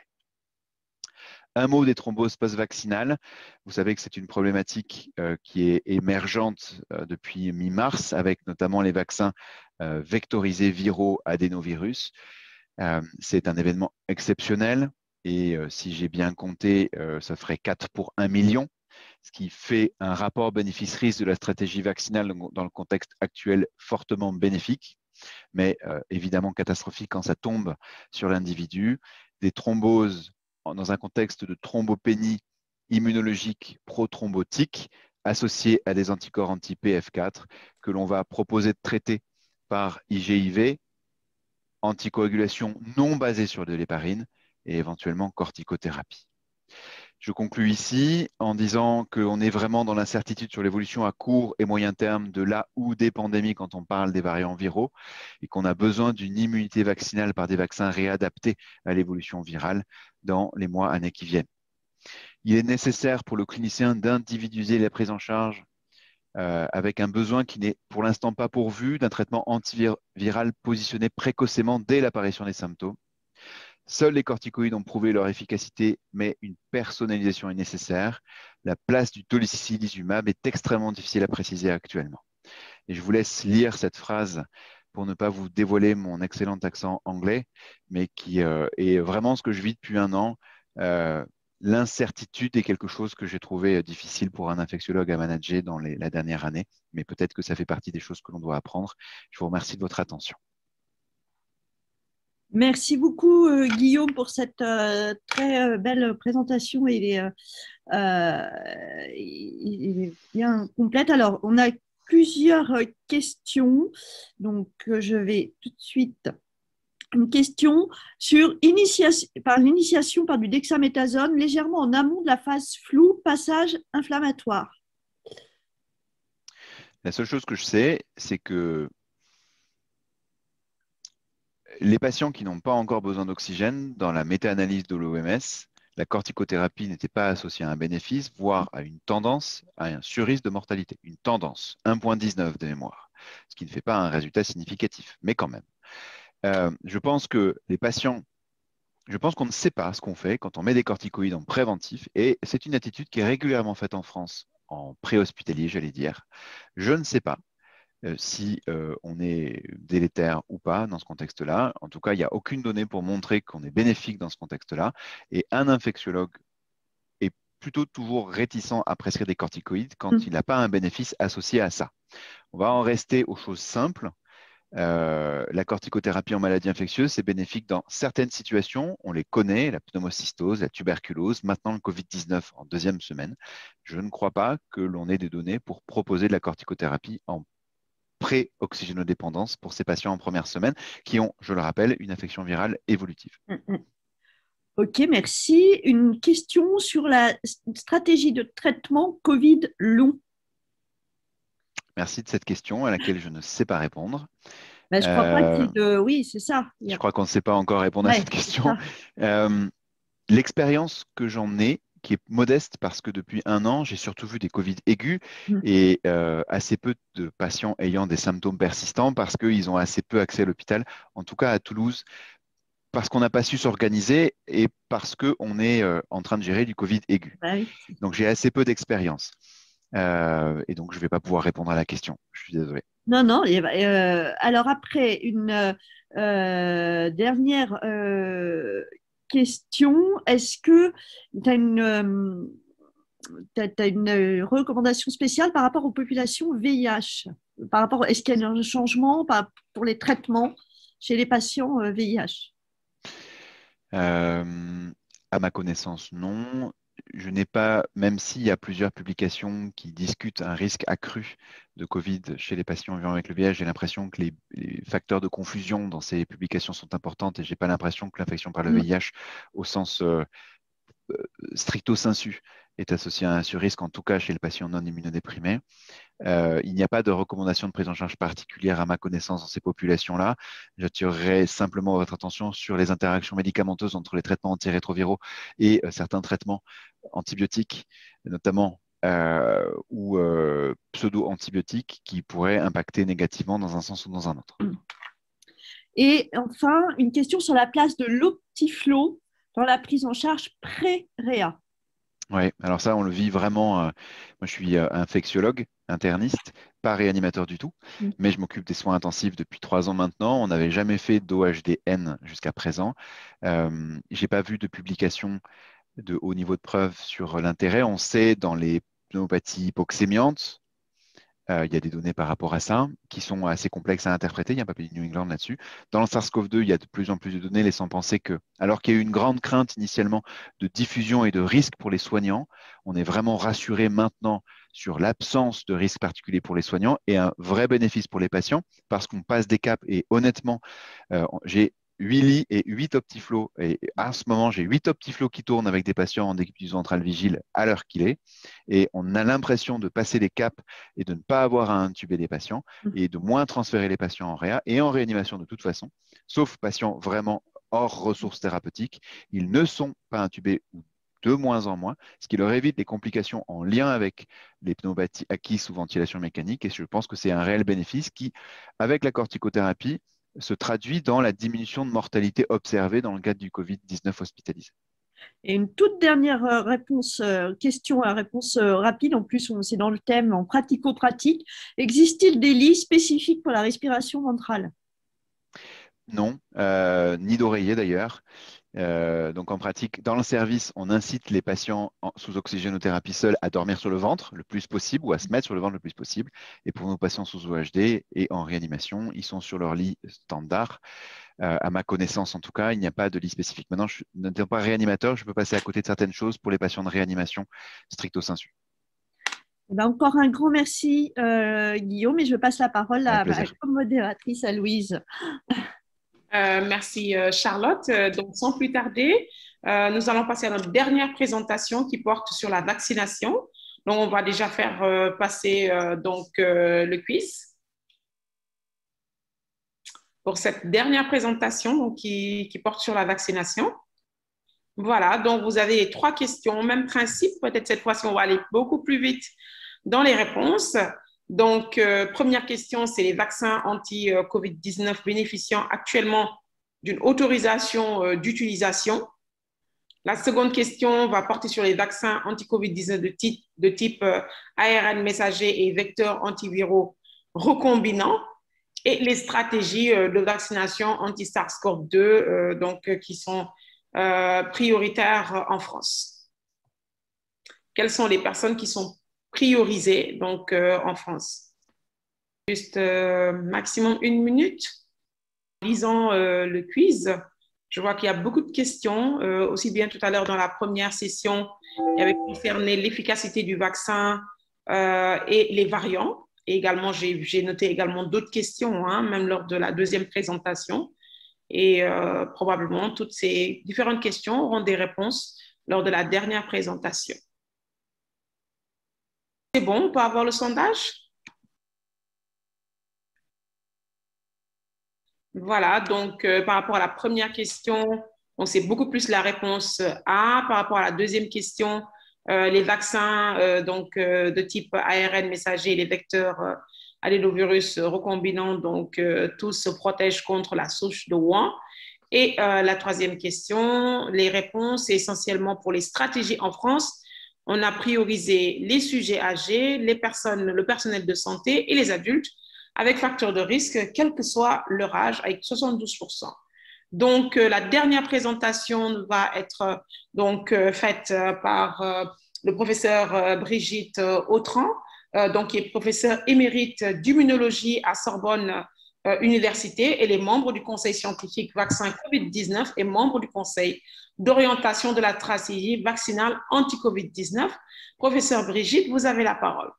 Un mot des thromboses post-vaccinales. Vous savez que c'est une problématique qui est émergente depuis mi-mars, avec notamment les vaccins vectorisés viraux adénovirus. C'est un événement exceptionnel et si j'ai bien compté, ça ferait 4 pour 1 million, ce qui fait un rapport bénéfice-risque de la stratégie vaccinale dans le contexte actuel fortement bénéfique, mais évidemment catastrophique quand ça tombe sur l'individu. Des thromboses dans un contexte de thrombopénie immunologique prothrombotique associée à des anticorps anti-PF4 que l'on va proposer de traiter par IGIV, anticoagulation non basée sur de l'héparine et éventuellement corticothérapie. Je conclus ici en disant qu'on est vraiment dans l'incertitude sur l'évolution à court et moyen terme de la ou des pandémies quand on parle des variants viraux et qu'on a besoin d'une immunité vaccinale par des vaccins réadaptés à l'évolution virale dans les mois, années qui viennent. Il est nécessaire pour le clinicien d'individualiser la prise en charge avec un besoin qui n'est pour l'instant pas pourvu d'un traitement antiviral positionné précocement dès l'apparition des symptômes. Seuls les corticoïdes ont prouvé leur efficacité, mais une personnalisation est nécessaire. La place du tolicilizumab est extrêmement difficile à préciser actuellement. Et je vous laisse lire cette phrase pour ne pas vous dévoiler mon excellent accent anglais, mais qui est vraiment ce que je vis depuis 1 an. L'incertitude est quelque chose que j'ai trouvé difficile pour un infectiologue à manager dans la dernière année, mais peut-être que ça fait partie des choses que l'on doit apprendre. Je vous remercie de votre attention. Merci beaucoup, Guillaume, pour cette très belle présentation et bien complète. Alors, on a plusieurs questions. Donc, je vais tout de suite. Une question sur l'initiation par du dexaméthasone légèrement en amont de la phase floue, passage inflammatoire. La seule chose que je sais, c'est que les patients qui n'ont pas encore besoin d'oxygène, dans la méta-analyse de l'OMS, la corticothérapie n'était pas associée à un bénéfice, voire à une tendance, à un surrisque de mortalité. Une tendance, 1,19 de mémoire, ce qui ne fait pas un résultat significatif, mais quand même. Je pense que les patients, je pense qu'on ne sait pas ce qu'on fait quand on met des corticoïdes en préventif, et c'est une attitude qui est régulièrement faite en France, en préhospitalier, j'allais dire. Je ne sais pas si on est délétère ou pas dans ce contexte-là. En tout cas, il n'y a aucune donnée pour montrer qu'on est bénéfique dans ce contexte-là. Et un infectiologue est plutôt toujours réticent à prescrire des corticoïdes quand il n'a pas un bénéfice associé à ça. On va en rester aux choses simples. La corticothérapie en maladie infectieuse, c'est bénéfique dans certaines situations. On les connaît, la pneumocystose, la tuberculose, maintenant le Covid-19 en deuxième semaine. Je ne crois pas que l'on ait des données pour proposer de la corticothérapie en pré-oxygénodépendance pour ces patients en première semaine qui ont, je le rappelle, une infection virale évolutive. Ok, merci. Une question sur la stratégie de traitement Covid long. Merci de cette question à laquelle je ne sais pas répondre. Ben, je ne crois pas que c'est de... Oui, c'est ça. Je crois qu'on ne sait pas encore répondre à cette question. L'expérience que j'en ai, qui est modeste parce que depuis 1 an, j'ai surtout vu des Covid aigus et assez peu de patients ayant des symptômes persistants parce qu'ils ont assez peu accès à l'hôpital, en tout cas à Toulouse, parce qu'on n'a pas su s'organiser et parce qu'on est en train de gérer du Covid aigu. Donc j'ai assez peu d'expérience. Et donc je ne vais pas pouvoir répondre à la question. Je suis désolé. Non, non. Alors après, une dernière question. Est-ce que tu as une recommandation spéciale par rapport aux populations VIH? Est-ce qu'il y a un changement pour les traitements chez les patients VIH? À ma connaissance, non. Je n'ai pas, même s'il y a plusieurs publications qui discutent un risque accru de Covid chez les patients vivant avec le VIH, j'ai l'impression que les facteurs de confusion dans ces publications sont importantes et je n'ai pas l'impression que l'infection par le VIH au sens stricto sensu est associée à un surrisque, en tout cas chez le patient non immunodéprimé. Il n'y a pas de recommandation de prise en charge particulière à ma connaissance dans ces populations-là. J'attirerai simplement votre attention sur les interactions médicamenteuses entre les traitements antirétroviraux et certains traitements antibiotiques, notamment ou pseudo-antibiotiques qui pourraient impacter négativement dans un sens ou dans un autre. Et enfin, une question sur la place de l'Optiflo dans la prise en charge pré-réa. Oui, alors ça, on le vit vraiment. Moi, je suis infectiologue, interniste, pas réanimateur du tout, mais je m'occupe des soins intensifs depuis 3 ans maintenant. On n'avait jamais fait d'OHDN jusqu'à présent. Je n'ai pas vu de publication de haut niveau de preuve sur l'intérêt. On sait dans les pneumopathies hypoxémiantes, il y a des données par rapport à ça qui sont assez complexes à interpréter. Il y a un papier du New England là-dessus. Dans le SARS-CoV-2, il y a de plus en plus de données laissant penser que, alors qu'il y a eu une grande crainte initialement de diffusion et de risque pour les soignants, on est vraiment rassuré maintenant sur l'absence de risque particulier pour les soignants et un vrai bénéfice pour les patients parce qu'on passe des caps. Et honnêtement, j'ai 8 lits et 8 Optiflow. Et à ce moment, j'ai 8 Optiflow qui tournent avec des patients en décubitus ventral vigile à l'heure qu'il est. Et on a l'impression de passer les caps et de ne pas avoir à intuber des patients et de moins transférer les patients en réa et en réanimation de toute façon, sauf patients vraiment hors ressources thérapeutiques. Ils ne sont pas intubés ou de moins en moins, ce qui leur évite les complications en lien avec les pneumopathies acquises sous ventilation mécanique. Et je pense que c'est un réel bénéfice qui, avec la corticothérapie, se traduit dans la diminution de mortalité observée dans le cadre du Covid-19 hospitalisé. Et une toute dernière question à réponse rapide, en plus c'est dans le thème en pratico-pratique. Existe-t-il des lits spécifiques pour la respiration ventrale? Non, ni d'oreiller d'ailleurs. Donc en pratique, dans le service, on incite les patients sous oxygénothérapie seule à dormir sur le ventre le plus possible ou à se mettre sur le ventre le plus possible. Et pour nos patients sous OHD et en réanimation, ils sont sur leur lit standard. À ma connaissance, en tout cas, il n'y a pas de lit spécifique. Maintenant, n'étant pas réanimateur, je peux passer à côté de certaines choses pour les patients de réanimation stricto sensu. Encore un grand merci, Guillaume, et je passe la parole à ma co-modératrice, à Louise. Merci, Charlotte. Donc, sans plus tarder, nous allons passer à notre dernière présentation qui porte sur la vaccination. Donc, on va déjà faire passer le quiz pour cette dernière présentation donc, qui porte sur la vaccination. Voilà, donc vous avez 3 questions, même principe. Peut-être cette fois-ci, on va aller beaucoup plus vite dans les réponses. Donc, première question, c'est les vaccins anti-COVID-19 bénéficiant actuellement d'une autorisation d'utilisation. La seconde question va porter sur les vaccins anti-COVID-19 de type ARN messager et vecteurs antiviraux recombinants et les stratégies de vaccination anti-SARS-CoV-2 qui sont prioritaires en France. Quelles sont les personnes qui sont priorisées donc, en France? Juste maximum 1 minute. En lisant le quiz, je vois qu'il y a beaucoup de questions, aussi bien tout à l'heure dans la première session, qui avait concerné l'efficacité du vaccin et les variants. Et également, j'ai noté également d'autres questions, hein, même lors de la deuxième présentation. Et probablement, toutes ces différentes questions auront des réponses lors de la dernière présentation. C'est bon, on peut avoir le sondage? Voilà, donc par rapport à la première question, on sait beaucoup plus la réponse A. Par rapport à la deuxième question, les vaccins de type ARN messager et les vecteurs adénovirus recombinants, donc tous se protègent contre la souche de Wuhan. Et la troisième question, les réponses essentiellement pour les stratégies en France. On a priorisé les sujets âgés, le personnel de santé et les adultes avec facteur de risque, quel que soit leur âge, avec 72%. Donc, la dernière présentation va être faite par le professeur Brigitte Autran, qui est professeur émérite d'immunologie à Sorbonne Université et les membres du conseil scientifique vaccin COVID-19 et membres du conseil d'orientation de la stratégie vaccinale anti-COVID-19. Professeur Brigitte, vous avez la parole.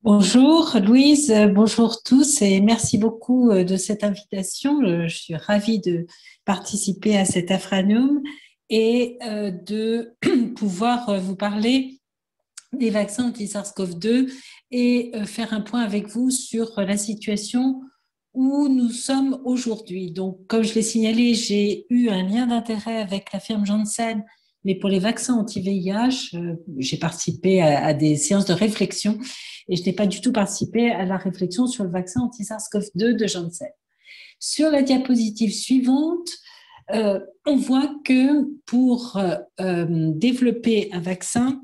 Bonjour Louise, bonjour tous et merci beaucoup de cette invitation. Je suis ravie de participer à cet Afranum et de pouvoir vous parler des vaccins anti-SARS-CoV-2 et faire un point avec vous sur la situation où nous sommes aujourd'hui. Donc, comme je l'ai signalé, j'ai eu un lien d'intérêt avec la firme Janssen, mais pour les vaccins anti-VIH, j'ai participé à des séances de réflexion et je n'ai pas du tout participé à la réflexion sur le vaccin anti-SARS-CoV-2 de Janssen. Sur la diapositive suivante, on voit que pour développer un vaccin,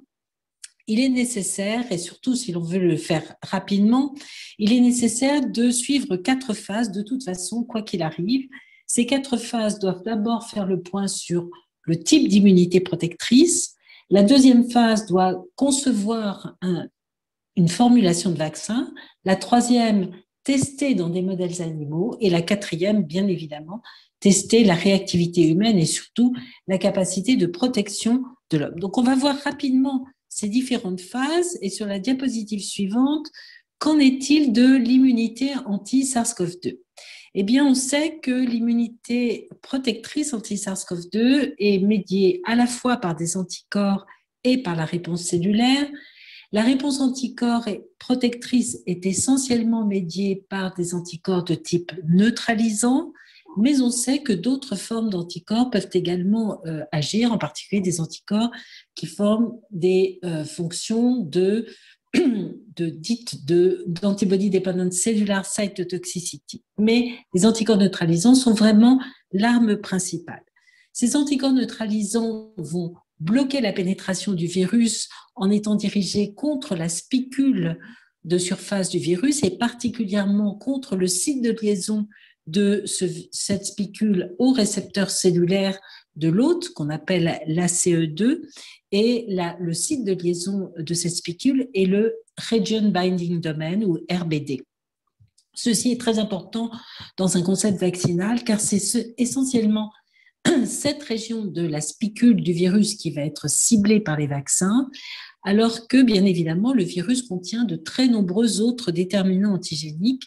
il est nécessaire, et surtout si l'on veut le faire rapidement, il est nécessaire de suivre 4 phases de toute façon, quoi qu'il arrive. Ces 4 phases doivent d'abord faire le point sur le type d'immunité protectrice. La deuxième phase doit concevoir une formulation de vaccin. La troisième, tester dans des modèles animaux. Et la quatrième, bien évidemment, tester la réactivité humaine et surtout la capacité de protection de l'homme. Donc, on va voir rapidement ces différentes phases. Et sur la diapositive suivante, qu'en est-il de l'immunité anti-SARS-CoV-2 ? Eh bien, on sait que l'immunité protectrice anti-SARS-CoV-2 est médiée à la fois par des anticorps et par la réponse cellulaire. La réponse anticorps protectrice est essentiellement médiée par des anticorps de type neutralisant, mais on sait que d'autres formes d'anticorps peuvent également agir, en particulier des anticorps qui forment des fonctions d'antibody dependent cellular cytotoxicity. Mais les anticorps neutralisants sont vraiment l'arme principale. Ces anticorps neutralisants vont bloquer la pénétration du virus en étant dirigés contre la spicule de surface du virus et particulièrement contre le site de liaison de cette spicule au récepteur cellulaire de l'hôte, qu'on appelle l'ACE2, et le site de liaison de cette spicule est le Region Binding Domain, ou RBD. Ceci est très important dans un concept vaccinal, car c'est essentiellement cette région de la spicule du virus qui va être ciblée par les vaccins, alors que, bien évidemment, le virus contient de très nombreux autres déterminants antigéniques,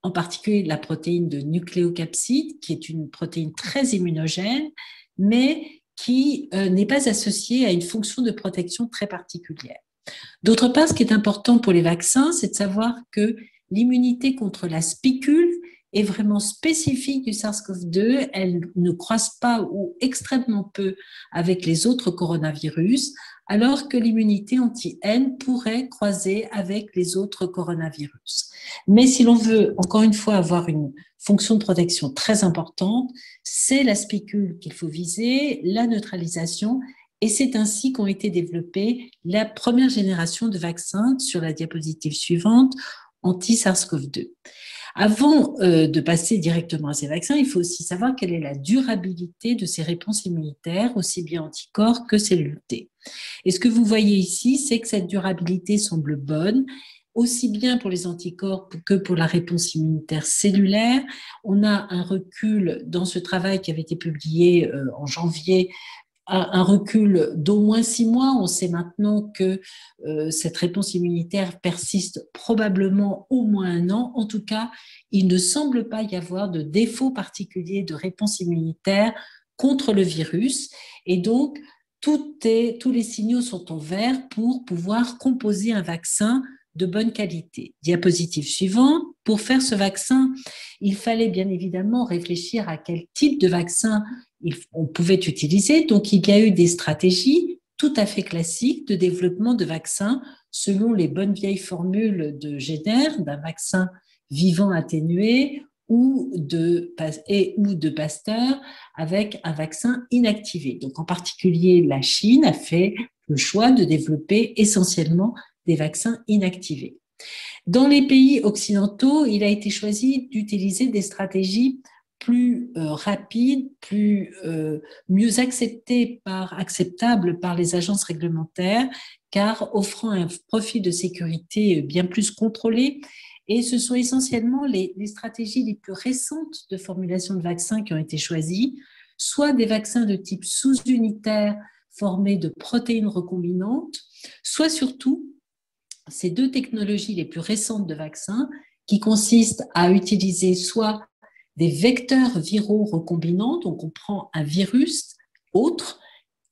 en particulier la protéine de nucléocapside, qui est une protéine très immunogène, mais qui n'est pas associée à une fonction de protection très particulière. D'autre part, ce qui est important pour les vaccins, c'est de savoir que l'immunité contre la spicule est vraiment spécifique du SARS-CoV-2. Elle ne croise pas ou extrêmement peu avec les autres coronavirus, alors que l'immunité anti-N pourrait croiser avec les autres coronavirus. Mais si l'on veut, encore une fois, avoir une fonction de protection très importante, c'est la spicule qu'il faut viser, la neutralisation, et c'est ainsi qu'ont été développées la première génération de vaccins, sur la diapositive suivante, anti-SARS-CoV-2. Avant de passer directement à ces vaccins, il faut aussi savoir quelle est la durabilité de ces réponses immunitaires, aussi bien anticorps que cellules T. Et ce que vous voyez ici, c'est que cette durabilité semble bonne, aussi bien pour les anticorps que pour la réponse immunitaire cellulaire. On a un recul dans ce travail qui avait été publié en janvier, un recul d'au moins 6 mois. On sait maintenant que cette réponse immunitaire persiste probablement au moins 1 an. En tout cas, il ne semble pas y avoir de défaut particulier de réponse immunitaire contre le virus. Et donc, tous les signaux sont en vert pour pouvoir composer un vaccin de bonne qualité. Diapositive suivante. Pour faire ce vaccin, il fallait bien évidemment réfléchir à quel type de vaccin on pouvait utiliser. Donc, il y a eu des stratégies tout à fait classiques de développement de vaccins selon les bonnes vieilles formules de Jenner, d'un vaccin vivant atténué ou de Pasteur avec un vaccin inactivé. Donc, en particulier, la Chine a fait le choix de développer essentiellement des vaccins inactivés. Dans les pays occidentaux, il a été choisi d'utiliser des stratégies plus rapides, mieux acceptables par les agences réglementaires, car offrant un profil de sécurité bien plus contrôlé. Et ce sont essentiellement les stratégies les plus récentes de formulation de vaccins qui ont été choisies, soit des vaccins de type sous-unitaire formés de protéines recombinantes, soit surtout ces 2 technologies les plus récentes de vaccins qui consistent à utiliser soit des vecteurs viraux recombinants, donc on prend un virus autre,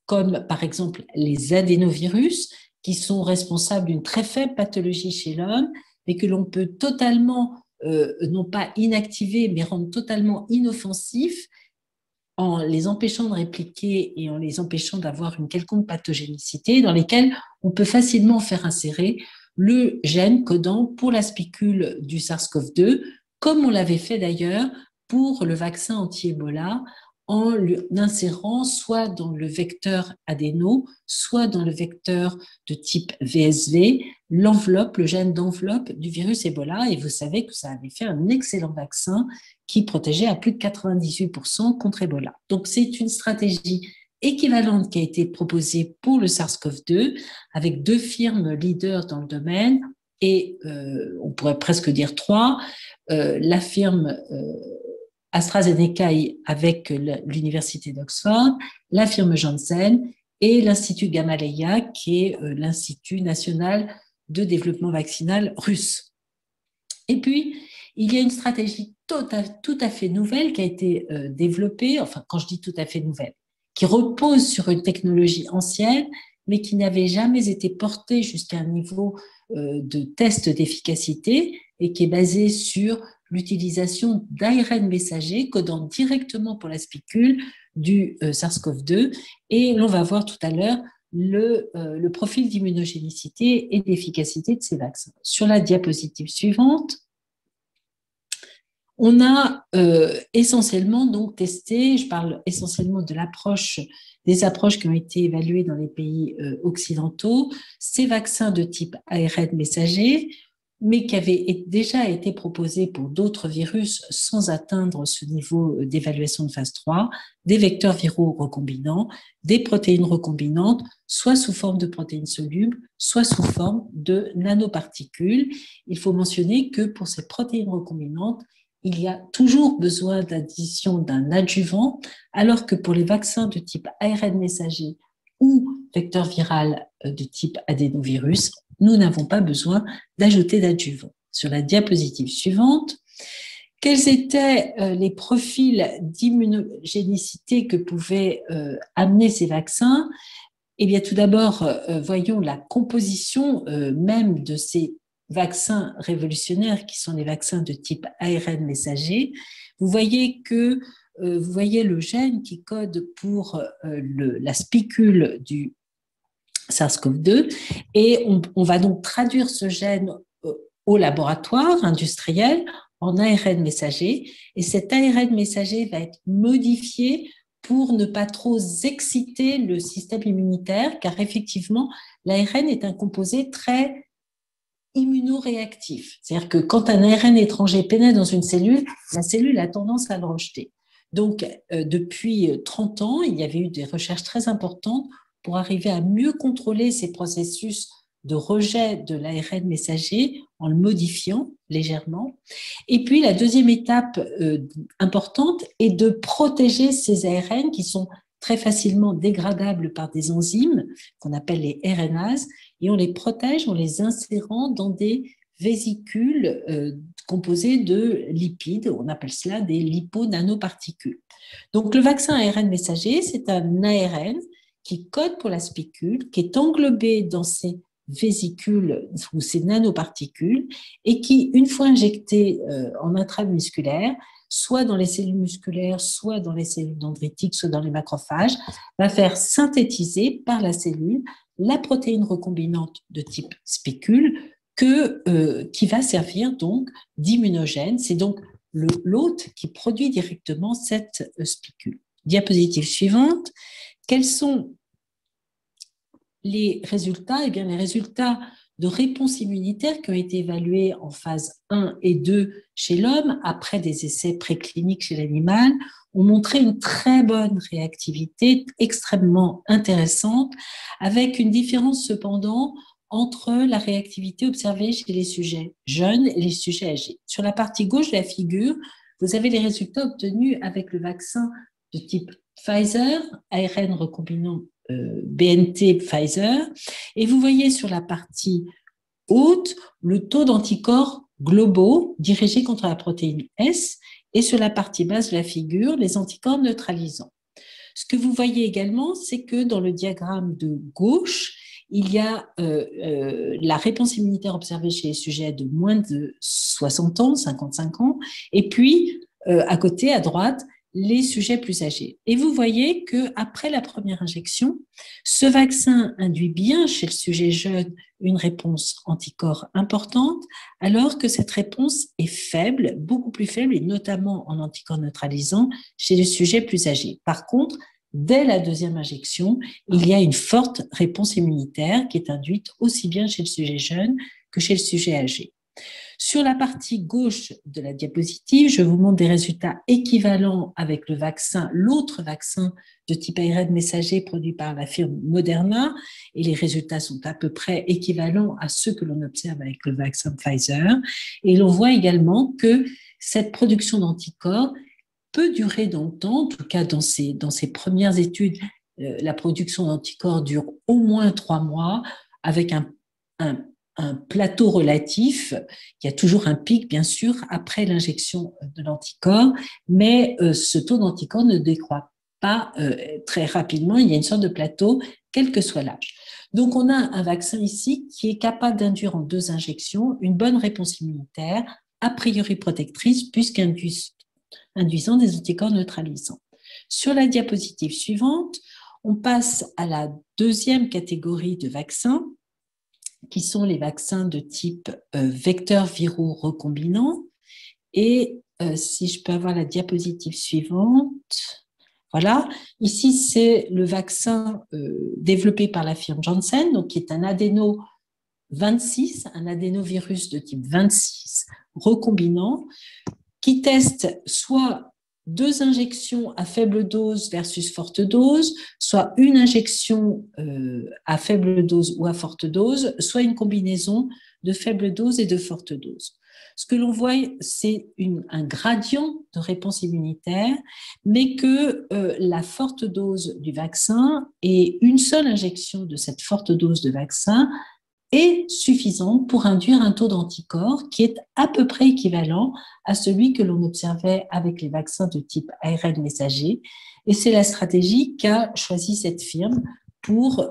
comme par exemple les adénovirus, qui sont responsables d'une très faible pathologie chez l'homme, mais que l'on peut totalement, non pas inactiver, mais rendre totalement inoffensifs en les empêchant de répliquer et en les empêchant d'avoir une quelconque pathogénicité, dans lesquels on peut facilement faire insérer le gène codant pour la spicule du SARS-CoV-2, comme on l'avait fait d'ailleurs pour le vaccin anti-Ebola, en l'insérant soit dans le vecteur adéno, soit dans le vecteur de type VSV, le gène d'enveloppe du virus Ebola. Et vous savez que ça avait fait un excellent vaccin qui protégeait à plus de 98% contre Ebola. Donc, c'est une stratégie équivalente qui a été proposée pour le SARS-CoV-2 avec 2 firmes leaders dans le domaine et on pourrait presque dire 3, la firme AstraZeneca avec l'université d'Oxford, la firme Janssen et l'Institut Gamaleya qui est l'Institut national de développement vaccinal russe. Et puis, il y a une stratégie tout à fait nouvelle qui a été développée, enfin quand je dis tout à fait nouvelle, qui repose sur une technologie ancienne, mais qui n'avait jamais été portée jusqu'à un niveau de test d'efficacité et qui est basée sur l'utilisation d'ARN messager codant directement pour la spicule du SARS-CoV-2. Et l'on va voir tout à l'heure le profil d'immunogénicité et d'efficacité de ces vaccins. Sur la diapositive suivante, on a essentiellement donc testé, je parle essentiellement de des approches qui ont été évaluées dans les pays occidentaux, ces vaccins de type ARN messager, mais qui avaient déjà été proposés pour d'autres virus sans atteindre ce niveau d'évaluation de phase 3, des vecteurs viraux recombinants, des protéines recombinantes, soit sous forme de protéines solubles, soit sous forme de nanoparticules. Il faut mentionner que pour ces protéines recombinantes, il y a toujours besoin d'addition d'un adjuvant, alors que pour les vaccins de type ARN messager ou vecteur viral de type adénovirus, nous n'avons pas besoin d'ajouter d'adjuvant. Sur la diapositive suivante, quels étaient les profils d'immunogénicité que pouvaient amener ces vaccins? Eh bien, tout d'abord, voyons la composition même de ces vaccins révolutionnaires qui sont les vaccins de type ARN messager. Vous voyez le gène qui code pour la spicule du SARS-CoV-2 et on va donc traduire ce gène au laboratoire industriel en ARN messager et cet ARN messager va être modifié pour ne pas trop exciter le système immunitaire car effectivement l'ARN est un composé très immunoréactif. C'est-à-dire que quand un ARN étranger pénètre dans une cellule, la cellule a tendance à le rejeter. Donc, depuis 30 ans, il y avait eu des recherches très importantes pour arriver à mieux contrôler ces processus de rejet de l'ARN messager en le modifiant légèrement. Et puis, la deuxième étape importante est de protéger ces ARN qui sont très facilement dégradables par des enzymes qu'on appelle les RNases, et on les protège en les insérant dans des vésicules composées de lipides, on appelle cela des liponanoparticules. Donc le vaccin ARN messager, c'est un ARN qui code pour la spicule, qui est englobé dans ces vésicules ou ces nanoparticules et qui, une fois injecté en intramusculaire, soit dans les cellules musculaires, soit dans les cellules dendritiques, soit dans les macrophages, va faire synthétiser par la cellule la protéine recombinante de type spicule qui va servir donc d'immunogène. C'est donc l'hôte qui produit directement cette spicule. Diapositive suivante. Quels sont les résultats? Eh bien, les résultats de réponse immunitaire qui ont été évalués en phase 1 et 2 chez l'homme, après des essais précliniques chez l'animal, ont montré une très bonne réactivité, extrêmement intéressante, avec une différence cependant entre la réactivité observée chez les sujets jeunes et les sujets âgés. Sur la partie gauche de la figure, vous avez les résultats obtenus avec le vaccin de type Pfizer, ARN recombinant BNT Pfizer, et vous voyez sur la partie haute le taux d'anticorps globaux dirigés contre la protéine S, et sur la partie basse de la figure, les anticorps neutralisants. Ce que vous voyez également, c'est que dans le diagramme de gauche, il y a la réponse immunitaire observée chez les sujets de moins de 60 ans, 55 ans, et puis à côté, à droite, les sujets plus âgés. Et vous voyez qu'après la première injection, ce vaccin induit bien chez le sujet jeune une réponse anticorps importante, alors que cette réponse est faible, beaucoup plus faible, et notamment en anticorps neutralisants chez les sujets plus âgés. Par contre, dès la deuxième injection, il y a une forte réponse immunitaire qui est induite aussi bien chez le sujet jeune que chez le sujet âgé. Sur la partie gauche de la diapositive, je vous montre des résultats équivalents avec le vaccin, l'autre vaccin de type ARN messager produit par la firme Moderna, et les résultats sont à peu près équivalents à ceux que l'on observe avec le vaccin Pfizer. Et l'on voit également que cette production d'anticorps peut durer dans le temps, en tout cas dans ces premières études, la production d'anticorps dure au moins 3 mois avec un plateau relatif. Il y a toujours un pic, bien sûr, après l'injection de l'anticorps, mais ce taux d'anticorps ne décroît pas très rapidement. Il y a une sorte de plateau, quel que soit l'âge. Donc, on a un vaccin ici qui est capable d'induire en 2 injections une bonne réponse immunitaire, a priori protectrice, puisqu'induisant des anticorps neutralisants. Sur la diapositive suivante, on passe à la deuxième catégorie de vaccins, qui sont les vaccins de type vecteurs viraux recombinants. Et si je peux avoir la diapositive suivante, voilà. Ici, c'est le vaccin développé par la firme Janssen, donc qui est un adéno-26, un adénovirus de type 26 recombinant, qui teste soit 2 injections à faible dose versus forte dose, soit une injection à faible dose ou à forte dose, soit une combinaison de faible dose et de forte dose. Ce que l'on voit, c'est un gradient de réponse immunitaire, mais que la forte dose du vaccin et une seule injection de cette forte dose de vaccin est suffisante pour induire un taux d'anticorps qui est à peu près équivalent à celui que l'on observait avec les vaccins de type ARN messager. Et c'est la stratégie qu'a choisie cette firme pour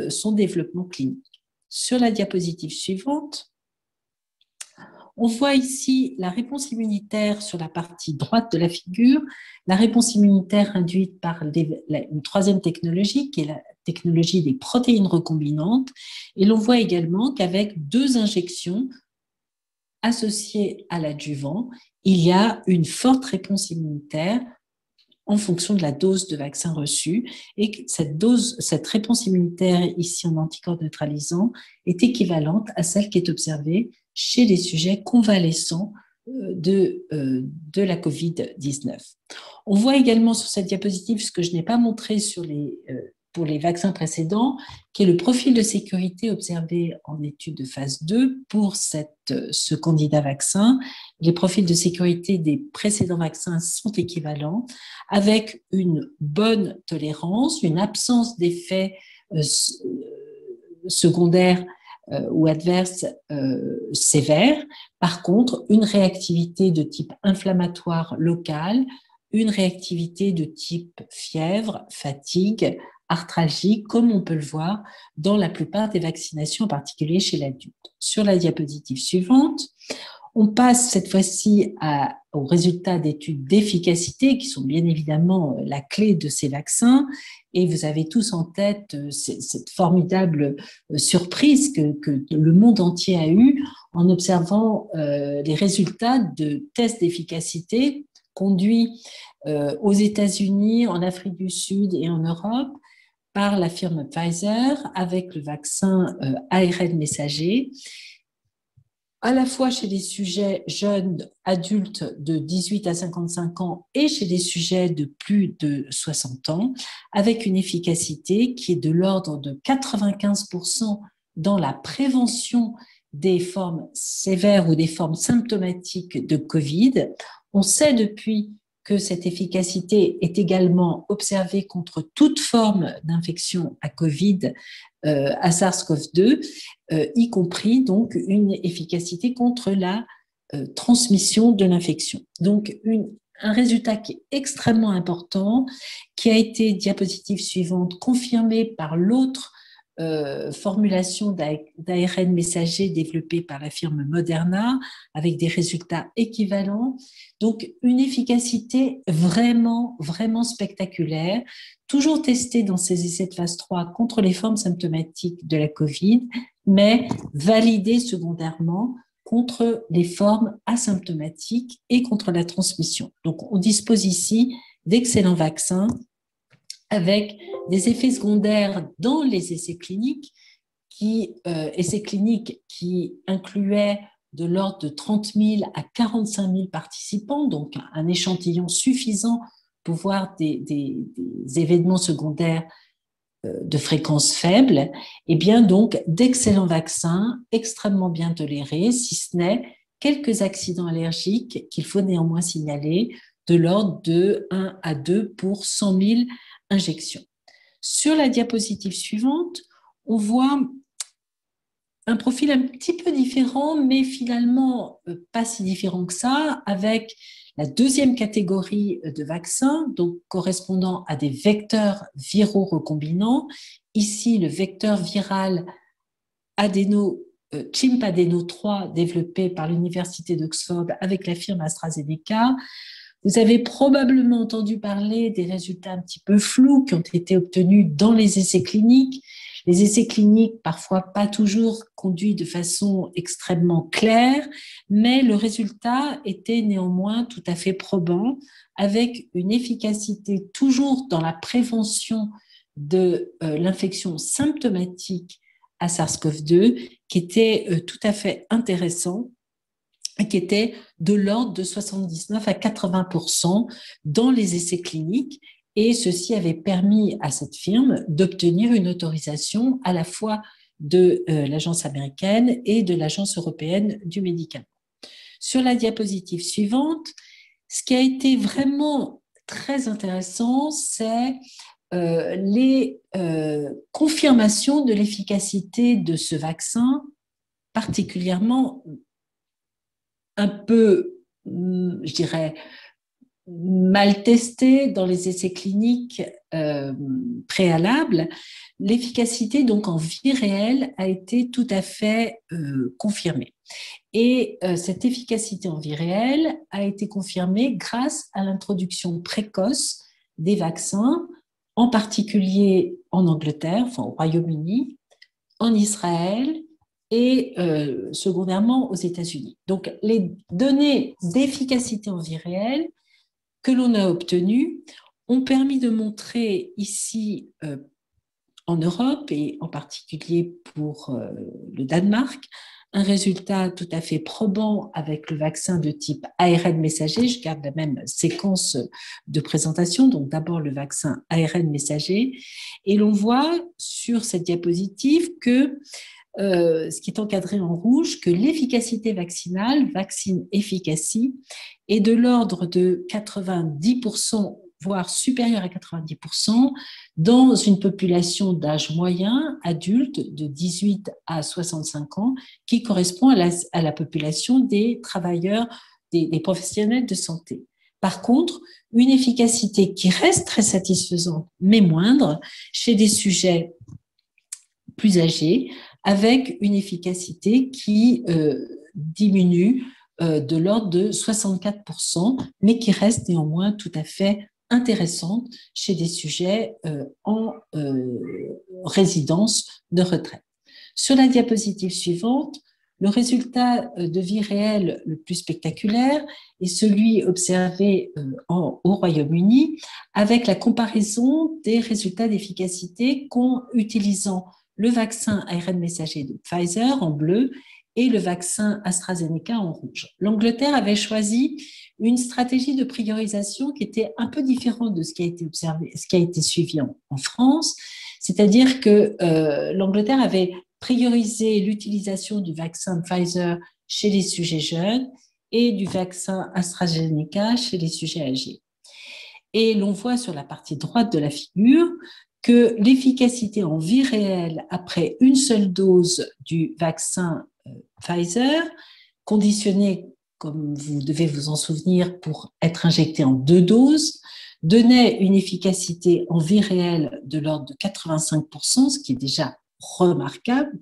son développement clinique. Sur la diapositive suivante, on voit ici la réponse immunitaire sur la partie droite de la figure, la réponse immunitaire induite par une troisième technologie qui est la technologie des protéines recombinantes. Et l'on voit également qu'avec 2 injections associées à l'adjuvant, il y a une forte réponse immunitaire en fonction de la dose de vaccin reçue, et que cette réponse immunitaire ici en anticorps neutralisants est équivalente à celle qui est observée chez les sujets convalescents de la COVID-19. On voit également sur cette diapositive ce que je n'ai pas montré pour les vaccins précédents, qui est le profil de sécurité observé en étude de phase 2 pour ce candidat vaccin. Les profils de sécurité des précédents vaccins sont équivalents, avec une bonne tolérance, une absence d'effets secondaires ou adverses sévères. Par contre, une réactivité de type inflammatoire local, une réactivité de type fièvre, fatigue, arthralgie, comme on peut le voir dans la plupart des vaccinations, en particulier chez l'adulte. Sur la diapositive suivante, on passe cette fois-ci aux résultats d'études d'efficacité qui sont bien évidemment la clé de ces vaccins. Et vous avez tous en tête cette formidable surprise que le monde entier a eue en observant les résultats de tests d'efficacité conduits aux États-Unis, en Afrique du Sud et en Europe par la firme Pfizer avec le vaccin ARN messager, à la fois chez les sujets jeunes adultes de 18 à 55 ans et chez les sujets de plus de 60 ans, avec une efficacité qui est de l'ordre de 95% dans la prévention des formes sévères ou des formes symptomatiques de Covid. On sait depuis que cette efficacité est également observée contre toute forme d'infection à Covid, à SARS-CoV-2, y compris donc une efficacité contre la transmission de l'infection. Donc un résultat qui est extrêmement important, qui a été, diapositive suivante, confirmé par l'autre formulation d'ARN messager développée par la firme Moderna avec des résultats équivalents. Donc, une efficacité vraiment, vraiment spectaculaire, toujours testée dans ces essais de phase 3 contre les formes symptomatiques de la COVID, mais validée secondairement contre les formes asymptomatiques et contre la transmission. Donc, on dispose ici d'excellents vaccins avec des effets secondaires dans les essais cliniques qui incluaient de l'ordre de 30 000 à 45 000 participants, donc un échantillon suffisant pour voir des événements secondaires de fréquence faible, et bien donc d'excellents vaccins extrêmement bien tolérés, si ce n'est quelques accidents allergiques qu'il faut néanmoins signaler de l'ordre de 1 à 2 pour 100 000 injections. Sur la diapositive suivante, on voit un profil un petit peu différent, mais finalement pas si différent que ça, avec la deuxième catégorie de vaccins, donc correspondant à des vecteurs viraux recombinants. Ici, le vecteur viral chimp adeno 3 développé par l'Université d'Oxford avec la firme AstraZeneca. Vous avez probablement entendu parler des résultats un petit peu flous qui ont été obtenus dans les essais cliniques. Les essais cliniques, parfois pas toujours conduits de façon extrêmement claire, mais le résultat était néanmoins tout à fait probant, avec une efficacité toujours dans la prévention de l'infection symptomatique à SARS-CoV-2, qui était tout à fait intéressant, qui était de l'ordre de 79 à 80% dans les essais cliniques. Et ceci avait permis à cette firme d'obtenir une autorisation à la fois de l'Agence américaine et de l'Agence européenne du médicament. Sur la diapositive suivante, ce qui a été vraiment très intéressant, c'est les confirmations de l'efficacité de ce vaccin, particulièrement un peu, je dirais, mal testé dans les essais cliniques préalables. L'efficacité donc en vie réelle a été tout à fait confirmée. Et cette efficacité en vie réelle a été confirmée grâce à l'introduction précoce des vaccins, en particulier en Angleterre, enfin au Royaume-Uni, en Israël et secondairement aux États-Unis. Donc, les données d'efficacité en vie réelle que l'on a obtenues ont permis de montrer ici en Europe et en particulier pour le Danemark, un résultat tout à fait probant avec le vaccin de type ARN messager. Je garde la même séquence de présentation, donc d'abord le vaccin ARN messager. Et l'on voit sur cette diapositive que, ce qui est encadré en rouge, que l'efficacité vaccinale, vaccine efficacy, est de l'ordre de 90%, voire supérieur à 90%, dans une population d'âge moyen, adulte, de 18 à 65 ans, qui correspond à la population des travailleurs, des professionnels de santé. Par contre, une efficacité qui reste très satisfaisante, mais moindre, chez des sujets plus âgés, avec une efficacité qui diminue de l'ordre de 64%, mais qui reste néanmoins tout à fait intéressante chez des sujets en résidence de retraite. Sur la diapositive suivante, le résultat de vie réelle le plus spectaculaire est celui observé au Royaume-Uni, avec la comparaison des résultats d'efficacité utilisant le vaccin ARN messager de Pfizer en bleu et le vaccin AstraZeneca en rouge. L'Angleterre avait choisi une stratégie de priorisation qui était un peu différente de ce qui a été observé, ce qui a été suivi en France, c'est-à-dire que l'Angleterre avait priorisé l'utilisation du vaccin Pfizer chez les sujets jeunes et du vaccin AstraZeneca chez les sujets âgés. Et l'on voit sur la partie droite de la figure que l'efficacité en vie réelle après une seule dose du vaccin Pfizer, conditionnée, comme vous devez vous en souvenir, pour être injecté en 2 doses, donnait une efficacité en vie réelle de l'ordre de 85%, ce qui est déjà remarquable.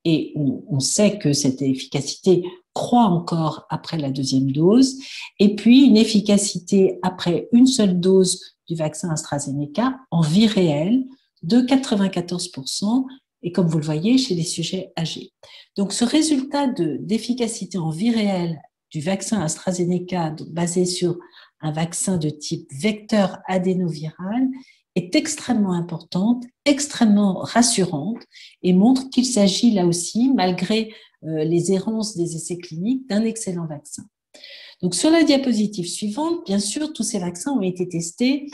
Et on sait que cette efficacité croît encore après la 2e dose. Et puis, une efficacité après une seule dose du vaccin AstraZeneca en vie réelle de 94%, et comme vous le voyez, chez les sujets âgés. Donc, ce résultat d'efficacité en vie réelle du vaccin AstraZeneca, donc basé sur un vaccin de type vecteur adénoviral, est extrêmement importante, extrêmement rassurante, et montre qu'il s'agit là aussi, malgré les errances des essais cliniques, d'un excellent vaccin. Donc, sur la diapositive suivante, bien sûr, tous ces vaccins ont été testés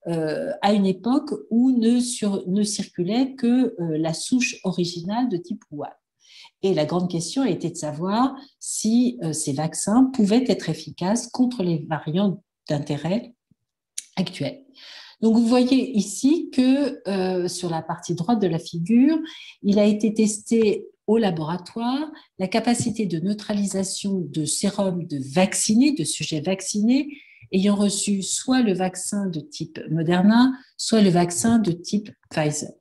à une époque où ne circulait que la souche originale de type Wuhan. Et la grande question a été de savoir si ces vaccins pouvaient être efficaces contre les variants d'intérêt actuels. Donc, vous voyez ici que sur la partie droite de la figure, il a été testé au laboratoire la capacité de neutralisation de sérum de vaccinés, de sujets vaccinés, ayant reçu soit le vaccin de type Moderna, soit le vaccin de type Pfizer.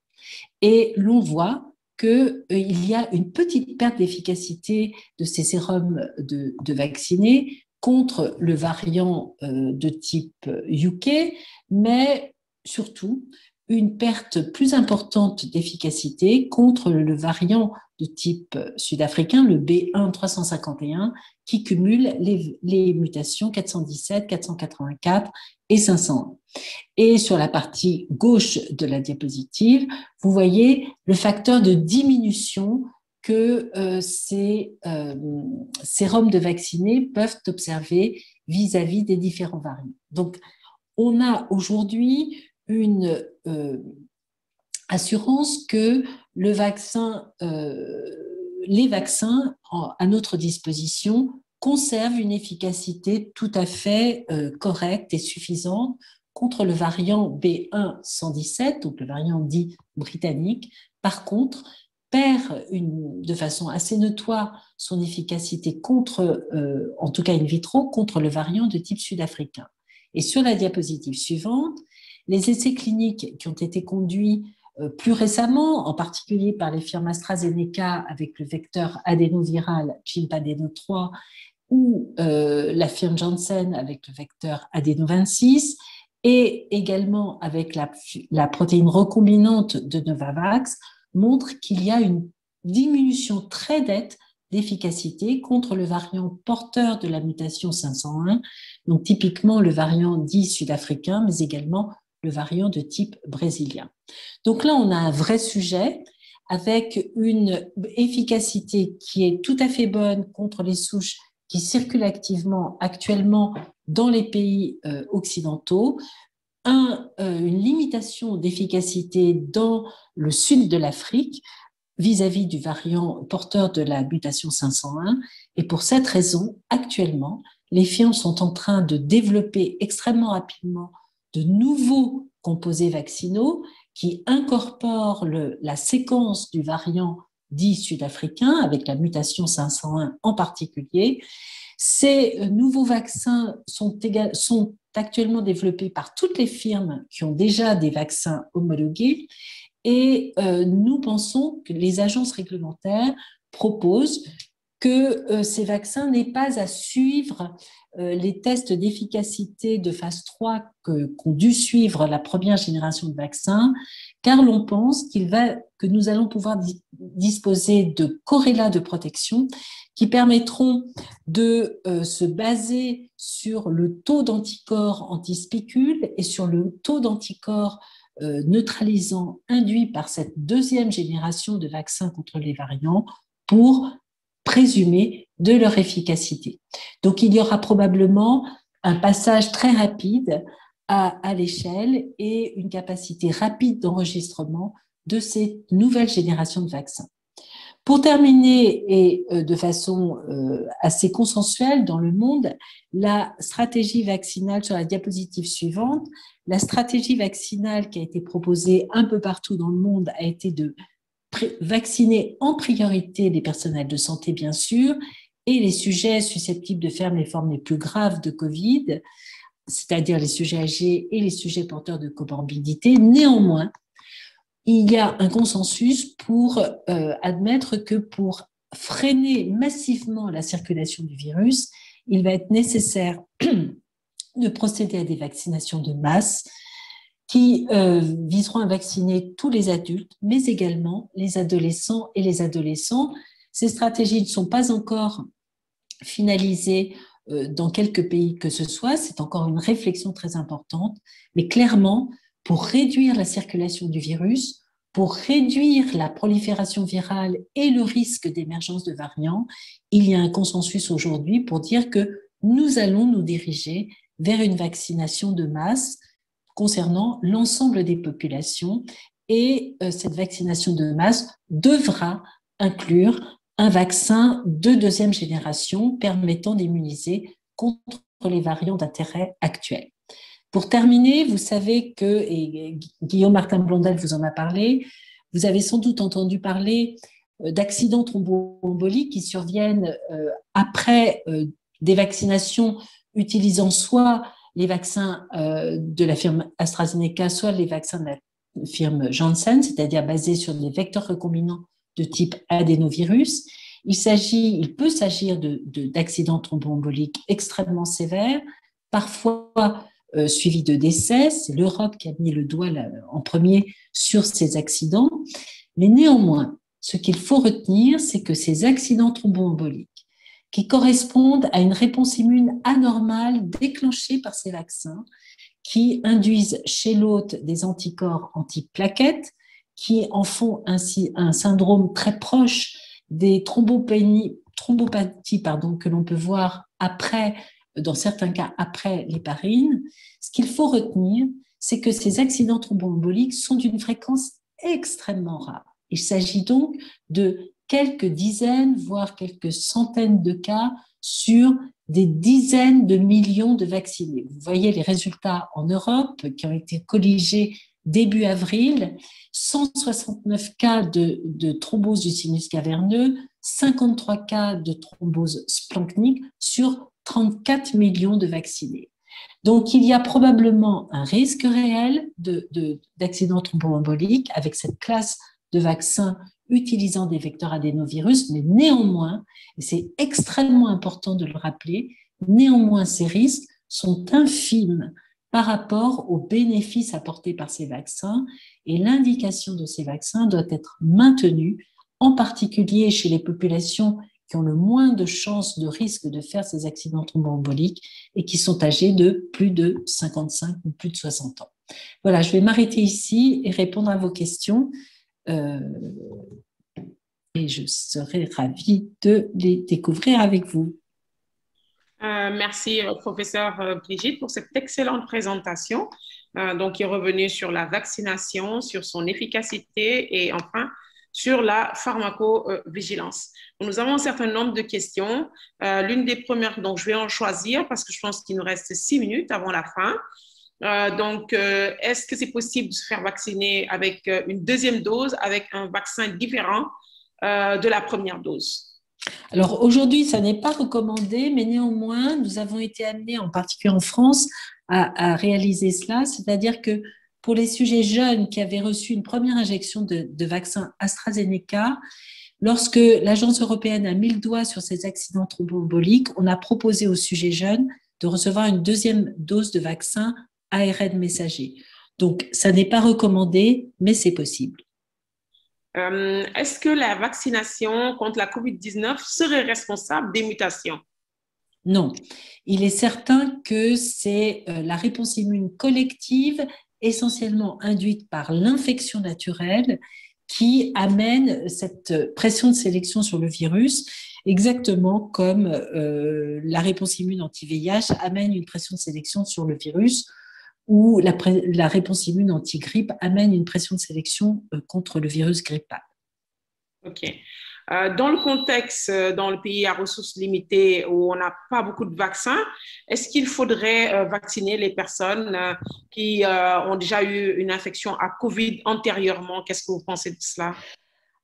Et l'on voit qu'il y a une petite perte d'efficacité de ces sérums de vaccinés contre le variant de type UK, mais surtout une perte plus importante d'efficacité contre le variant de type sud-africain, le B1.351, qui cumule les mutations 417, 484 et 501. Et sur la partie gauche de la diapositive, vous voyez le facteur de diminution que ces sérums de vaccinés peuvent observer vis-à-vis des différents variants. Donc, on a aujourd'hui une assurance que les vaccins à notre disposition conserve une efficacité tout à fait correcte et suffisante contre le variant B117, donc le variant dit britannique. Par contre, perd de façon assez notoire son efficacité contre, en tout cas in vitro, contre le variant de type sud-africain. Et sur la diapositive suivante, les essais cliniques qui ont été conduits plus récemment, en particulier par les firmes AstraZeneca avec le vecteur adénoviral ChIP-adéno3 ou la firme Janssen avec le vecteur adéno26 et également avec la protéine recombinante de Novavax, montrent qu'il y a une diminution très nette d'efficacité contre le variant porteur de la mutation 501, donc typiquement le variant dit sud-africain, mais également le variant de type brésilien. Donc là, on a un vrai sujet avec une efficacité qui est tout à fait bonne contre les souches qui circulent activement actuellement dans les pays occidentaux, une limitation d'efficacité dans le sud de l'Afrique vis-à-vis du variant porteur de la mutation 501. Et pour cette raison, actuellement, les firmes sont en train de développer extrêmement rapidement de nouveaux composés vaccinaux qui incorporent la séquence du variant dit sud-africain, avec la mutation 501 en particulier. Ces nouveaux vaccins sont actuellement développés par toutes les firmes qui ont déjà des vaccins homologués et nous pensons que les agences réglementaires proposent que ces vaccins n'aient pas à suivre les tests d'efficacité de phase 3 qu'ont dû suivre la première génération de vaccins, car l'on pense que nous allons pouvoir disposer de corrélats de protection qui permettront de se baser sur le taux d'anticorps anti-spicule et sur le taux d'anticorps neutralisant induit par cette deuxième génération de vaccins contre les variants pour présumer de leur efficacité. Donc, il y aura probablement un passage très rapide à l'échelle et une capacité rapide d'enregistrement de ces nouvelles générations de vaccins. Pour terminer, et de façon assez consensuelle dans le monde, la stratégie vaccinale sur la diapositive suivante, la stratégie vaccinale qui a été proposée un peu partout dans le monde a été de vacciner en priorité les personnels de santé, bien sûr, et les sujets susceptibles de faire les formes les plus graves de Covid, c'est-à-dire les sujets âgés et les sujets porteurs de comorbidité. Néanmoins, il y a un consensus pour admettre que pour freiner massivement la circulation du virus, il va être nécessaire de procéder à des vaccinations de masse qui viseront à vacciner tous les adultes, mais également les adolescents et les adolescents. Ces stratégies ne sont pas encore finalisées dans quelques pays que ce soit, c'est encore une réflexion très importante, mais clairement, pour réduire la circulation du virus, pour réduire la prolifération virale et le risque d'émergence de variants, il y a un consensus aujourd'hui pour dire que nous allons nous diriger vers une vaccination de masse concernant l'ensemble des populations et cette vaccination de masse devra inclure un vaccin de deuxième génération permettant d'immuniser contre les variants d'intérêt actuels. Pour terminer, vous savez que, et Guillaume Martin Blondel vous en a parlé, vous avez sans doute entendu parler d'accidents thromboemboliques qui surviennent après des vaccinations utilisant soit les vaccins de la firme AstraZeneca, soit les vaccins de la firme Janssen, c'est-à-dire basés sur des vecteurs recombinants de type adénovirus. Il peut s'agir d'accidents thromboemboliques extrêmement sévères, parfois suivis de décès. C'est l'Europe qui a mis le doigt en premier sur ces accidents. Mais néanmoins, ce qu'il faut retenir, c'est que ces accidents thromboemboliques qui correspondent à une réponse immune anormale déclenchée par ces vaccins, qui induisent chez l'hôte des anticorps anti-plaquettes, qui en font ainsi un syndrome très proche des thrombopathies que l'on peut voir après, dans certains cas après l'héparine. Ce qu'il faut retenir, c'est que ces accidents thromboemboliques sont d'une fréquence extrêmement rare. Il s'agit donc de quelques dizaines, voire quelques centaines de cas sur des dizaines de millions de vaccinés. Vous voyez les résultats en Europe qui ont été colligés début avril, 169 cas de thrombose du sinus caverneux, 53 cas de thrombose splanchnique sur 34 millions de vaccinés. Donc, il y a probablement un risque réel d'accident thromboembolique avec cette classe de vaccins utilisant des vecteurs adénovirus, mais néanmoins, et c'est extrêmement important de le rappeler, néanmoins, ces risques sont infimes par rapport aux bénéfices apportés par ces vaccins et l'indication de ces vaccins doit être maintenue, en particulier chez les populations qui ont le moins de chances de risque de faire ces accidents thromboemboliques et qui sont âgés de plus de 55 ou plus de 60 ans. Voilà, je vais m'arrêter ici et répondre à vos questions. Et je serai ravie de les découvrir avec vous. Merci, professeur Brigitte, pour cette excellente présentation. Donc, qui est revenue sur la vaccination, sur son efficacité et enfin sur la pharmacovigilance. Nous avons un certain nombre de questions. L'une des premières, donc je vais en choisir parce que je pense qu'il nous reste 6 minutes avant la fin. Est-ce que c'est possible de se faire vacciner avec une deuxième dose, avec un vaccin différent de la première dose? Alors aujourd'hui, ça n'est pas recommandé, mais néanmoins, nous avons été amenés, en particulier en France, à réaliser cela, c'est-à-dire que pour les sujets jeunes qui avaient reçu une première injection de vaccin AstraZeneca, lorsque l'Agence européenne a mis le doigt sur ces accidents thromboemboliques, on a proposé aux sujets jeunes de recevoir une deuxième dose de vaccin ARN messager. Donc, ça n'est pas recommandé, mais c'est possible. Est-ce que la vaccination contre la COVID-19 serait responsable des mutations? Non. Il est certain que c'est la réponse immune collective, essentiellement induite par l'infection naturelle, qui amène cette pression de sélection sur le virus, exactement comme la réponse immune anti-VIH amène une pression de sélection sur le virus, ou la réponse immune anti-grippe amène une pression de sélection contre le virus grippal. OK. Dans le contexte, dans le pays à ressources limitées où on n'a pas beaucoup de vaccins, est-ce qu'il faudrait vacciner les personnes qui ont déjà eu une infection à COVID antérieurement? Qu'est-ce que vous pensez de cela?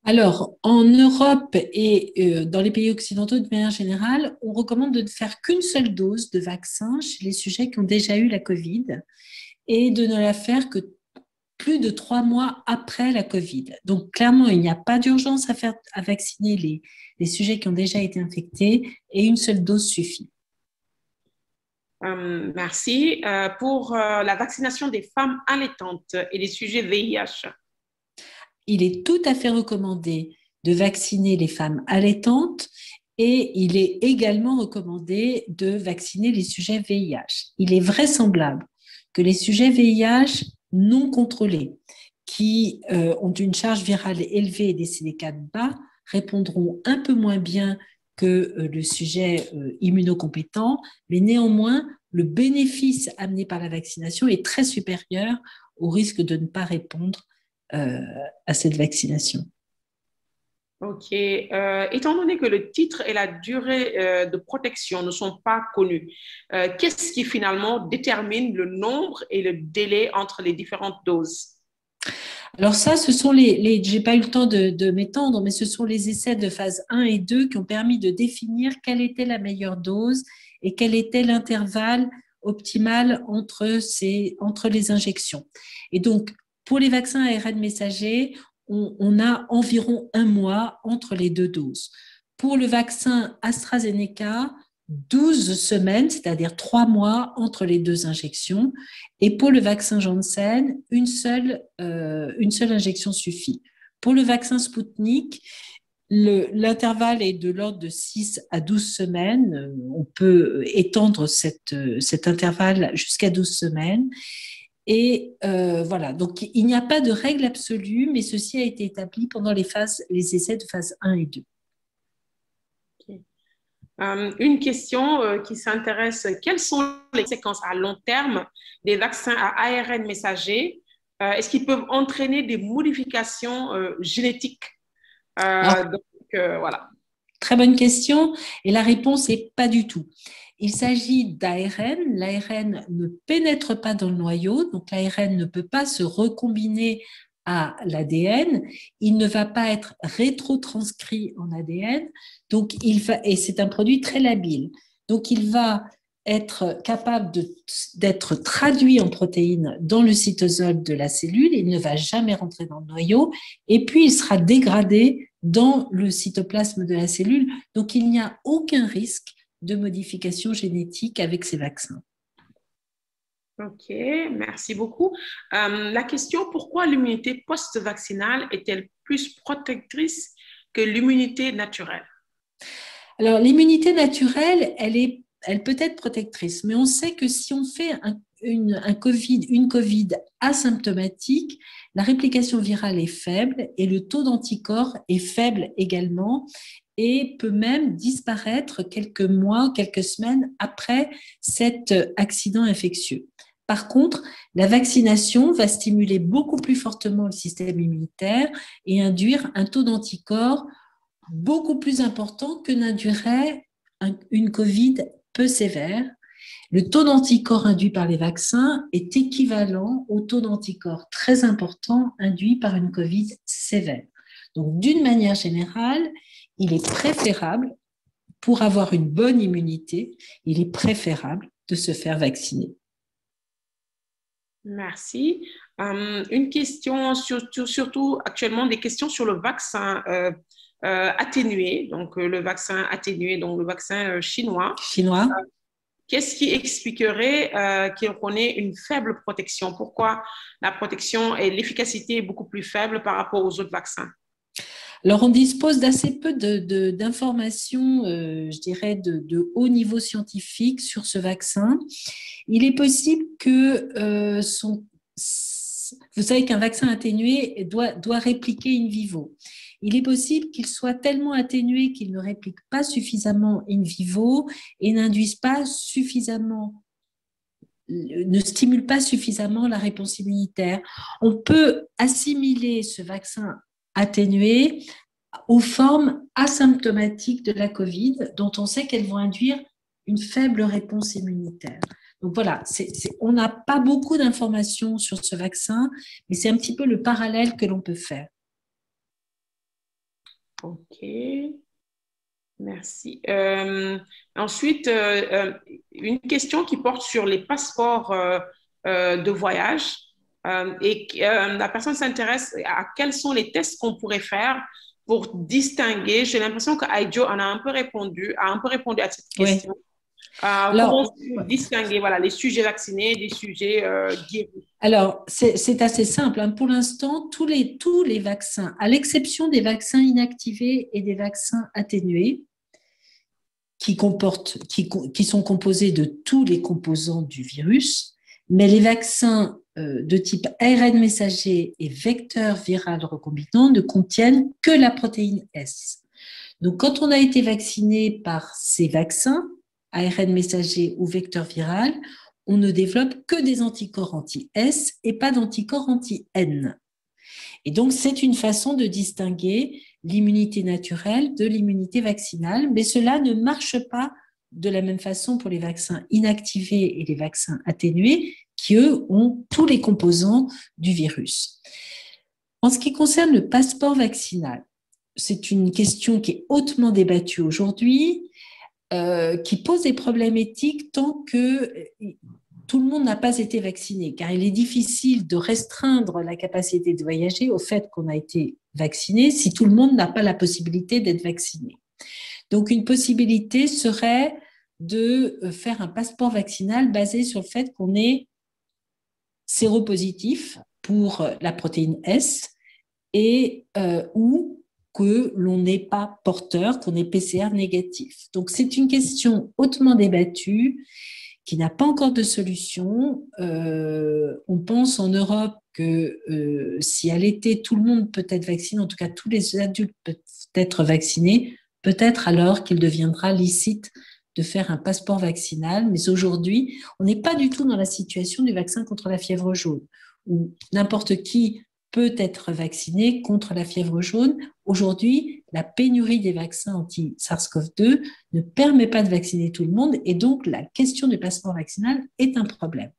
Alors, en Europe et dans les pays occidentaux de manière générale, on recommande de ne faire qu'une seule dose de vaccin chez les sujets qui ont déjà eu la COVID et de ne la faire que plus de 3 mois après la COVID. Donc, clairement, il n'y a pas d'urgence à vacciner les sujets qui ont déjà été infectés et une seule dose suffit. Merci. Pour la vaccination des femmes allaitantes et les sujets VIH. Il est tout à fait recommandé de vacciner les femmes allaitantes et il est également recommandé de vacciner les sujets VIH. Il est vraisemblable que les sujets VIH non contrôlés qui ont une charge virale élevée et des CD4 bas répondront un peu moins bien que le sujet immunocompétent, mais néanmoins, le bénéfice amené par la vaccination est très supérieur au risque de ne pas répondre à cette vaccination. OK. Étant donné que le titre et la durée de protection ne sont pas connus, qu'est-ce qui finalement détermine le nombre et le délai entre les différentes doses? Alors ça, ce sont j'ai pas eu le temps de m'étendre, mais ce sont les essais de phase 1 et 2 qui ont permis de définir quelle était la meilleure dose et quel était l'intervalle optimal entre les injections. Et donc, pour les vaccins ARN messagers, on a environ 1 mois entre les 2 doses. Pour le vaccin AstraZeneca, 12 semaines, c'est-à-dire 3 mois entre les 2 injections. Et pour le vaccin Janssen, une seule injection suffit. Pour le vaccin Sputnik, l'intervalle est de l'ordre de 6 à 12 semaines. On peut étendre cet intervalle jusqu'à 12 semaines. Et voilà, donc il n'y a pas de règle absolue, mais ceci a été établi pendant les essais de phase 1 et 2. Okay. Une question qui s'intéresse, quelles sont les conséquences à long terme des vaccins à ARN messager? Est-ce qu'ils peuvent entraîner des modifications génétiques? Voilà. Très bonne question. Et la réponse est pas du tout. Il s'agit d'ARN. L'ARN ne pénètre pas dans le noyau, donc l'ARN ne peut pas se recombiner à l'ADN. Il ne va pas être rétrotranscrit en ADN, donc et c'est un produit très labile. Donc il va être capable d'être traduit en protéines dans le cytosol de la cellule. Il ne va jamais rentrer dans le noyau, et puis il sera dégradé dans le cytoplasme de la cellule. Donc il n'y a aucun risque de modification génétique avec ces vaccins. Ok, merci beaucoup. La question, pourquoi l'immunité post-vaccinale est-elle plus protectrice que l'immunité naturelle? Alors, l'immunité naturelle, elle peut être protectrice, mais on sait que si on fait une COVID asymptomatique, la réplication virale est faible et le taux d'anticorps est faible également, et peut même disparaître quelques mois, quelques semaines après cet accident infectieux. Par contre, la vaccination va stimuler beaucoup plus fortement le système immunitaire et induire un taux d'anticorps beaucoup plus important que n'induirait une COVID peu sévère. Le taux d'anticorps induit par les vaccins est équivalent au taux d'anticorps très important induit par une COVID sévère. Donc, d'une manière générale, il est préférable, pour avoir une bonne immunité, il est préférable de se faire vacciner. Merci. Une question, surtout actuellement, des questions sur le vaccin atténué, donc le vaccin atténué, donc le vaccin chinois. Qu'est-ce qui expliquerait qu'on ait une faible protection? Pourquoi la protection et l'efficacité est beaucoup plus faible par rapport aux autres vaccins? Alors, on dispose d'assez peu d'informations, je dirais, de haut niveau scientifique sur ce vaccin. Il est possible que vous savez qu'un vaccin atténué doit répliquer in vivo. Il est possible qu'il soit tellement atténué qu'il ne réplique pas suffisamment in vivo et n'induise pas suffisamment, ne stimule pas suffisamment la réponse immunitaire. On peut assimiler ce vaccin atténuées aux formes asymptomatiques de la COVID, dont on sait qu'elles vont induire une faible réponse immunitaire. Donc voilà, on n'a pas beaucoup d'informations sur ce vaccin, mais c'est un petit peu le parallèle que l'on peut faire. Ok, merci. Ensuite, une question qui porte sur les passeports de voyage. La personne s'intéresse à quels sont les tests qu'on pourrait faire pour distinguer. J'ai l'impression que Aïdjo a un peu répondu à cette question. Oui. Alors, comment distinguer les sujets vaccinés des sujets guéris? Alors, c'est assez simple. Pour l'instant, tous les vaccins, à l'exception des vaccins inactivés et des vaccins atténués, qui sont composés de tous les composants du virus, mais les vaccins de type ARN messager et vecteur viral recombinant ne contiennent que la protéine S. Donc, quand on a été vacciné par ces vaccins, ARN messager ou vecteur viral, on ne développe que des anticorps anti-S et pas d'anticorps anti-N. Et donc, c'est une façon de distinguer l'immunité naturelle de l'immunité vaccinale, mais cela ne marche pas de la même façon pour les vaccins inactivés et les vaccins atténués, qui, eux, ont tous les composants du virus. En ce qui concerne le passeport vaccinal, c'est une question qui est hautement débattue aujourd'hui, qui pose des problèmes éthiques tant que tout le monde n'a pas été vacciné, car il est difficile de restreindre la capacité de voyager au fait qu'on a été vacciné si tout le monde n'a pas la possibilité d'être vacciné. Donc, une possibilité serait de faire un passeport vaccinal basé sur le fait qu'on est séropositif pour la protéine S et ou que l'on n'est pas porteur, qu'on est PCR négatif. Donc, c'est une question hautement débattue qui n'a pas encore de solution. On pense en Europe que si à l'été, tout le monde peut être vacciné, en tout cas tous les adultes peuvent être vaccinés, peut-être alors qu'il deviendra licite de faire un passeport vaccinal. Mais aujourd'hui, on n'est pas du tout dans la situation du vaccin contre la fièvre jaune, où n'importe qui peut être vacciné contre la fièvre jaune. Aujourd'hui, la pénurie des vaccins anti-SARS-CoV-2 ne permet pas de vacciner tout le monde et donc la question du passeport vaccinal est un problème.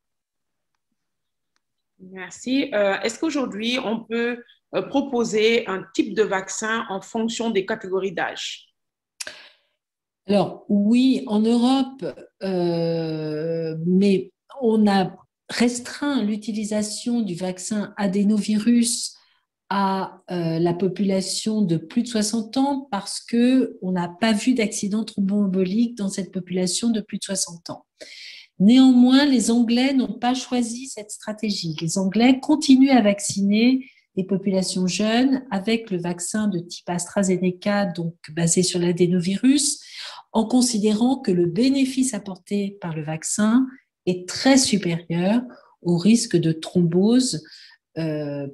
Merci. Est-ce qu'aujourd'hui, on peut proposer un type de vaccin en fonction des catégories d'âge? Alors, oui, en Europe, mais on a restreint l'utilisation du vaccin adénovirus à la population de plus de 60 ans parce qu'on n'a pas vu d'accident thromboembolique dans cette population de plus de 60 ans. Néanmoins, les Anglais n'ont pas choisi cette stratégie. Les Anglais continuent à vacciner les populations jeunes avec le vaccin de type AstraZeneca, donc basé sur l'adénovirus, en considérant que le bénéfice apporté par le vaccin est très supérieur au risque de thrombose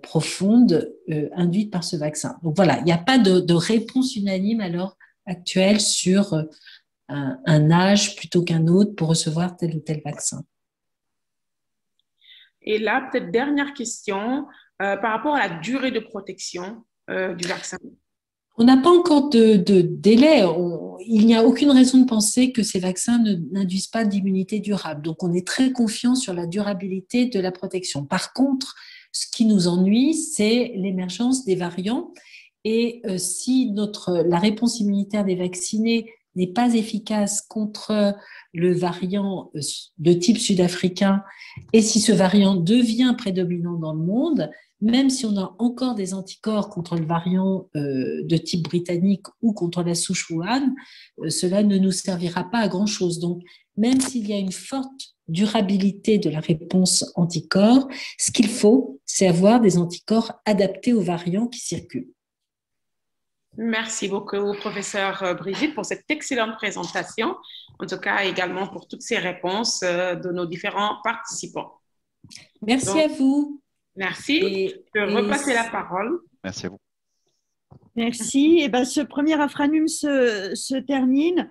profonde induite par ce vaccin. Donc voilà, il n'y a pas de réponse unanime à l'heure actuelle sur un âge plutôt qu'un autre pour recevoir tel ou tel vaccin. Et là, peut-être dernière question, par rapport à la durée de protection du vaccin. On n'a pas encore de délai. Il n'y a aucune raison de penser que ces vaccins n'induisent pas d'immunité durable. Donc, on est très confiant sur la durabilité de la protection. Par contre, ce qui nous ennuie, c'est l'émergence des variants. Et si la réponse immunitaire des vaccinés n'est pas efficace contre le variant de type sud-africain, et si ce variant devient prédominant dans le monde, même si on a encore des anticorps contre le variant de type britannique ou contre la souche Wuhan, cela ne nous servira pas à grand-chose. Donc, même s'il y a une forte durabilité de la réponse anticorps, ce qu'il faut, c'est avoir des anticorps adaptés aux variants qui circulent. Merci beaucoup, professeur Brigitte, pour cette excellente présentation, en tout cas également pour toutes ces réponses de nos différents participants. Merci à vous. Merci. Je vais repasser la parole. Merci à vous. Merci. Et ben, ce premier Afranum se termine.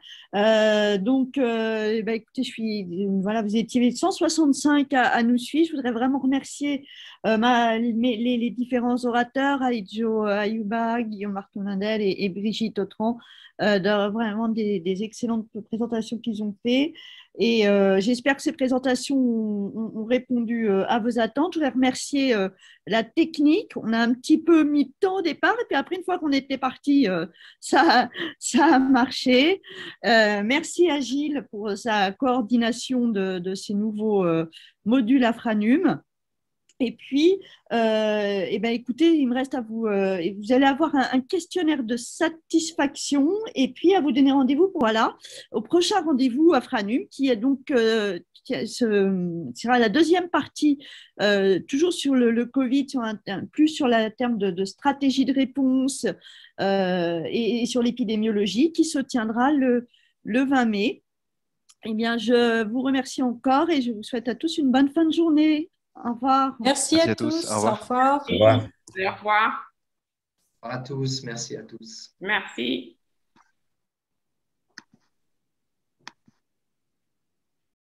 Écoutez, voilà, vous étiez 165 à nous suivre. Je voudrais vraiment remercier les différents orateurs, Aïdjo Ayouba, Guillaume Martin-Lindel et Brigitte Autran, vraiment des excellentes présentations qu'ils ont fait. Et j'espère que ces présentations ont répondu à vos attentes. Je voudrais remercier la technique. On a un petit peu mis de temps au départ, et puis après, une fois qu'on était parti, ça a marché. Merci à Gilles pour sa coordination de ces nouveaux modules Afranum. Et puis, écoutez, il me reste à vous. Vous allez avoir un questionnaire de satisfaction et puis à vous donner rendez-vous au prochain rendez-vous Afranum qui est donc sera la deuxième partie, toujours sur le Covid, plus sur le terme de stratégie de réponse et sur l'épidémiologie qui se tiendra le 20 mai. Eh bien, je vous remercie encore et je vous souhaite à tous une bonne fin de journée. Au revoir. Merci à tous. Au revoir. Au revoir. Au revoir. Au revoir. À tous, merci à tous. Merci.